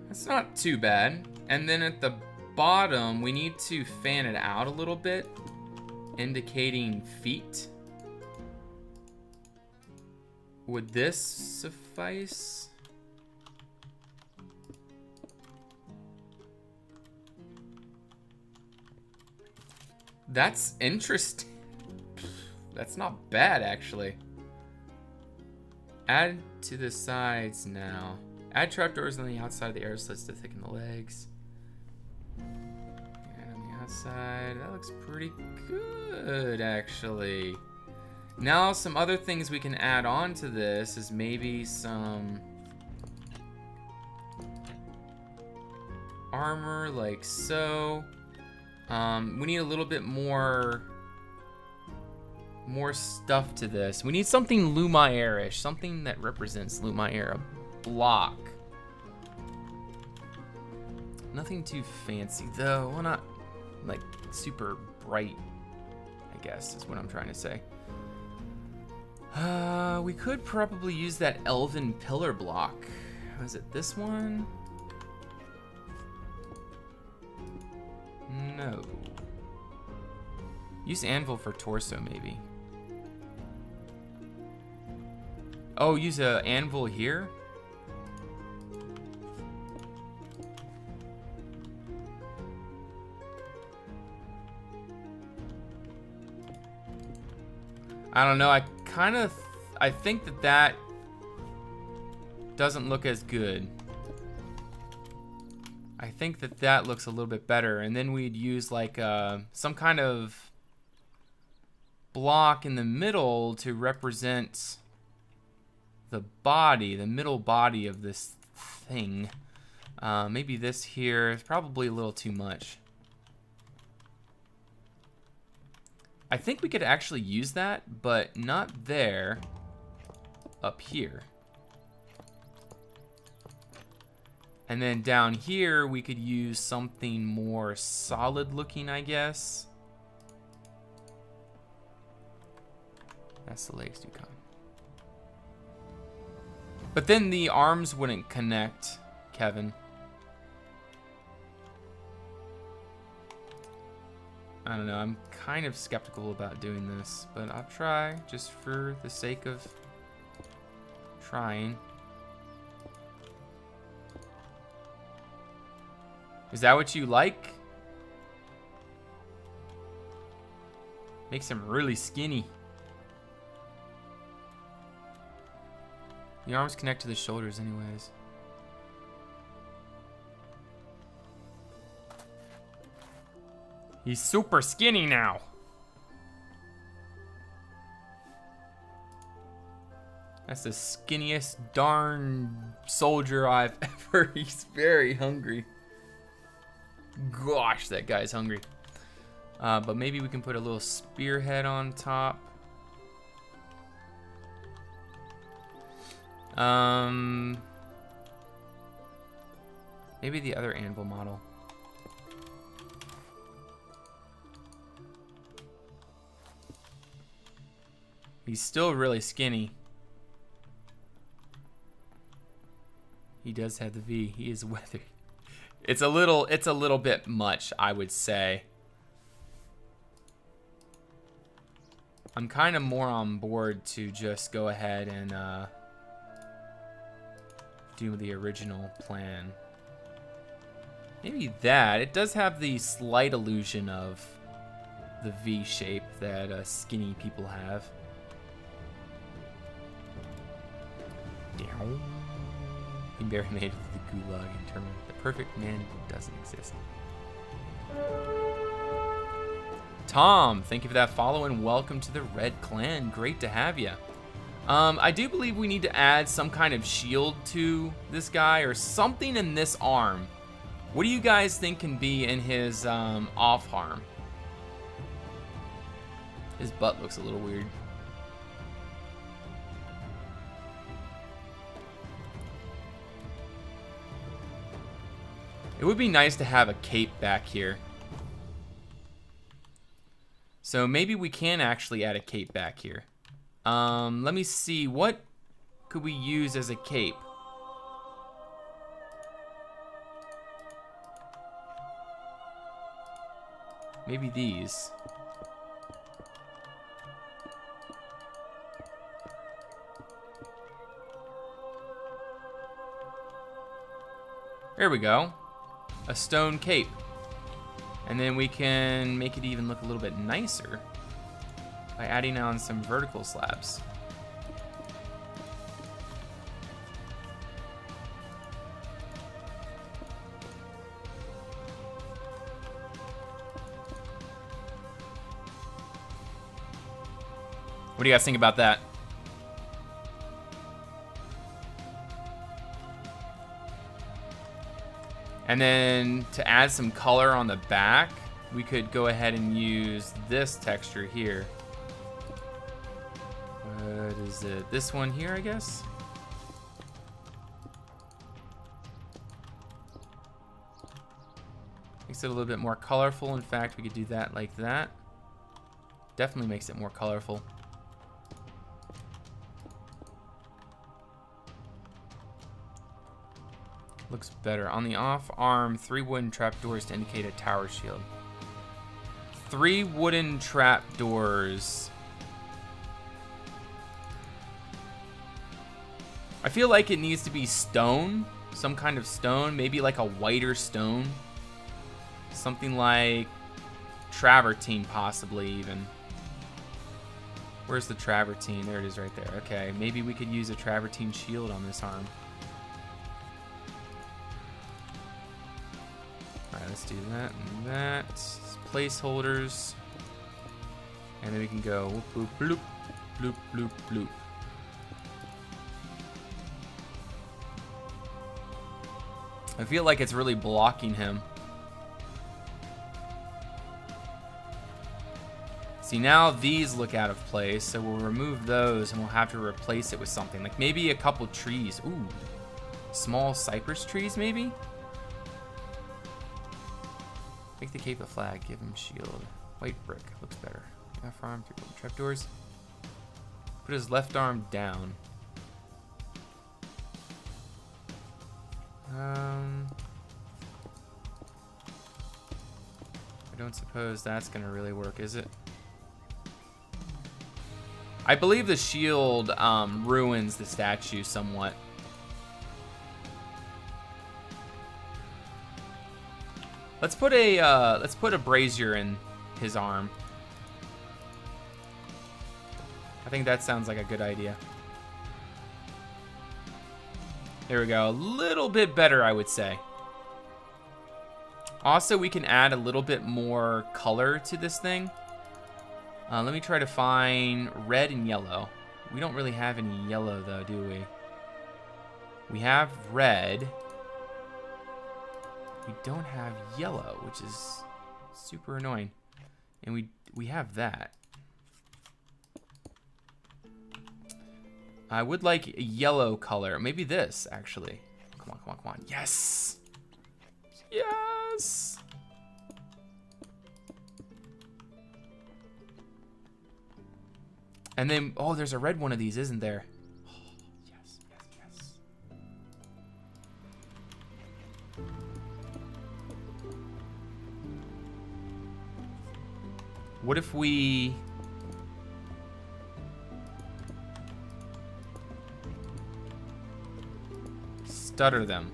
That's not too bad. And then at the bottom, we need to fan it out a little bit, indicating feet. Would this suffice? That's interesting. That's not bad, actually. Add to the sides now. Add trapdoors on the outside of the arrow slits to thicken the legs. And on the outside, that looks pretty good, actually. Now, some other things we can add on to this is maybe some armor, like so. We need a little bit more stuff to this. We need something Lumiere-ish, something that represents Lumiere, a block. Nothing too fancy though. Well, not like super bright, I guess is what I'm trying to say. We could probably use that elven pillar block. Was it this one? No. Use anvil for torso, maybe. Oh, use a anvil here? I don't know, I think that doesn't look as good. I think that looks a little bit better, and then we'd use like some kind of block in the middle to represent the body, the middle body of this thing. Maybe this here is probably a little too much. I think we could actually use that, but not there, up here. And then down here, we could use something more solid looking, I guess. That's the legs do come. But then the arms wouldn't connect, Kevin. I don't know, I'm kind of skeptical about doing this, but I'll try just for the sake of trying. Is that what you like? Makes him really skinny. The arms connect to the shoulders anyways. He's super skinny now. That's the skinniest darn soldier I've ever. He's very hungry. Gosh, that guy's hungry. But maybe we can put a little spearhead on top. Maybe the other anvil model. He's still really skinny. He does have the V. He is weathered. It's a little bit much, I would say. I'm kind of more on board to just go ahead and do the original plan. Maybe that. It does have the slight illusion of the V shape that skinny people have. He barely made it to the gulag internment. The perfect man doesn't exist. Tom, thank you for that follow and welcome to the Red Clan. Great to have you. I do believe we need to add some kind of shield to this guy or something in this arm. What do you guys think can be in his off arm? His butt looks a little weird. It would be nice to have a cape back here. So maybe we can actually add a cape back here. Let me see, what could we use as a cape? Maybe these. There we go. A stone cape. And then we can make it even look a little bit nicer by adding on some vertical slabs. What do you guys think about that? And then to add some color on the back, we could go ahead and use this texture here. What is it? This one here, I guess? Makes it a little bit more colorful. In fact, we could do that like that. Definitely makes it more colorful. Looks better. On the off arm, 3 wooden trapdoors to indicate a tower shield. 3 wooden trapdoors. I feel like it needs to be stone. Some kind of stone. Maybe like a whiter stone. Something like travertine, possibly even. Where's the travertine? There it is right there. Okay, maybe we could use a travertine shield on this arm. Alright, let's do that and that. Placeholders. And then we can go whoop, whoop, bloop, bloop, bloop, bloop. I feel like it's really blocking him. See, now these look out of place, so we'll remove those and we'll have to replace it with something. Like maybe a couple trees. Ooh, small cypress trees maybe? Make the cape a flag, give him shield. White brick, looks better. Left arm, 3 wooden trapdoors. Put his left arm down. I don't suppose that's gonna really work, is it? I believe the shield ruins the statue somewhat. Let's put a brazier in his arm. I think that sounds like a good idea. There we go. A little bit better, I would say. Also, we can add a little bit more color to this thing. Let me try to find red and yellow. We don't really have any yellow, though, do we? We have red. We don't have yellow, which is super annoying. And we have that. I would like a yellow color. Maybe this, actually. Come on, come on, come on. Yes! Yes! And then, oh, there's a red one of these, isn't there? Oh, yes, yes, yes. What if we... stutter them?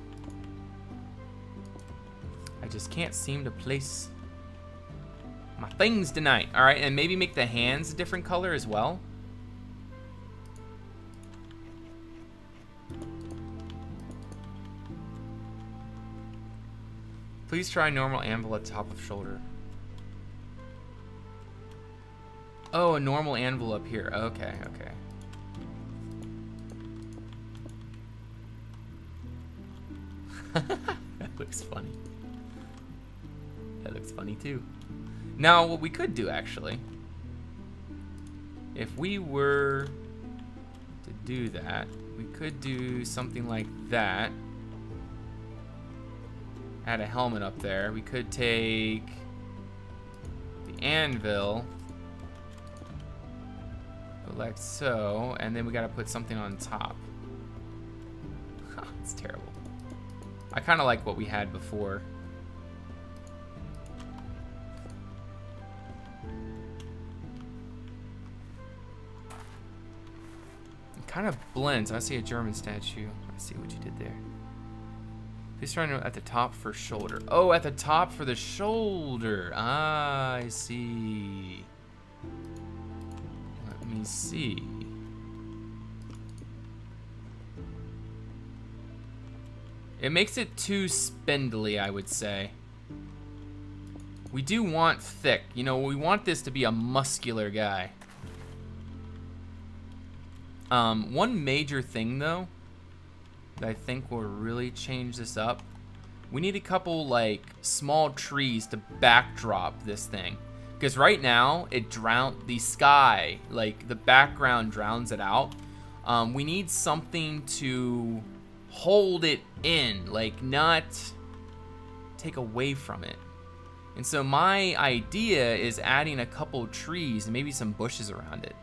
I just can't seem to place my things tonight. All right, and maybe make the hands a different color as well. Please try normal anvil at top of shoulder. Oh, a normal anvil up here. Okay, okay. That looks funny. That looks funny too. Now, what we could do actually, if we were to do that, we could do something like that. Add a helmet up there. We could take the anvil, like so, and then we gotta put something on top. It's terrible. I kind of like what we had before. It kind of blends. I see a German statue. I see what you did there. Please try at the top for shoulder. Oh, at the top for the shoulder. Ah, I see. Let me see. It makes it too spindly, I would say. We do want thick. You know, we want this to be a muscular guy. One major thing, though, that I think will really change this up. We need a couple, like, small trees to backdrop this thing. Because right now, it drowns the sky. Like, the background drowns it out. We need something to hold it in, like not take away from it. And so my idea is adding a couple trees and maybe some bushes around it.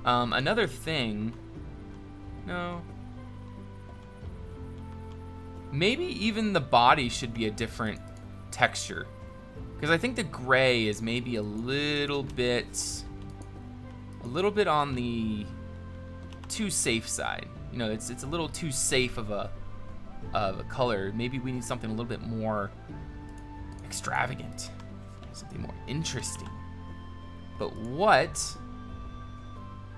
Another thing, no, maybe even the body should be a different texture, because I think the gray is maybe a little bit on the too safe side. You know, it's a little too safe of a color. Maybe we need something a little bit more extravagant, something more interesting. But what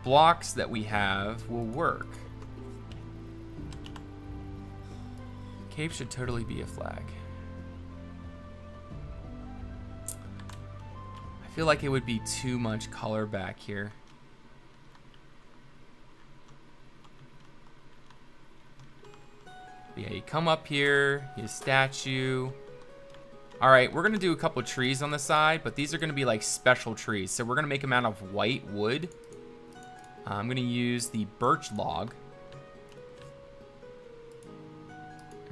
blocks that we have will work? Cape should totally be a flag. I feel like it would be too much color back here. Yeah, you come up here, you statue. All right, we're gonna do a couple trees on the side, but these are gonna be like special trees. So we're gonna make them out of white wood. I'm gonna use the birch log.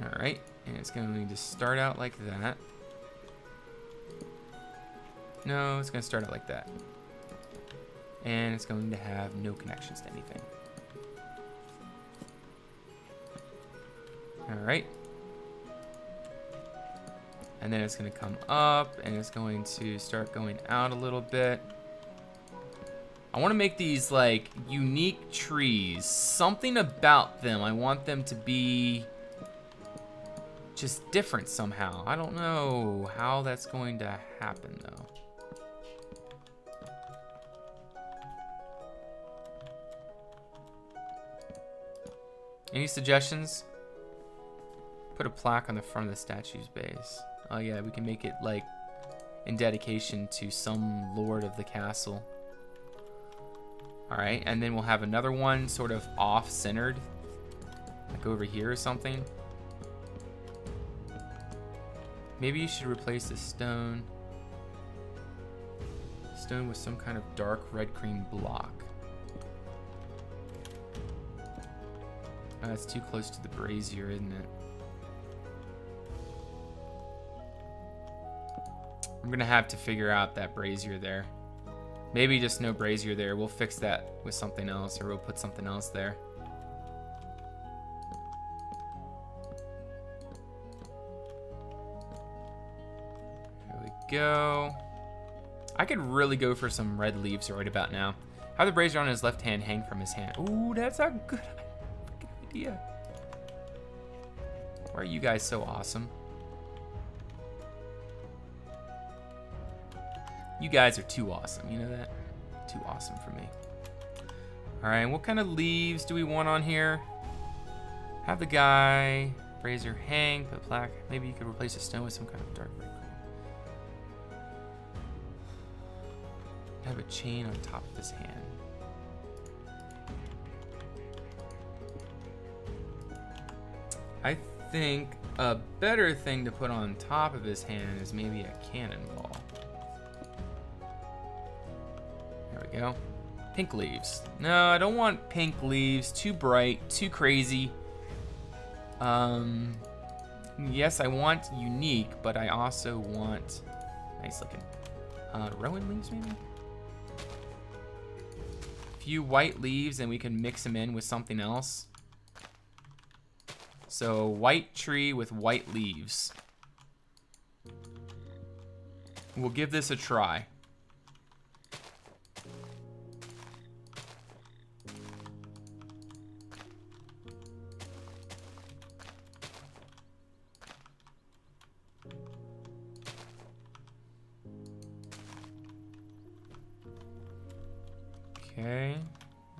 All right, and it's gonna need to start out like that. No, it's gonna start out like that. And it's going to have no connections to anything. All right. And then it's going to come up and it's going to start going out a little bit. I want to make these like unique trees. Something about them. I want them to be just different somehow. I don't know how that's going to happen though. Any suggestions? Put a plaque on the front of the statue's base. Oh yeah, we can make it like in dedication to some lord of the castle. Alright, and then we'll have another one sort of off-centered, like over here or something. Maybe you should replace the stone with some kind of dark red-green block. Oh, that's too close to the brazier, isn't it? I'm gonna have to figure out that brazier there. Maybe just no brazier there. We'll fix that with something else, or we'll put something else there. There we go. I could really go for some red leaves right about now. Have the brazier on his left hand hang from his hand. Ooh, that's a good idea. Why are you guys so awesome? You guys are too awesome, you know that? Too awesome for me. All right, what kind of leaves do we want on here? Have the guy, brazier hang, put a plaque. Maybe you could replace a stone with some kind of dark red. Have a chain on top of his hand. I think a better thing to put on top of his hand is maybe a cannonball. There we go. Pink leaves. No, I don't want pink leaves. Too bright, too crazy. Yes, I want unique, but I also want nice looking. Rowan leaves, maybe? A few white leaves, and we can mix them in with something else. So, white tree with white leaves. We'll give this a try. Okay,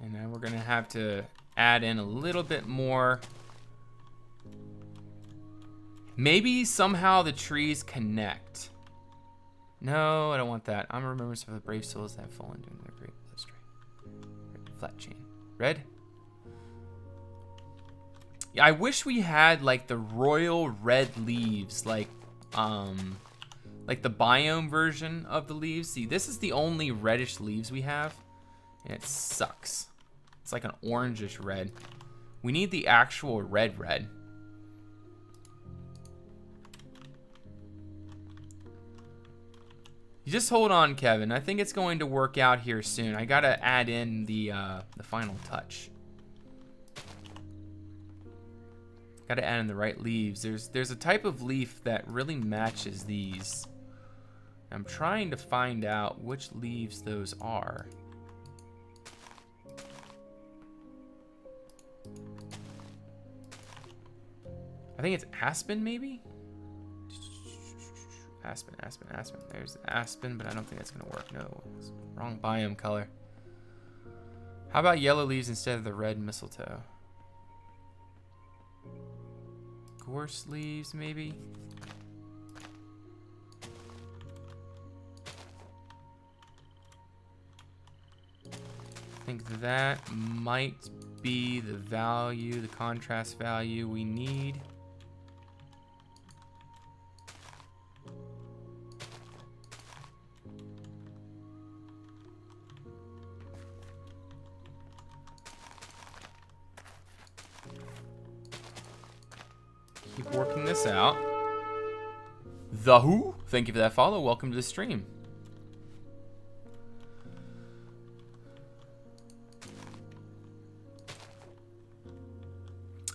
and now we're gonna have to add in a little bit more. Maybe somehow the trees connect. No, I don't want that. I'm a remembrance of the brave souls that have fallen during their great history. Flat chain. Red? Yeah, I wish we had like the royal red leaves, like the biome version of the leaves. See, this is the only reddish leaves we have. And it sucks. It's like an orangish red. We need the actual red. You just hold on, Kevin. I think it's going to work out here soon. I gotta add in the final touch. Gotta add in the right leaves. There's a type of leaf that really matches these. I'm trying to find out which leaves those are. I think it's aspen, maybe? Aspen. There's aspen, but I don't think that's gonna work. No, it's wrong biome color. How about yellow leaves instead of the red mistletoe? Gorse leaves, maybe? I think that might be the value, the contrast value we need. Keep working this out. The Who, thank you for that follow. Welcome to the stream.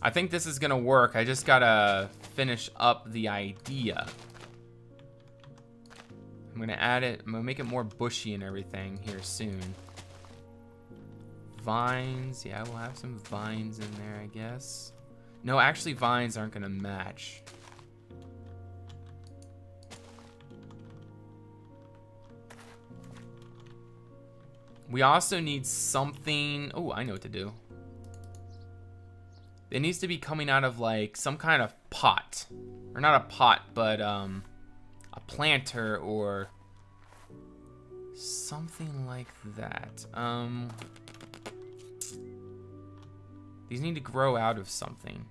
I think this is gonna work. I just gotta finish up the idea. I'm gonna add it. I'm gonna make it more bushy and everything here soon. Vines, yeah, we'll have some vines in there, I guess. No, actually, vines aren't gonna match. We also need something. Oh, I know what to do. It needs to be coming out of like some kind of pot, or not a pot, but a planter or something like that. These need to grow out of something.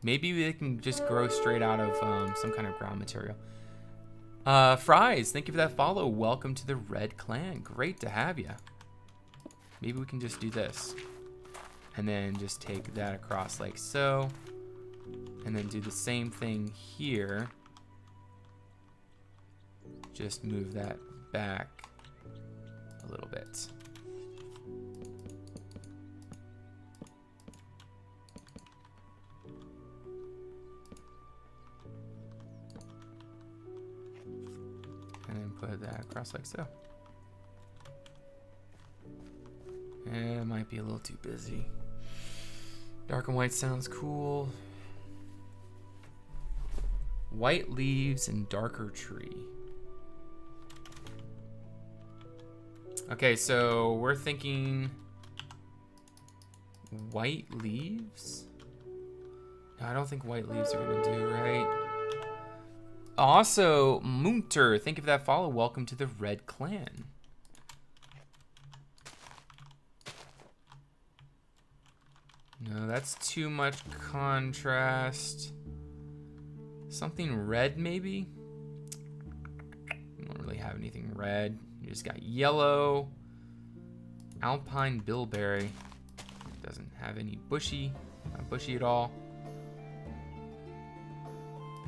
Maybe they can just grow straight out of some kind of ground material. Fries, thank you for that follow. Welcome to the Red Clan. Great to have you. Maybe we can just do this. And then just take that across like so. And then do the same thing here. Just move that back a little bit. And then put that across like so. It might be a little too busy. Dark and white sounds cool. White leaves and darker tree. Okay, so we're thinking white leaves? No, I don't think white leaves are gonna do, right? Also, Munter, thank you for that follow. Welcome to the Red Clan. No, that's too much contrast. Something red, maybe? You don't really have anything red. You just got yellow. Alpine bilberry. Doesn't have any bushy. Not bushy at all.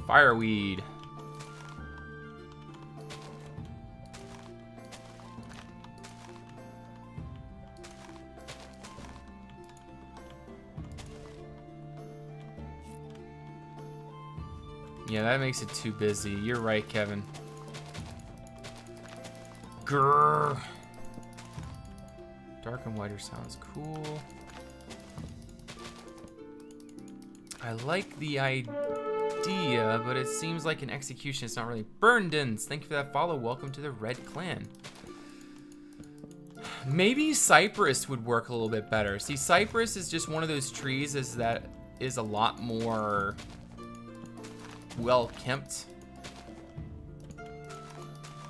Fireweed. Yeah, that makes it too busy. You're right, Kevin. Grrr. Dark and whiter sounds cool. I like the idea, but it seems like an execution. It's not really. Burndens, thank you for that follow. Welcome to the Red Clan. Maybe cypress would work a little bit better. See, cypress is just one of those trees that is a lot more well kept,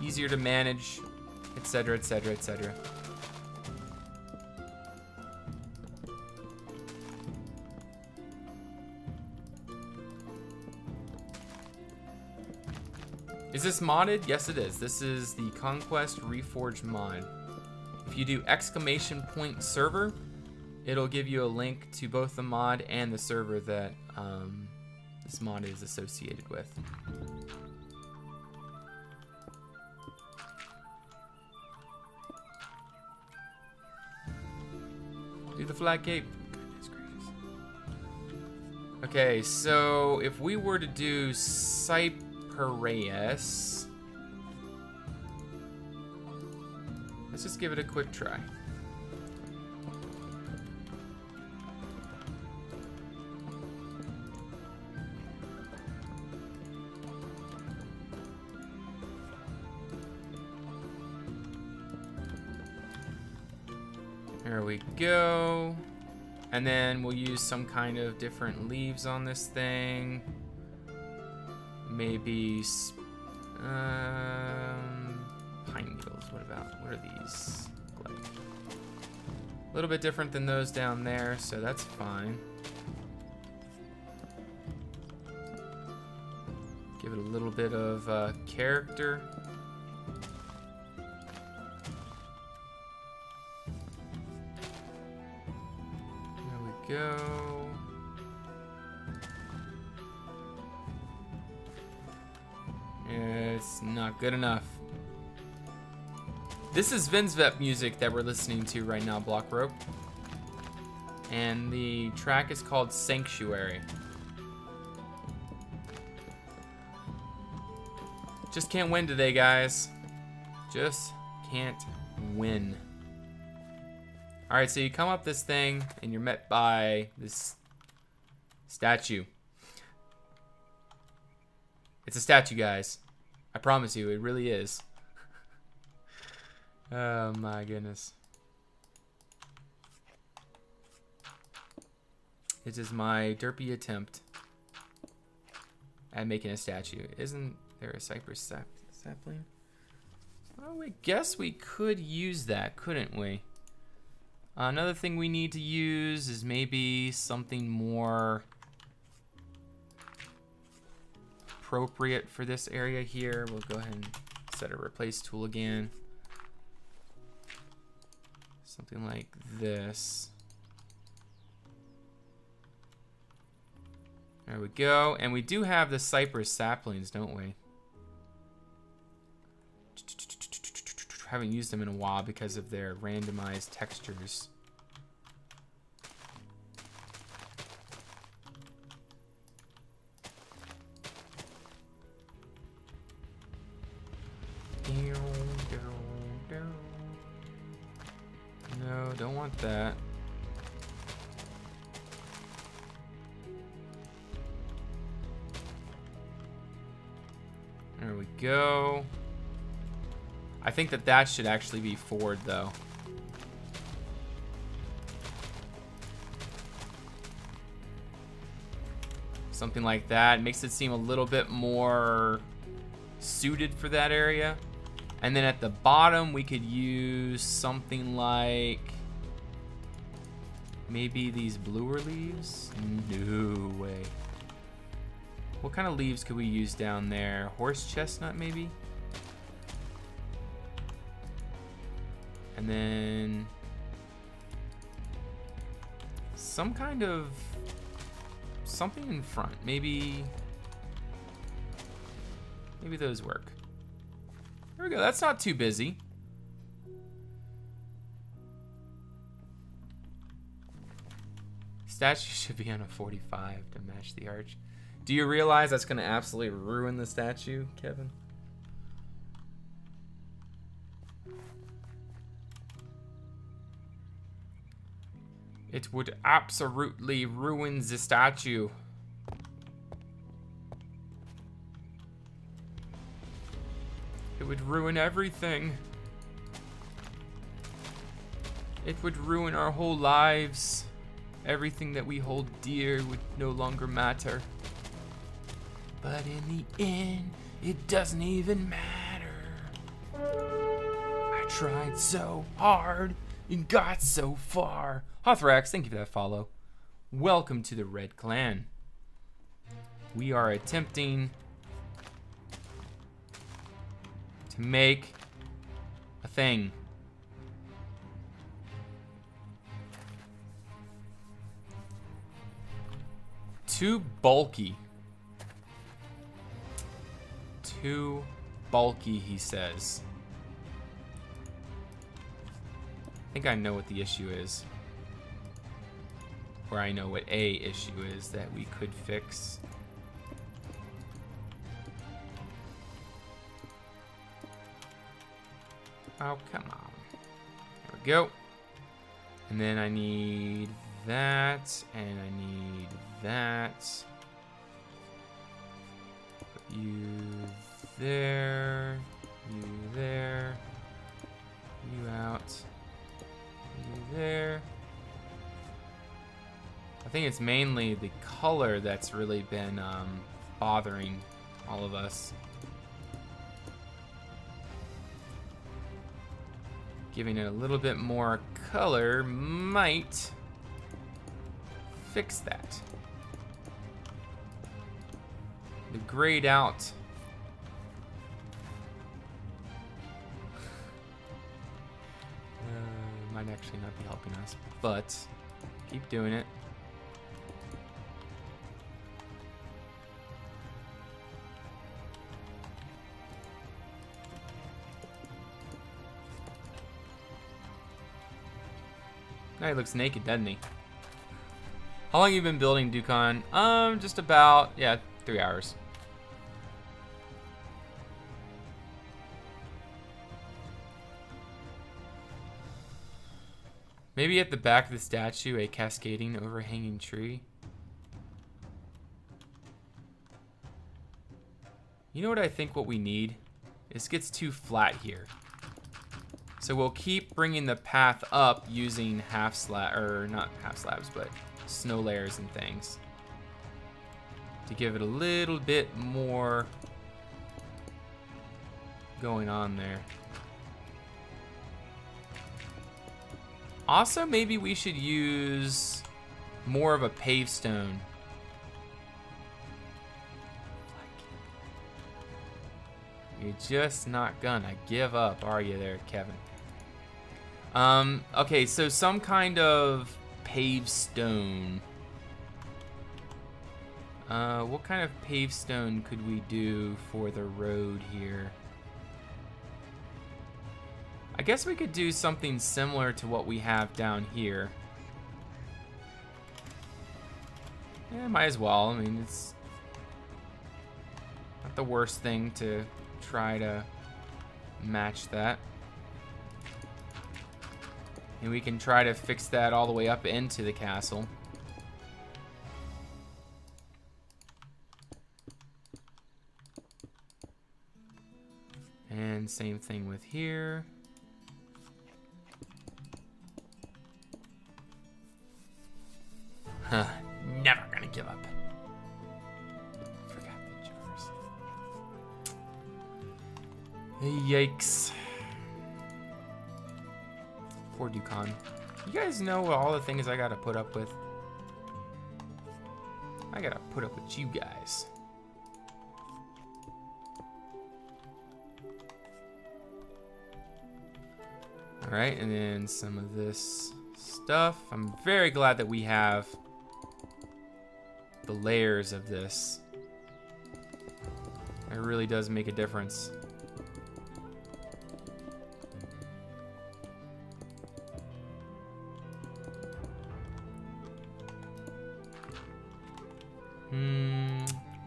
easier to manage, etc., etc., etc. Is this modded? Yes, it is. This is the ConquestReforged mod. If you do !server, it'll give you a link to both the mod and the server that this mod is associated with. Do the flag cape. Goodness gracious. Okay, so if we were to do cypress, let's just give it a quick try. There we go. And then we'll use some kind of different leaves on this thing. Maybe pine needles. What are these like? A little bit different than those down there, so that's fine. Give it a little bit of character. Go. It's not good enough. This is Vinsvet music that we're listening to right now, Block Rope. And the track is called Sanctuary. Just can't win today, guys. Just can't win. Alright, so you come up this thing, and you're met by this statue. It's a statue, guys. I promise you, it really is. Oh my goodness. This is my derpy attempt at making a statue. Isn't there a cypress sapling? Well, I guess we could use that, couldn't we? Another thing we need to use is maybe something more appropriate for this area here. We'll go ahead and set a replace tool again. Something like this. There we go. And we do have the cypress saplings, don't we? Haven't used them in a while because of their randomized textures. No, don't want that. There we go. I think that should actually be forward, though. Something like that. Makes it seem a little bit more suited for that area. And then at the bottom, we could use something like Maybe these bluer leaves? No way. What kind of leaves could we use down there? Horse chestnut, maybe? And then some kind of something in front. Maybe those work. There we go. That's not too busy. Statue should be on a 45 to match the arch. Do you realize that's going to absolutely ruin the statue, Kevin? It would absolutely ruin the statue. It would ruin everything. It would ruin our whole lives. Everything that we hold dear would no longer matter. But in the end, it doesn't even matter. I tried so hard and got so far. Hothrax, thank you for that follow. Welcome to the Red Clan. We are attempting to make a thing. Too bulky. Too bulky, he says. I think I know what the issue is. Or I know what a issue is that we could fix. Oh, come on. There we go. And then I need that, and I need that. Put you there, you there, you out, you there. I think it's mainly the color that's really been bothering all of us. Giving it a little bit more color might fix that. The grayed out might actually not be helping us, but keep doing it. Now he looks naked, doesn't he? How long have you been building, Ducon? Just about, 3 hours. Maybe at the back of the statue, a cascading overhanging tree. You know what I think what we need? This gets too flat here. So we'll keep bringing the path up using half slab, or not half slabs, but snow layers and things to give it a little bit more going on there. Also, maybe we should use more of a paved stone. You're just not gonna give up, are you there, Kevin? Okay, so some kind of paved stone. What kind of paved stone could we do for the road here? I guess we could do something similar to what we have down here. Yeah, might as well. I mean, it's not the worst thing to try to match that. And we can try to fix that all the way up into the castle. And same thing with here. Huh, never gonna give up. Forgot the jars. Yikes. Poor Ducon. You guys know all the things I gotta put up with? I gotta put up with you guys. Alright, and then some of this stuff. I'm very glad that we have the layers of this. It really does make a difference.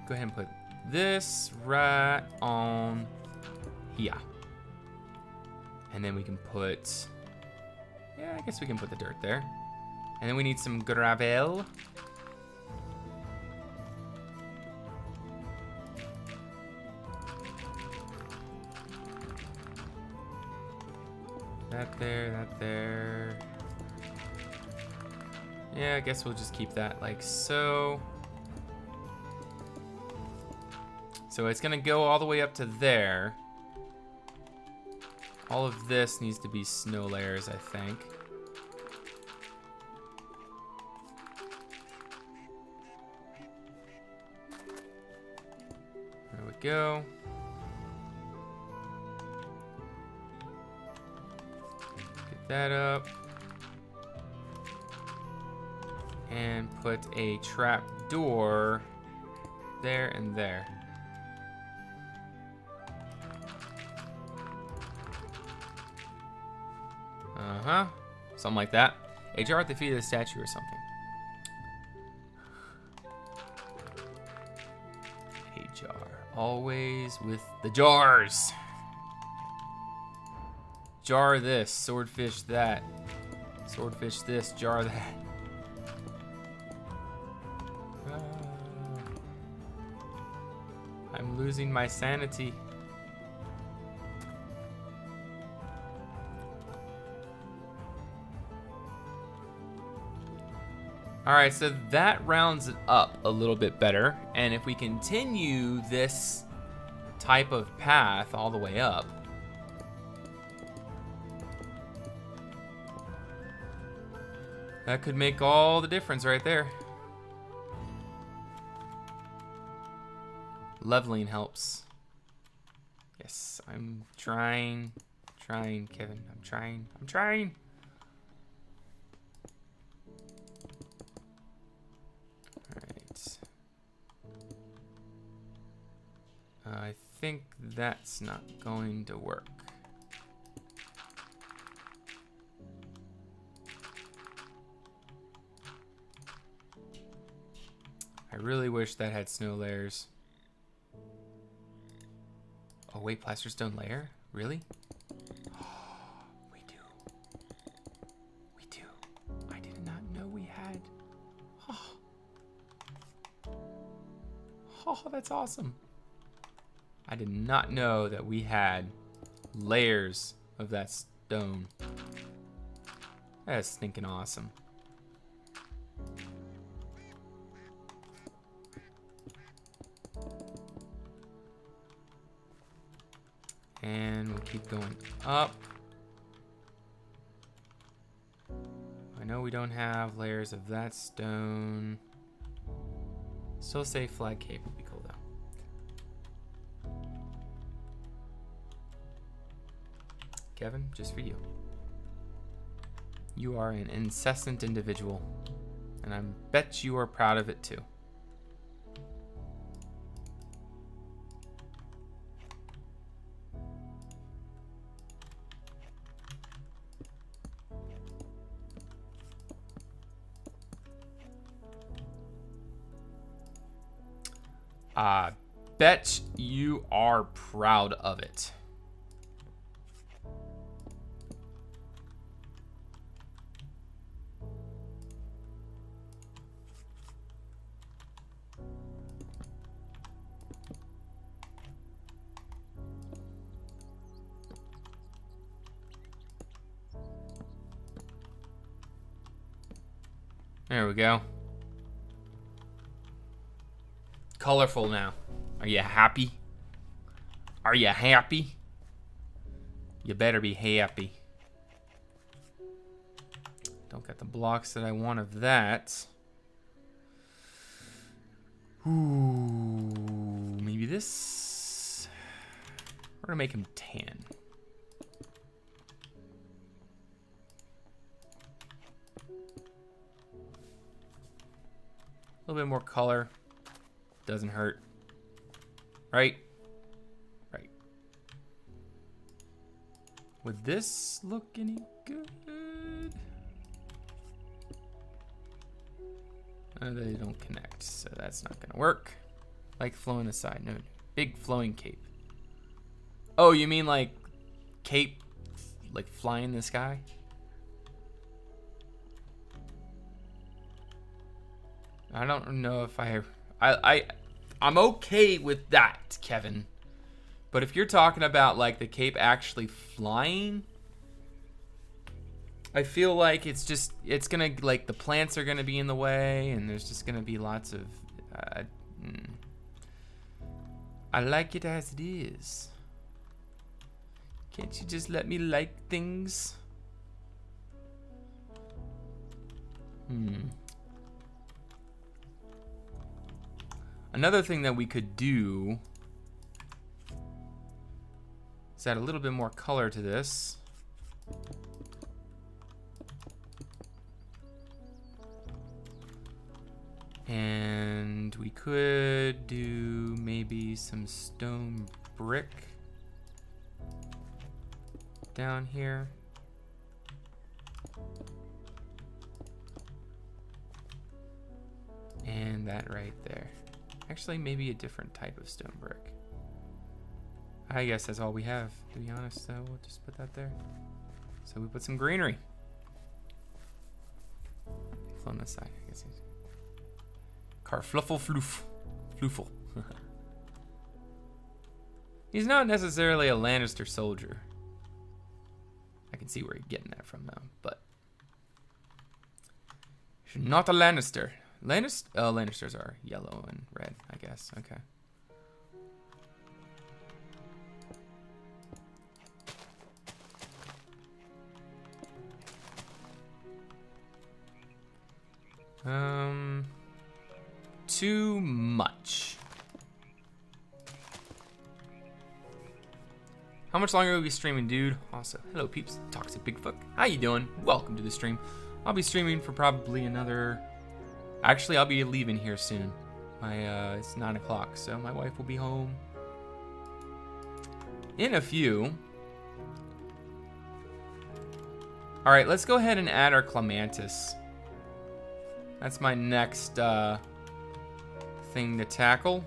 Go ahead and put this right on here. And then we can put, yeah, I guess we can put the dirt there. And then we need some gravel. That there, that there. Yeah, I guess we'll just keep that like so. So it's gonna go all the way up to there. All of this needs to be snow layers, I think. There we go. Get that up. And put a trap door there and there. Uh-huh. Something like that. A jar at the feet of the statue or something. A jar. Always with the jars. Jar this. Swordfish that. Swordfish this. Jar that. I'm losing my sanity. Alright, so that rounds it up a little bit better. And if we continue this type of path all the way up, that could make all the difference right there. Leveling helps. Yes, I'm trying, Kevin. I'm trying. I think that's not going to work. I really wish that had snow layers. Oh wait, plaster stone layer? Really? We do. I did not know we had. Oh, that's awesome. I did not know that we had layers of that stone. That is stinking awesome. And we'll keep going up. I know we don't have layers of that stone. Still say flag cape would be cool though. Kevin, just for you. You are an incessant individual, and I bet you are proud of it too. I bet you are proud of it. There we go. Colorful now. Are you happy? Are you happy? You better be happy. Don't get the blocks that I want of that. Ooh, maybe this. We're gonna make him tan. A little bit more color. Doesn't hurt. Right? Right. Would this look any good? They don't connect, so that's not gonna work. Like flowing aside. No, big flowing cape. Oh, you mean like cape, like flying in the sky? I don't know if I'm okay with that, Kevin. But if you're talking about like the cape actually flying, I feel like it's gonna, like, the plants are gonna be in the way, and there's just gonna be lots of, I like it as it is. Can't you just let me like things? Another thing that we could do is add a little bit more color to this. And we could do maybe some stone brick down here. And that right there. Actually, maybe a different type of stone brick. I guess that's all we have, to be honest, so we'll just put that there. So we put some greenery. On this side, I guess. Carfluffle floof. Floofle. He's not necessarily a Lannister soldier. I can see where you're getting that from, though, but he's not a Lannister. Lannisters are yellow and red, I guess. Okay. Too much. How much longer will we be streaming, dude? Also, hello peeps, Toxic Bigfoot. How you doing? Welcome to the stream. I'll be streaming for probably another... Actually, I'll be leaving here soon. It's 9 o'clock, so my wife will be home in a few. All right, let's go ahead and add our clematis. That's my next thing to tackle,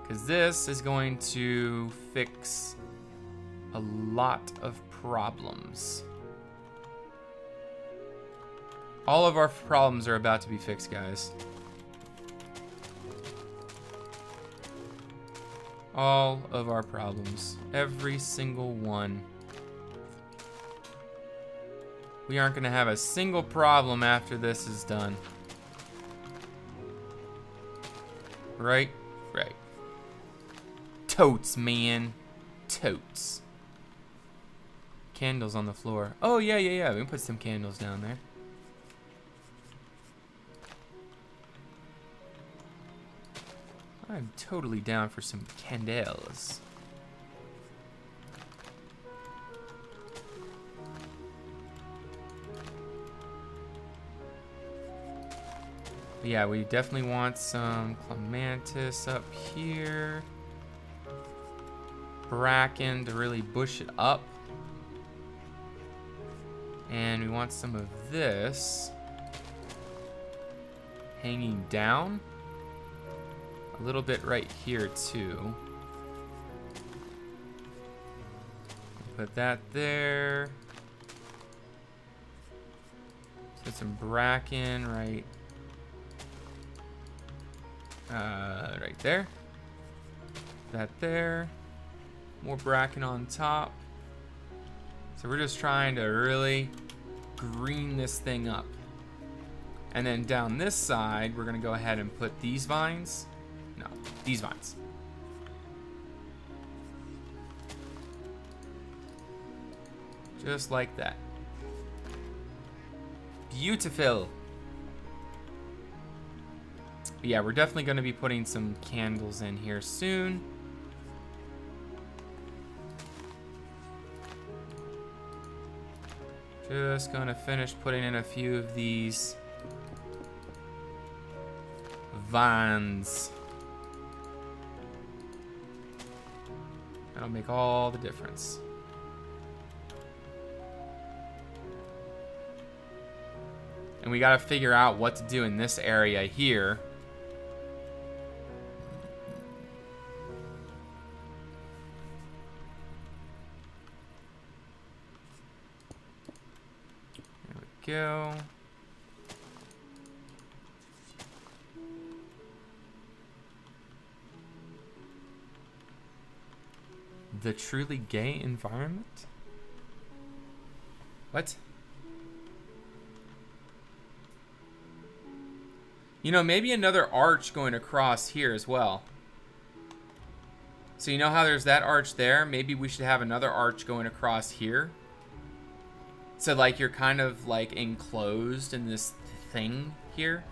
because this is going to fix a lot of problems. All of our problems are about to be fixed, guys. All of our problems. Every single one. We aren't going to have a single problem after this is done. Right? Right. Totes, man. Totes. Candles on the floor. Oh, yeah. We can put some candles down there. I'm totally down for some candles. Yeah, we definitely want some clematis up here. Bracken to really bush it up. And we want some of this hanging down. A little bit right here too. Put that there. Put some bracken right there. That there. More bracken on top. So we're just trying to really green this thing up. And then down this side, we're gonna go ahead and put these vines. No, these vines. Just like that. Beautiful. But yeah, we're definitely going to be putting some candles in here soon. Just going to finish putting in a few of these vines. That'll make all the difference. And we got to figure out what to do in this area here. There we go. The truly gay environment? What? You know, maybe another arch going across here as well. So you know how there's that arch there? Maybe we should have another arch going across here. So like you're kind of like enclosed in this thing here.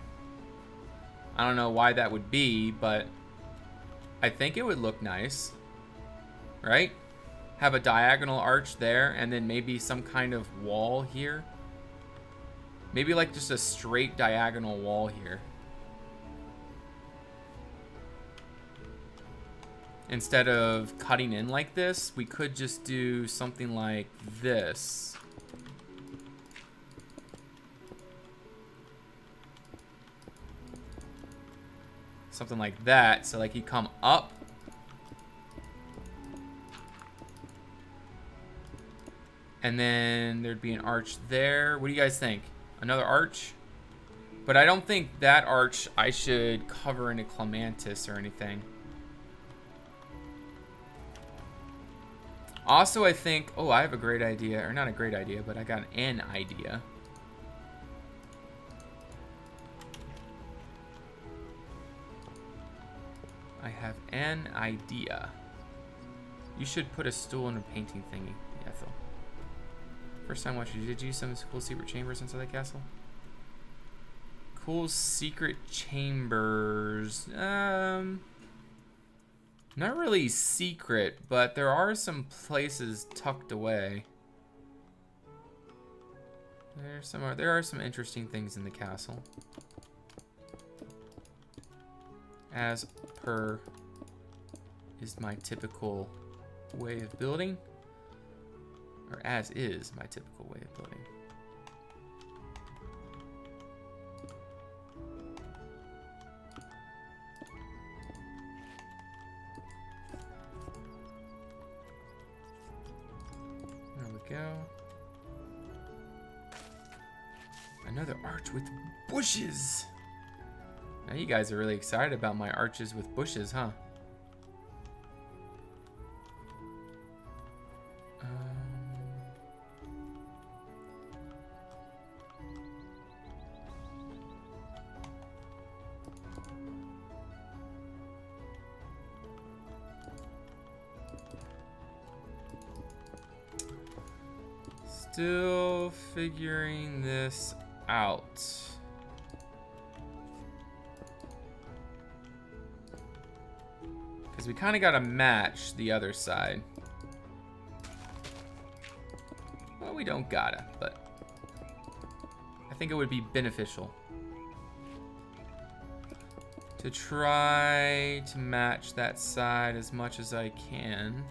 I don't know why that would be, but I think it would look nice. Right? Have a diagonal arch there and then maybe some kind of wall here. Maybe like just a straight diagonal wall here. Instead of cutting in like this, we could just do something like this. Something like that. So like you come up. And then there'd be an arch there. What do you guys think? Another arch? But I don't think that arch I should cover in a clematis or anything. Also, I think... Oh, I have a great idea. Or not a great idea, but I got an idea. I have an idea. You should put a stool in a painting thingy, Ethel. First time watching, did you use some cool secret chambers inside the castle? Cool secret chambers. Not really secret, but there are some places tucked away. There are some interesting things in the castle. As per is my typical way of building. Or as is my typical way of building. There we go. Another arch with bushes. Now you guys are really excited about my arches with bushes, huh? Still figuring this out. Because we kind of got to match the other side. Well, we don't gotta, but I think it would be beneficial to try to match that side as much as I can.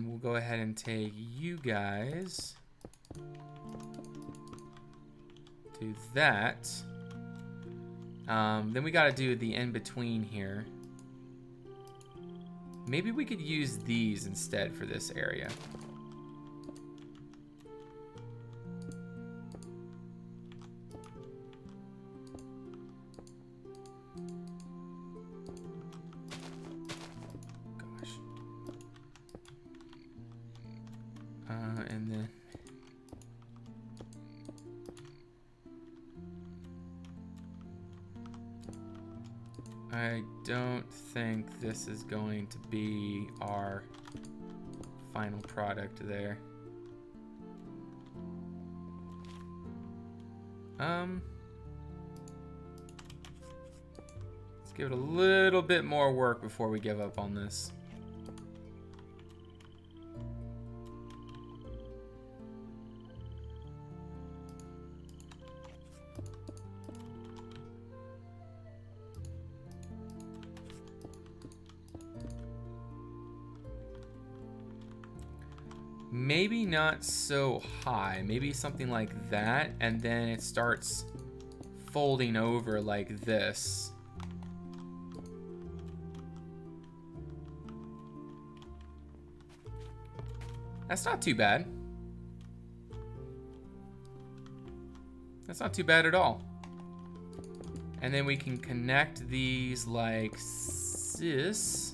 We'll go ahead and take you guys. Do that. Then we got to do the in-between here. Maybe we could use these instead for this area. And then I don't think this is going to be our final product there. Let's give it a little bit more work before we give up on this. Maybe not so high, maybe something like that, and then it starts folding over like this. That's not too bad. That's not too bad at all. And then we can connect these like this.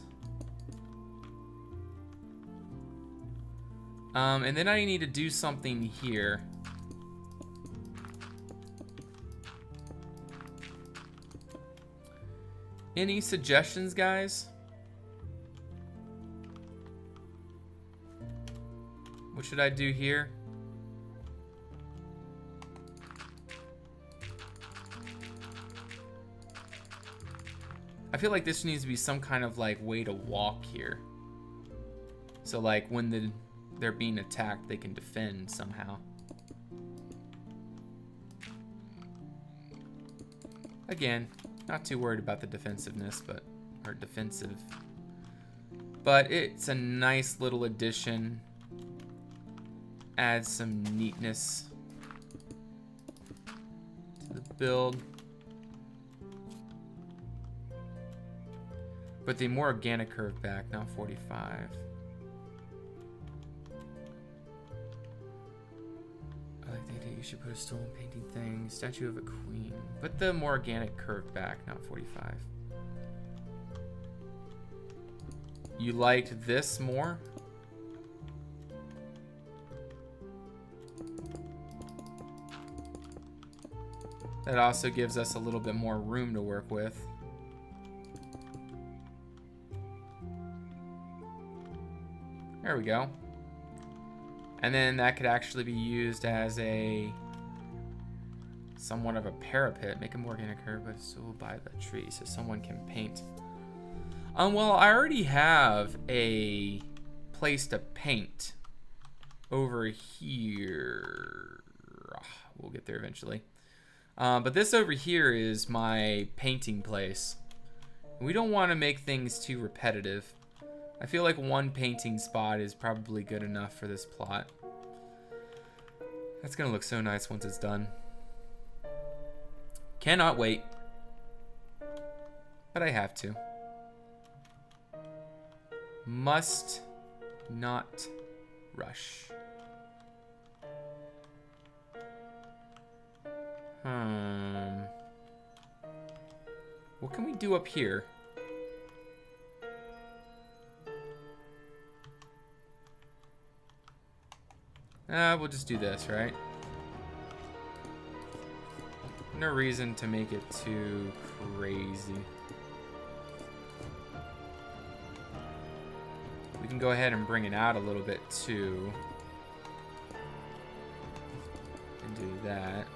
And then I need to do something here. Any suggestions, guys? What should I do here? I feel like this needs to be some kind of like way to walk here. So like when they're being attacked, they can defend somehow. Again, not too worried about the defensiveness, or defensive. But it's a nice little addition. Adds some neatness to the build. But the more organic curve back, now 45. You should put a stolen painting thing, statue of a queen. Put the more organic curve back, not 45. You liked this more? That also gives us a little bit more room to work with. There we go. And then that could actually be used as a somewhat of a parapet. Make a more organic curve, but still by the tree, so someone can paint. Well, I already have a place to paint over here. We'll get there eventually. But this over here is my painting place. We don't want to make things too repetitive. I feel like one painting spot is probably good enough for this plot. That's gonna look so nice once it's done. Cannot wait. But I have to. Must not rush. What can we do up here? We'll just do this, right? No reason to make it too crazy. We can go ahead and bring it out a little bit too. And do that.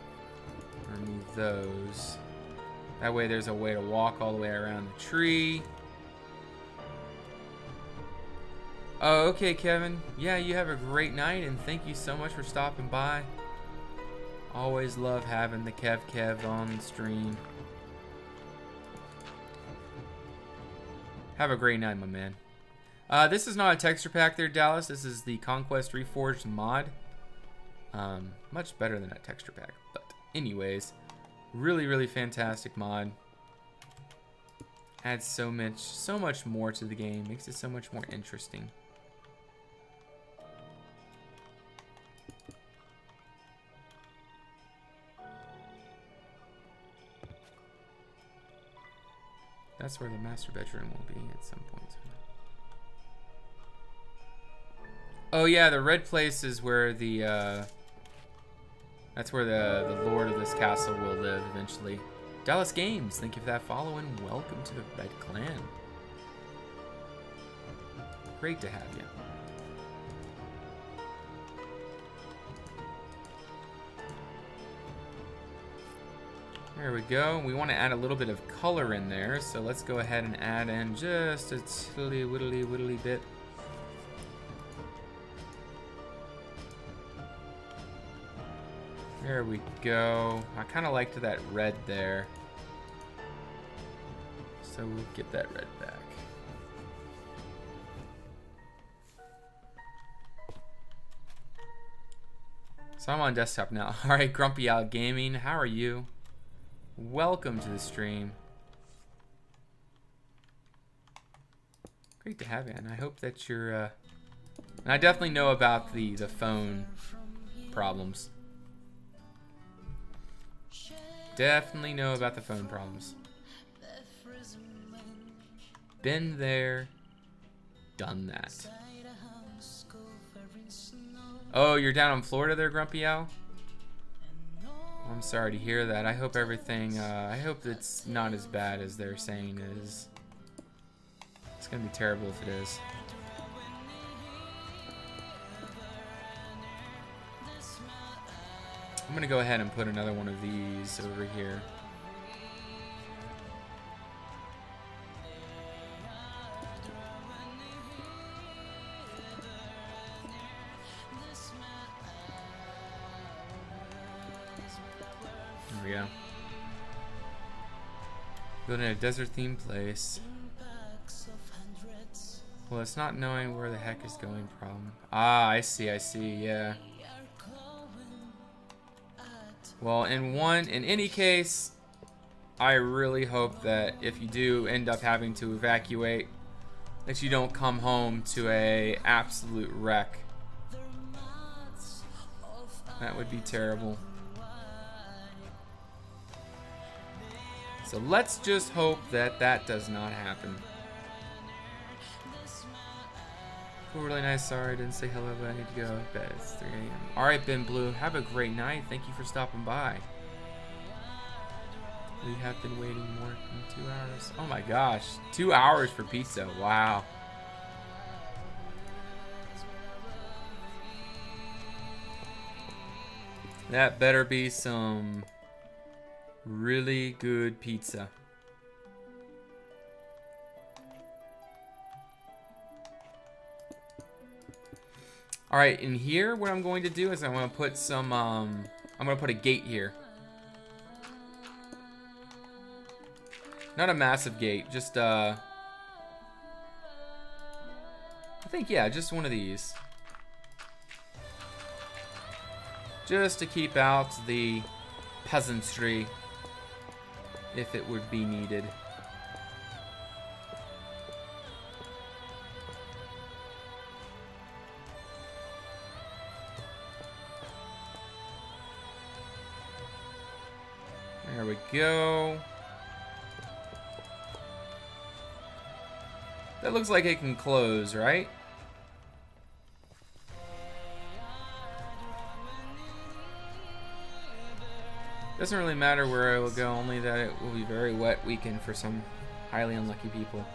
Remove those. That way there's a way to walk all the way around the tree. Oh, okay, Kevin. Yeah, you have a great night, and thank you so much for stopping by. Always love having the Kev on the stream. Have a great night, my man. This is not a texture pack there, Dallas. This is the ConquestReforged mod. Much better than a texture pack. But anyways, really, really fantastic mod. Adds so much more to the game. Makes it so much more interesting. That's where the master bedroom will be at some point. Oh yeah, the red place is where the that's where the lord of this castle will live eventually. Dallas Games, thank you for that follow and welcome to the Red Clan. Great to have you. There we go. We want to add a little bit of color in there, so let's go ahead and add in just a tiddly bit. There we go. I kind of liked that red there, so we'll get that red back. So I'm on desktop now. All right, Grumpy Owl Gaming, how are you? Welcome to the stream. Great to have you, and I hope that you're. And I definitely know about the phone problems. Definitely know about the phone problems. Been there, done that. Oh, you're down in Florida there, Grumpy Owl? I'm sorry to hear that. I hope everything, I hope it's not as bad as they're saying it is. It's gonna be terrible if it is. I'm gonna go ahead and put another one of these over here. There we go. Building a desert themed place. Well, it's not knowing where the heck is going problem. Ah, I see, yeah. Well, in any case, I really hope that if you do end up having to evacuate, that you don't come home to a absolute wreck. That would be terrible. So let's just hope that that does not happen. Cool, really nice. Sorry I didn't say hello, but I need to go. I bet it's 3 a.m. Alright, Ben Blue, have a great night. Thank you for stopping by. We have been waiting more than 2 hours. Oh my gosh, 2 hours for pizza. Wow. That better be some really good pizza. All right, in here, what I'm going to do is I'm going to put some, I'm going to put a gate here. Not a massive gate, just, I think, yeah, just one of these. Just to keep out the peasantry, if it would be needed. There we go. That looks like it can close, right? Doesn't really matter where I will go, only that it will be a very wet weekend for some highly unlucky people.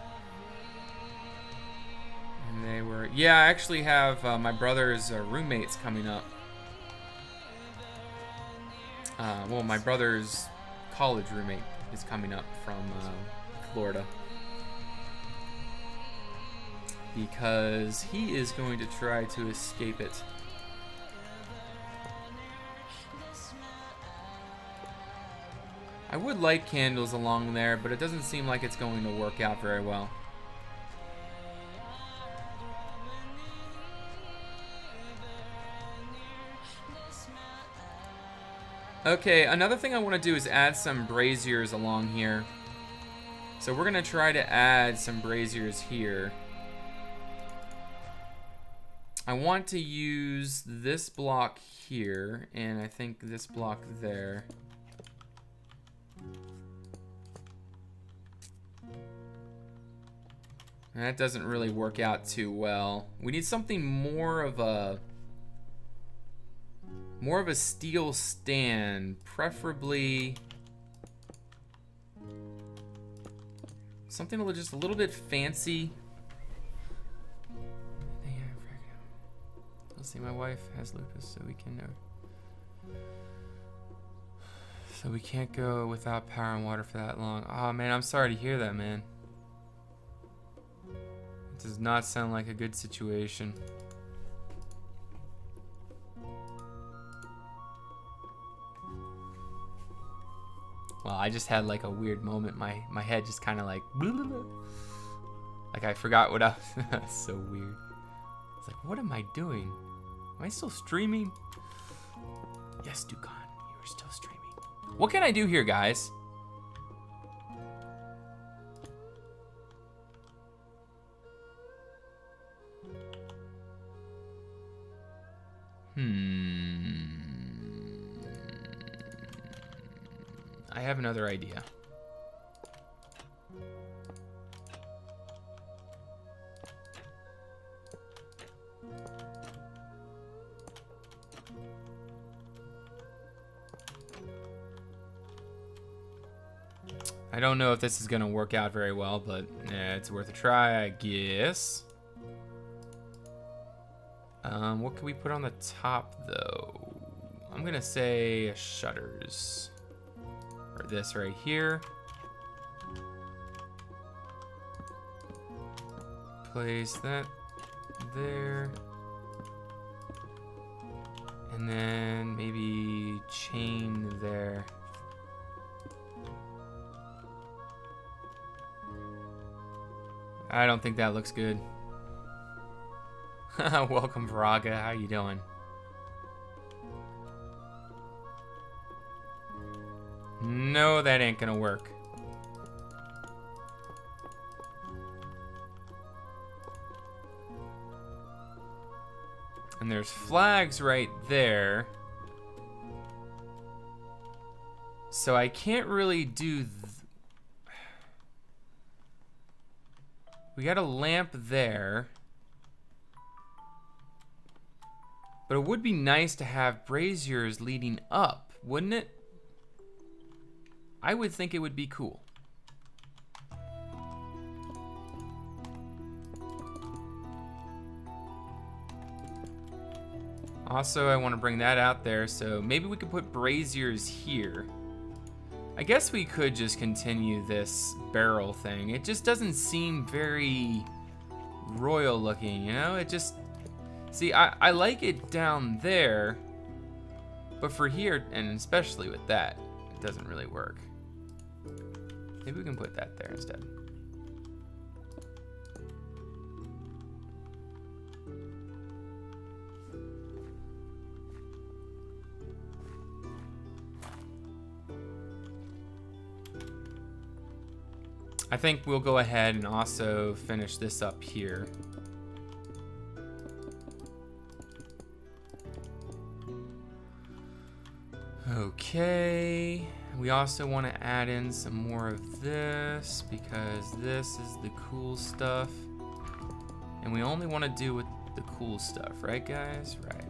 And they were... Yeah, I actually have my brother's roommates coming up. Well, my brother's college roommate is coming up from Florida. Because he is going to try to escape it. I would light candles along there, but it doesn't seem like it's going to work out very well. Okay, another thing I want to do is add some braziers along here. So we're going to try to add some braziers here. I want to use this block here, and I think this block there. And that doesn't really work out too well. We need something more of a steel stand, preferably Something just a little bit fancy. Let's see, my wife has lupus, so we can know. So we can't go without power and water for that long. Oh man, I'm sorry to hear that, man. It does not sound like a good situation. Well, I just had like a weird moment. My head just kind of like, blah, blah, blah. Like I forgot what I was. So weird. It's like, what am I doing? Am I still streaming? Yes, Dukan, you are still streaming. What can I do here, guys? I have another idea. I don't know if this is gonna work out very well, but it's worth a try, I guess. What can we put on the top, though? I'm gonna say shutters. Or this right here. Place that there. And then maybe chain there. I don't think that looks good. Welcome, Vraga. How you doing? No, that ain't gonna work. And there's flags right there. So I can't really do... We got a lamp there. But it would be nice to have braziers leading up, wouldn't it? I would think it would be cool. Also, I want to bring that out there, so maybe we could put braziers here. I guess we could just continue this barrel thing. It just doesn't seem very royal looking, you know? It just... See, I like it down there, but for here, and especially with that, it doesn't really work. Maybe we can put that there instead. I think we'll go ahead and also finish this up here. Okay, we also want to add in some more of this because this is the cool stuff. And we only want to do with the cool stuff, right guys? Right.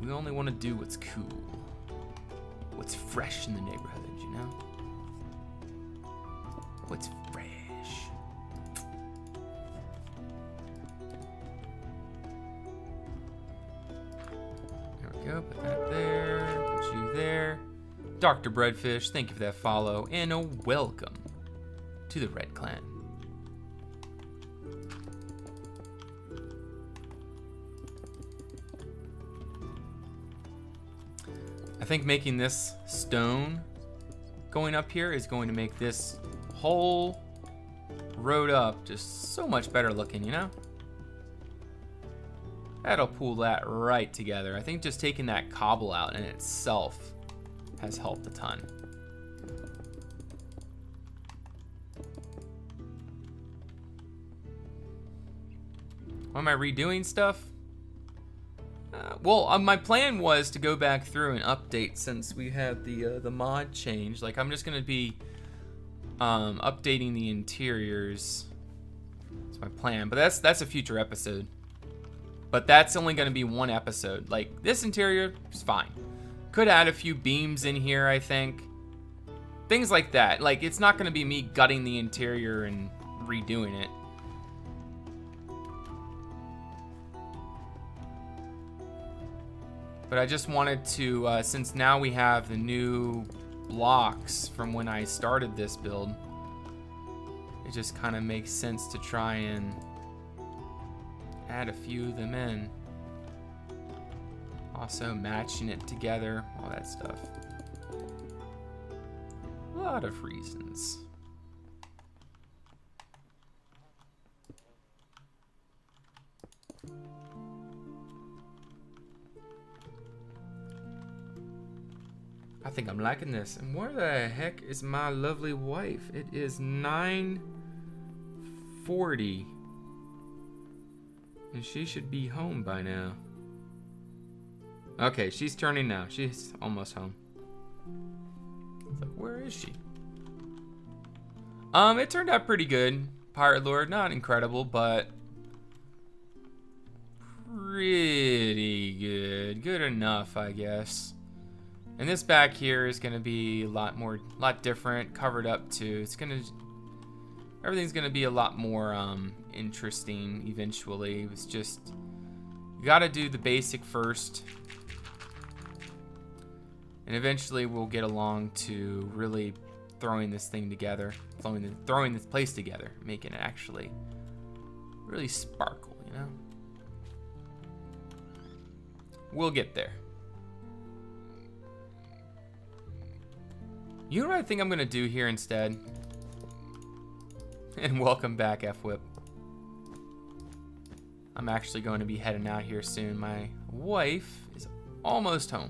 We only want to do what's cool. What's fresh in the neighborhood, you know? What's fresh? Go, put that there, put you there. Dr. Breadfish, thank you for that follow, and a welcome to the Red Clan. I think making this stone going up here is going to make this whole road up just so much better looking, you know? That'll pull that right together. I think just taking that cobble out in itself has helped a ton. Why am I redoing stuff? Well, my plan was to go back through and update since we had the mod change. Like, I'm just gonna be updating the interiors. That's my plan, but that's a future episode. But that's only going to be one episode. Like, this interior is fine. Could add a few beams in here, I think. Things like that. Like, it's not going to be me gutting the interior and redoing it. But I just wanted to, since now we have the new blocks from when I started this build, it just kind of makes sense to try and add a few of them in. Also matching it together, all that stuff. A lot of reasons. I think I'm liking this. And where the heck is my lovely wife? It is 9:40. And she should be home by now. Okay, she's turning now. She's almost home. It's like, where is she? It turned out pretty good. Pirate Lord, not incredible, but pretty good. Good enough, I guess. And this back here is going to be a lot different, covered up too. Everything's going to be a lot more interesting eventually. It's just, you got to do the basic first. And eventually we'll get along to really throwing this thing together, throwing this place together, making it actually really sparkle, you know? We'll get there. You know what I think I'm gonna do here instead? And welcome back, F-Whip. I'm actually going to be heading out here soon. My wife is almost home.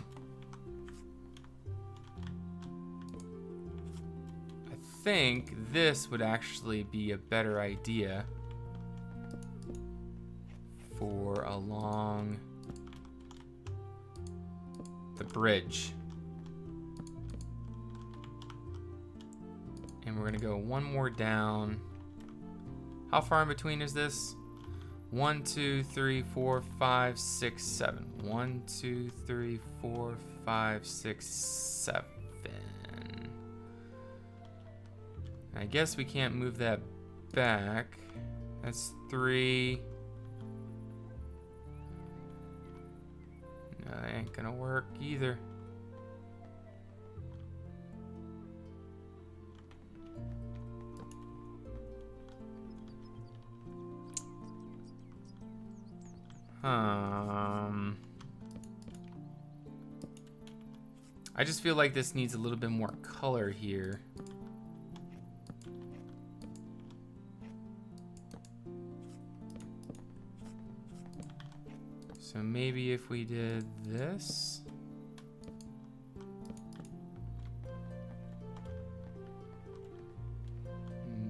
I think this would actually be a better idea for along the bridge. And we're gonna go one more down. How far in between is this? 1, 2, 3, 4, 5, 6, 7. 1, 2, 3, 4, 5, 6, 7. I guess we can't move that back. That's 3. No, that ain't gonna work either. I just feel like this needs a little bit more color here. So maybe if we did this.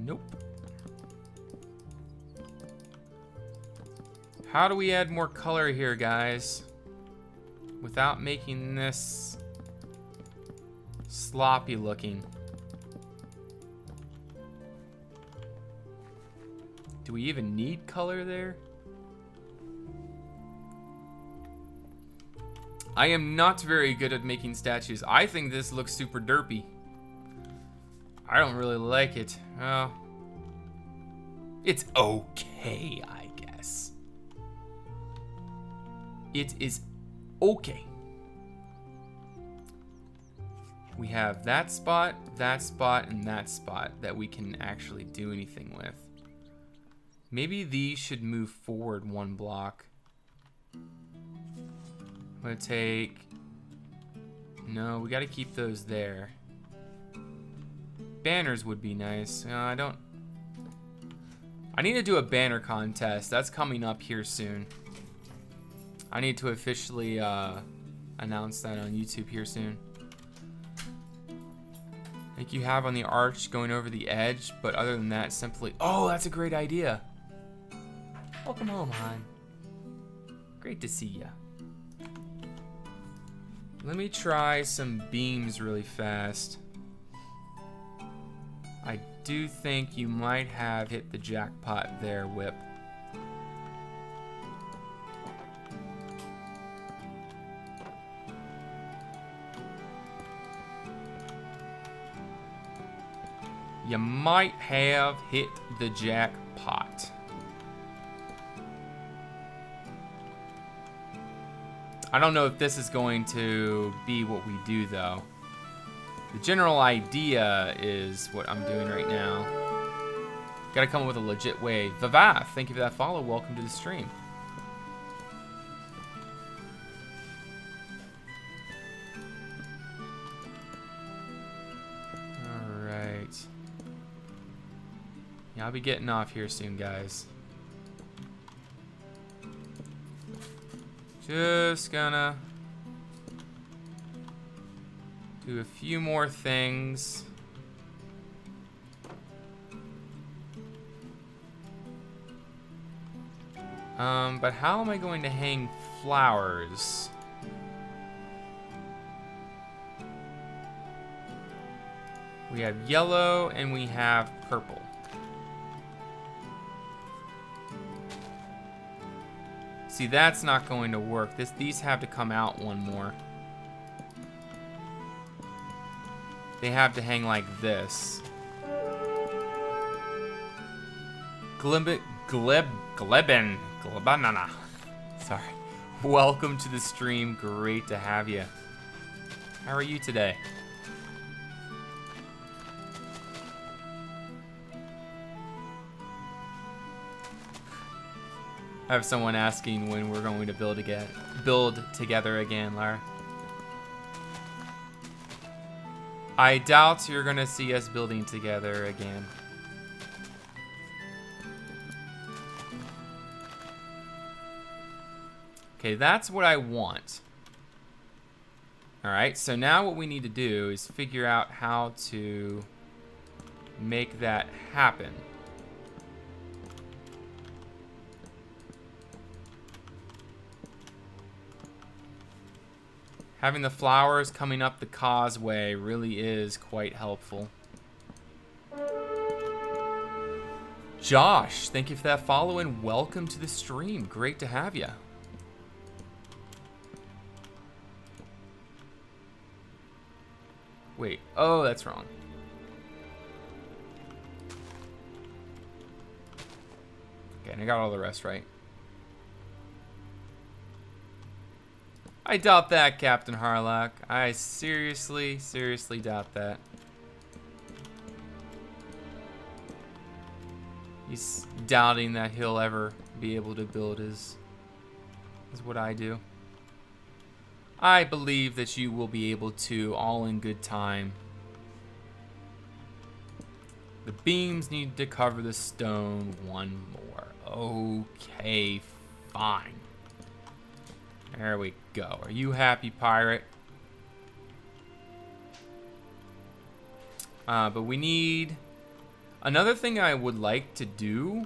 Nope. How do we add more color here, guys, without making this sloppy looking? Do we even need color there? I am not very good at making statues. I think this looks super derpy. I don't really like it. Oh, it's okay, I guess. It is okay. We have that spot, and that spot that we can actually do anything with. Maybe these should move forward one block. I'm gonna take... No, we gotta keep those there. Banners would be nice. I need to do a banner contest. That's coming up here soon. I need to officially announce that on YouTube here soon. Like you have on the arch going over the edge, but other than that, simply... Oh, that's a great idea. Welcome home, hon. Great to see ya. Let me try some beams really fast. I do think you might have hit the jackpot there, Whip. you might have hit the jackpot. I don't know if this is going to be what we do, though. The general idea is what I'm doing right now. Gotta come up with a legit way. Vavath, thank you for that follow. Welcome to the stream. Alright. Yeah, I'll be getting off here soon, guys. Just gonna do a few more things. But how am I going to hang flowers? We have yellow and we have purple. See, that's not going to work. These have to come out one more. They have to hang like this. Glebanana. Sorry. Welcome to the stream. Great to have you. How are you today? I have someone asking when we're going to build together again, Lara. I doubt you're gonna see us building together again. Okay, that's what I want. Alright, so now what we need to do is figure out how to make that happen. Having the flowers coming up the causeway really is quite helpful. Josh, thank you for that follow and welcome to the stream. Great to have you. Wait, oh, that's wrong. Okay, and I got all the rest right. I doubt that, Captain Harlock. I seriously doubt that. He's doubting that he'll ever be able to build is what I do. I believe that you will be able to, all in good time. The beams need to cover the stone one more. Okay, fine. There we go. Are you happy, pirate? But we need... Another thing I would like to do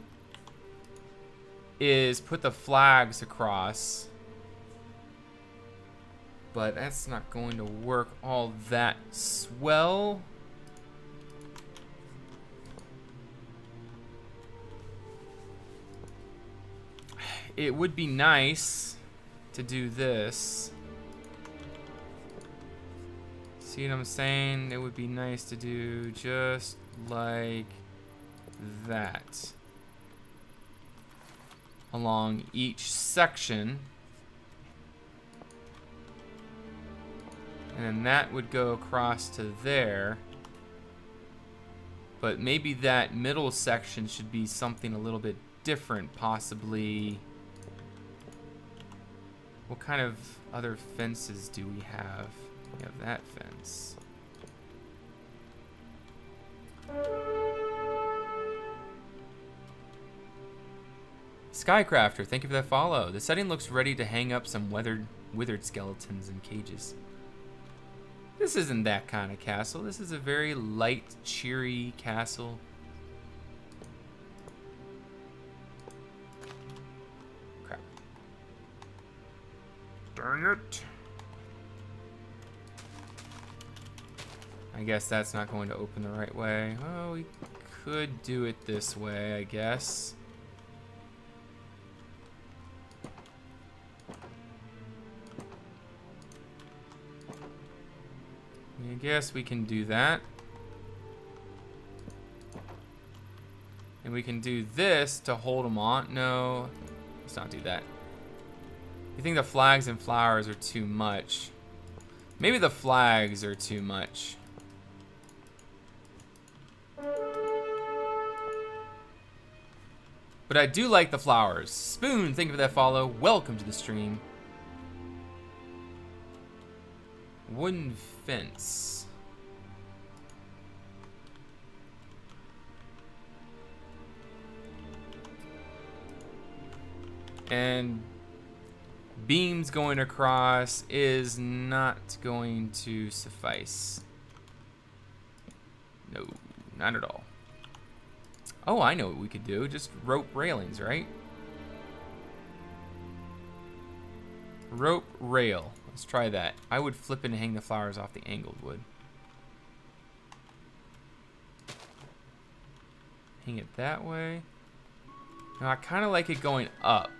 is put the flags across. But that's not going to work all that swell. It would be nice to do this. See what I'm saying? It would be nice to do just like that along each section, and then that would go across to there. But maybe that middle section should be something a little bit different, possibly. What kind of other fences do we have? We have that fence. Skycrafter, thank you for that follow. The setting looks ready to hang up some withered skeletons in cages. This isn't that kind of castle. This is a very light, cheery castle. Crap. Darn it. I guess that's not going to open the right way. Oh, we could do it this way, I guess. I guess we can do that. And we can do this to hold them on. No, let's not do that. You think the flags and flowers are too much? Maybe the flags are too much. But I do like the flowers. Spoon, thank you for that follow. Welcome to the stream. Wooden fence. And beams going across is not going to suffice. No, not at all. Oh, I know what we could do. Just rope railings, right? Rope rail. Let's try that. I would flip and hang the flowers off the angled wood. Hang it that way. Now, I kind of like it going up.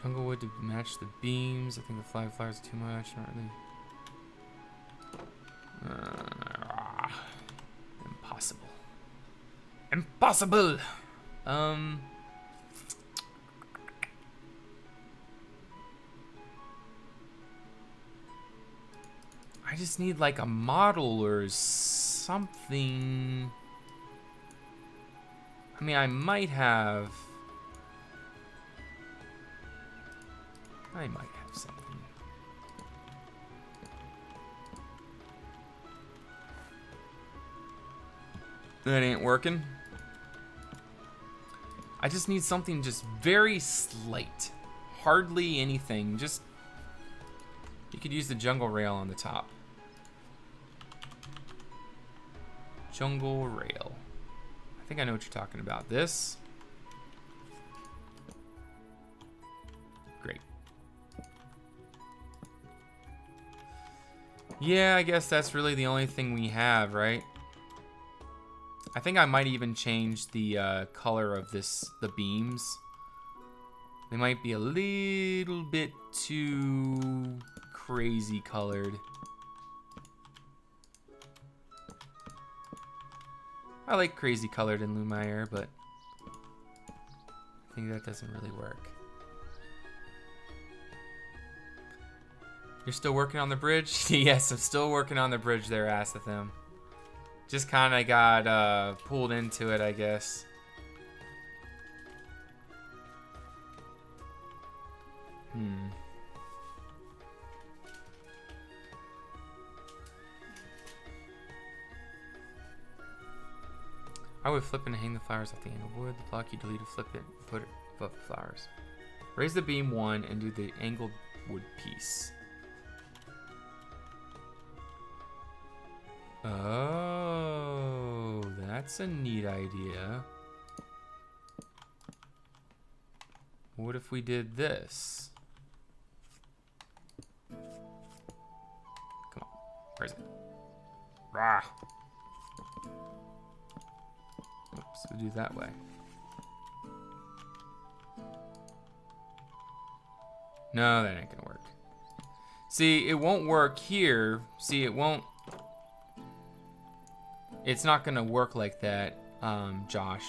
Jungle wood to match the beams. I think the flowers are too much. Not really. Impossible. Impossible. I just need like a model or something. I mean, I might have something. That ain't working. I just need something just very slight. Hardly anything. Just, you could use the jungle rail on the top. Jungle rail. I think I know what you're talking about. This. Great. Yeah, I guess that's really the only thing we have, right? I think I might even change the color of the beams. They might be a little bit too crazy colored. I like crazy colored in Lumiere, but I think that doesn't really work. You're still working on the bridge? Yes, I'm still working on the bridge there, Astatham. Just kind of got pulled into it, I guess. I would flip and hang the flowers off the angled wood. The block you delete, flip it, put it above the flowers. Raise the beam one and do the angled wood piece. Oh, that's a neat idea. What if we did this? Come on, where is it? Rah. Oops, we'll do that way. No, that ain't gonna work. See, it won't work here. See, it won't. It's not gonna work like that, Josh.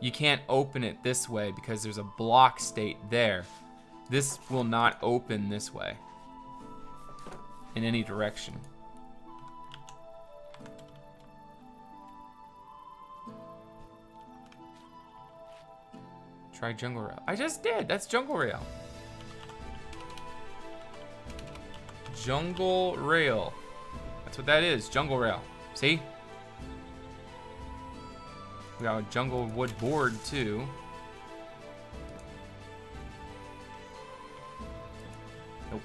You can't open it this way because there's a block state there. This will not open this way in any direction. Try jungle rail. I just did. That's jungle rail. Jungle rail. That's what that is. Jungle rail. See? We got a jungle wood board too. Nope.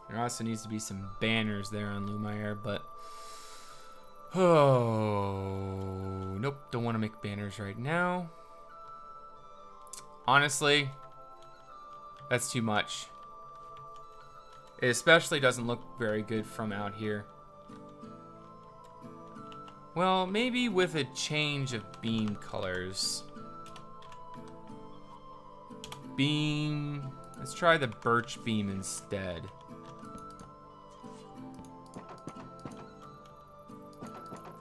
There also needs to be some banners there on Lumiere, but oh, nope, don't want to make banners right now. Honestly, that's too much. It especially doesn't look very good from out here. Well, maybe with a change of beam colors. Beam. Let's try the birch beam instead.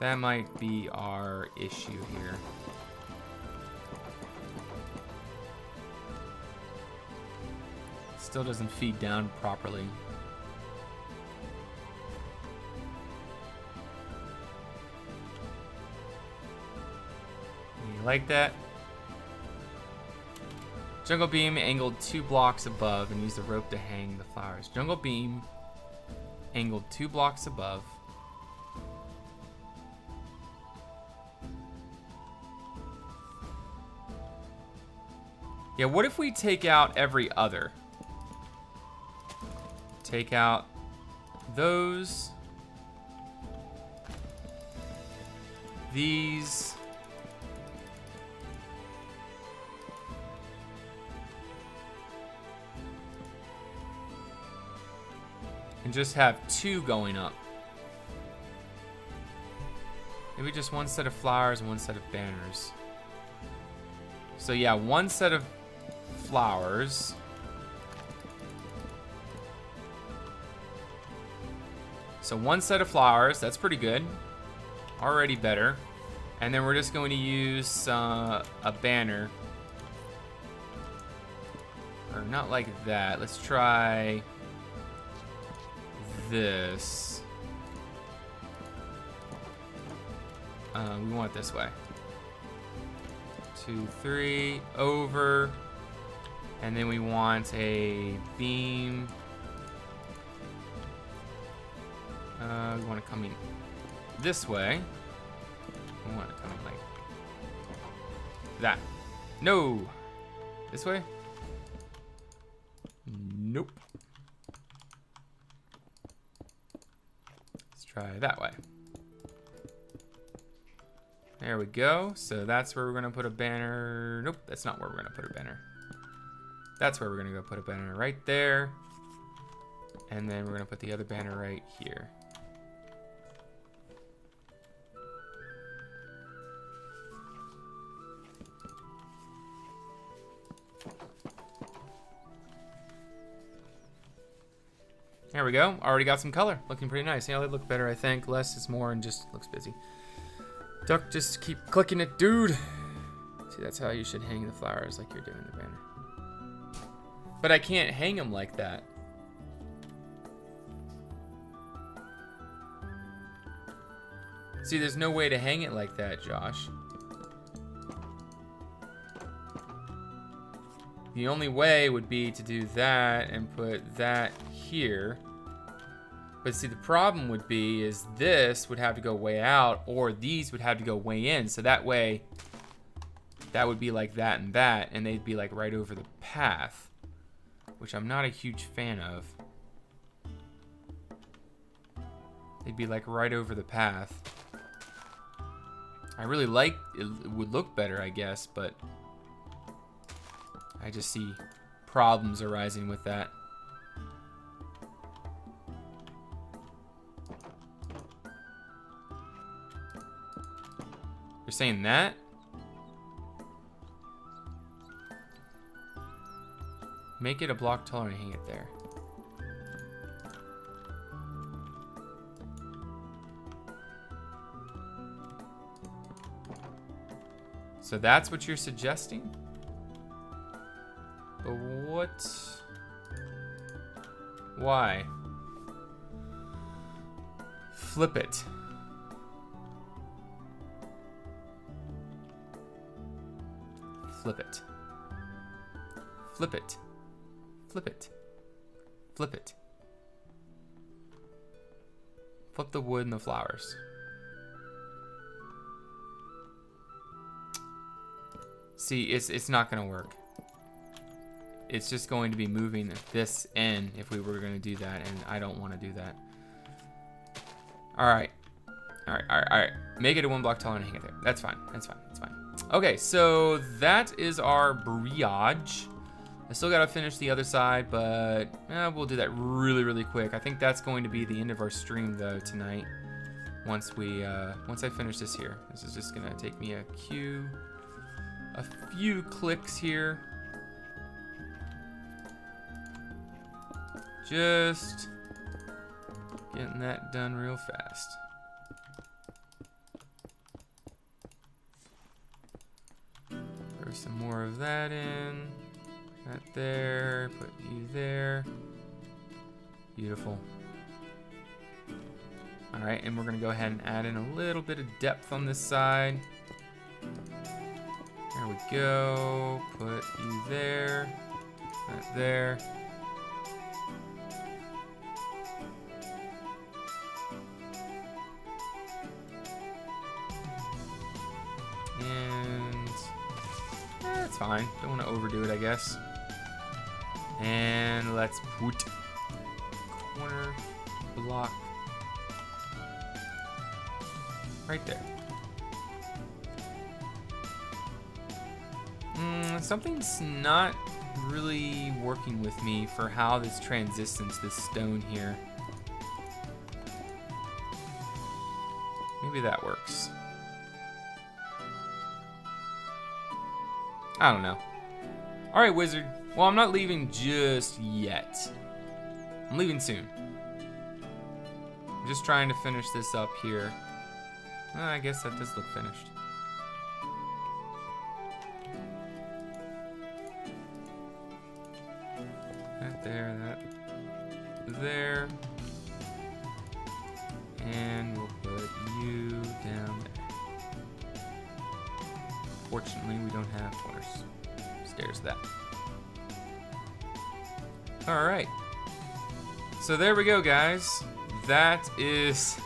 That might be our issue here. Still doesn't feed down properly. You like that? Jungle beam angled 2 blocks above and use the rope to hang the flowers. Jungle beam angled 2 blocks above. Yeah, what if we take out every other? Take out those. These. And just have 2 going up. Maybe just 1 set of flowers and 1 set of banners. So yeah, 1 set of flowers. So 1 set of flowers, that's pretty good. Already better. And then we're just going to use a banner. Or not like that. Let's try this. We want it this way. 2, 3, over. And then we want a beam. We want it coming this way. We want it coming like that. No! This way? Nope. Let's try that way. There we go. So that's where we're gonna put a banner. Nope, that's not where we're gonna put a banner. That's where we're gonna go put a banner, right there. And then we're gonna put the other banner right here. There we go. Already got some color. Looking pretty nice. Yeah, they look better, I think. Less is more and just looks busy. Duck, just keep clicking it, dude. See, that's how you should hang the flowers, like you're doing the banner. But I can't hang them like that. See, there's no way to hang it like that, Josh. The only way would be to do that and put that here. But see, the problem would be is this would have to go way out, or these would have to go way in. So that way, that would be like that, and they'd be like right over the path, which I'm not a huge fan of. They'd be like right over the path. I really like it. It would look better, I guess, but I just see problems arising with that. You're saying that? Make it a block taller and hang it there. So that's what you're suggesting? But what? Why? Flip it. Flip it. Flip it. Flip it. Flip it. Flip the wood and the flowers. See, it's not gonna work. It's just going to be moving this in if we were gonna do that, and I don't want to do that. Alright. Alright. Make it a 1 block taller and hang it there. That's fine. That's fine. That's fine. Okay, so that is our bridge. I still gotta finish the other side, but we'll do that really, really quick. I think that's going to be the end of our stream, though, tonight. once I finish this here. This is just gonna take me a few clicks here. Just getting that done real fast. Throw some more of that in. That there, put you there. Beautiful. All right, and we're gonna go ahead and add in a little bit of depth on this side. There we go. Put you there. That there. And that's fine. Don't want to overdo it, I guess. And let's put corner block right there. Something's not really working with me for how this transitions this stone here. Maybe that works. I don't know. All right, wizard. Well, I'm not leaving just yet. I'm leaving soon. I'm just trying to finish this up here. I guess that does look finished. That there, that there. And we'll put you down there. Fortunately, we don't have corners. Stairs that. All right. So there we go, guys. That is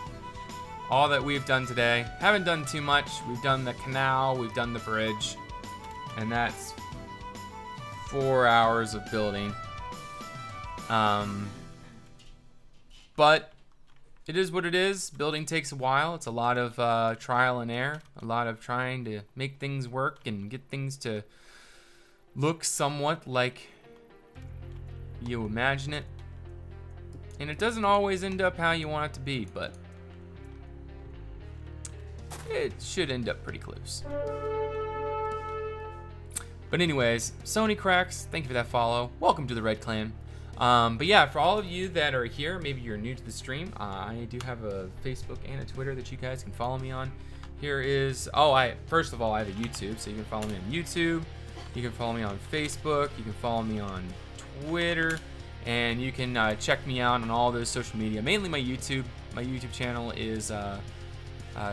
all that we've done today. Haven't done too much. We've done the canal, we've done the bridge, and that's 4 hours of building. But it is what it is. Building takes a while. It's a lot of trial and error, a lot of trying to make things work and get things to look somewhat like you imagine it. And it doesn't always end up how you want it to be, but it should end up pretty close. But anyways, Sony Cracks, thank you for that follow. Welcome to the Red Clan. But yeah, for all of you that are here, maybe you're new to the stream, I do have a Facebook and a Twitter that you guys can follow me on. Here is, first of all, I have a YouTube, so you can follow me on YouTube. You can follow me on Facebook. You can follow me on Twitter. And you can check me out on all those social media, mainly my YouTube. My YouTube channel is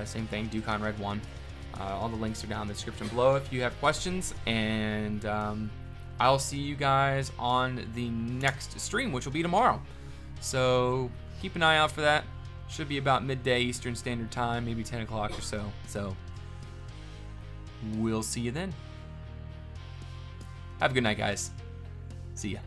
same thing, DuconRed1. All the links are down in the description below if you have questions. And I'll see you guys on the next stream, which will be tomorrow. So keep an eye out for that. Should be about midday Eastern Standard Time, maybe 10 o'clock or so. So we'll see you then. Have a good night, guys. See ya.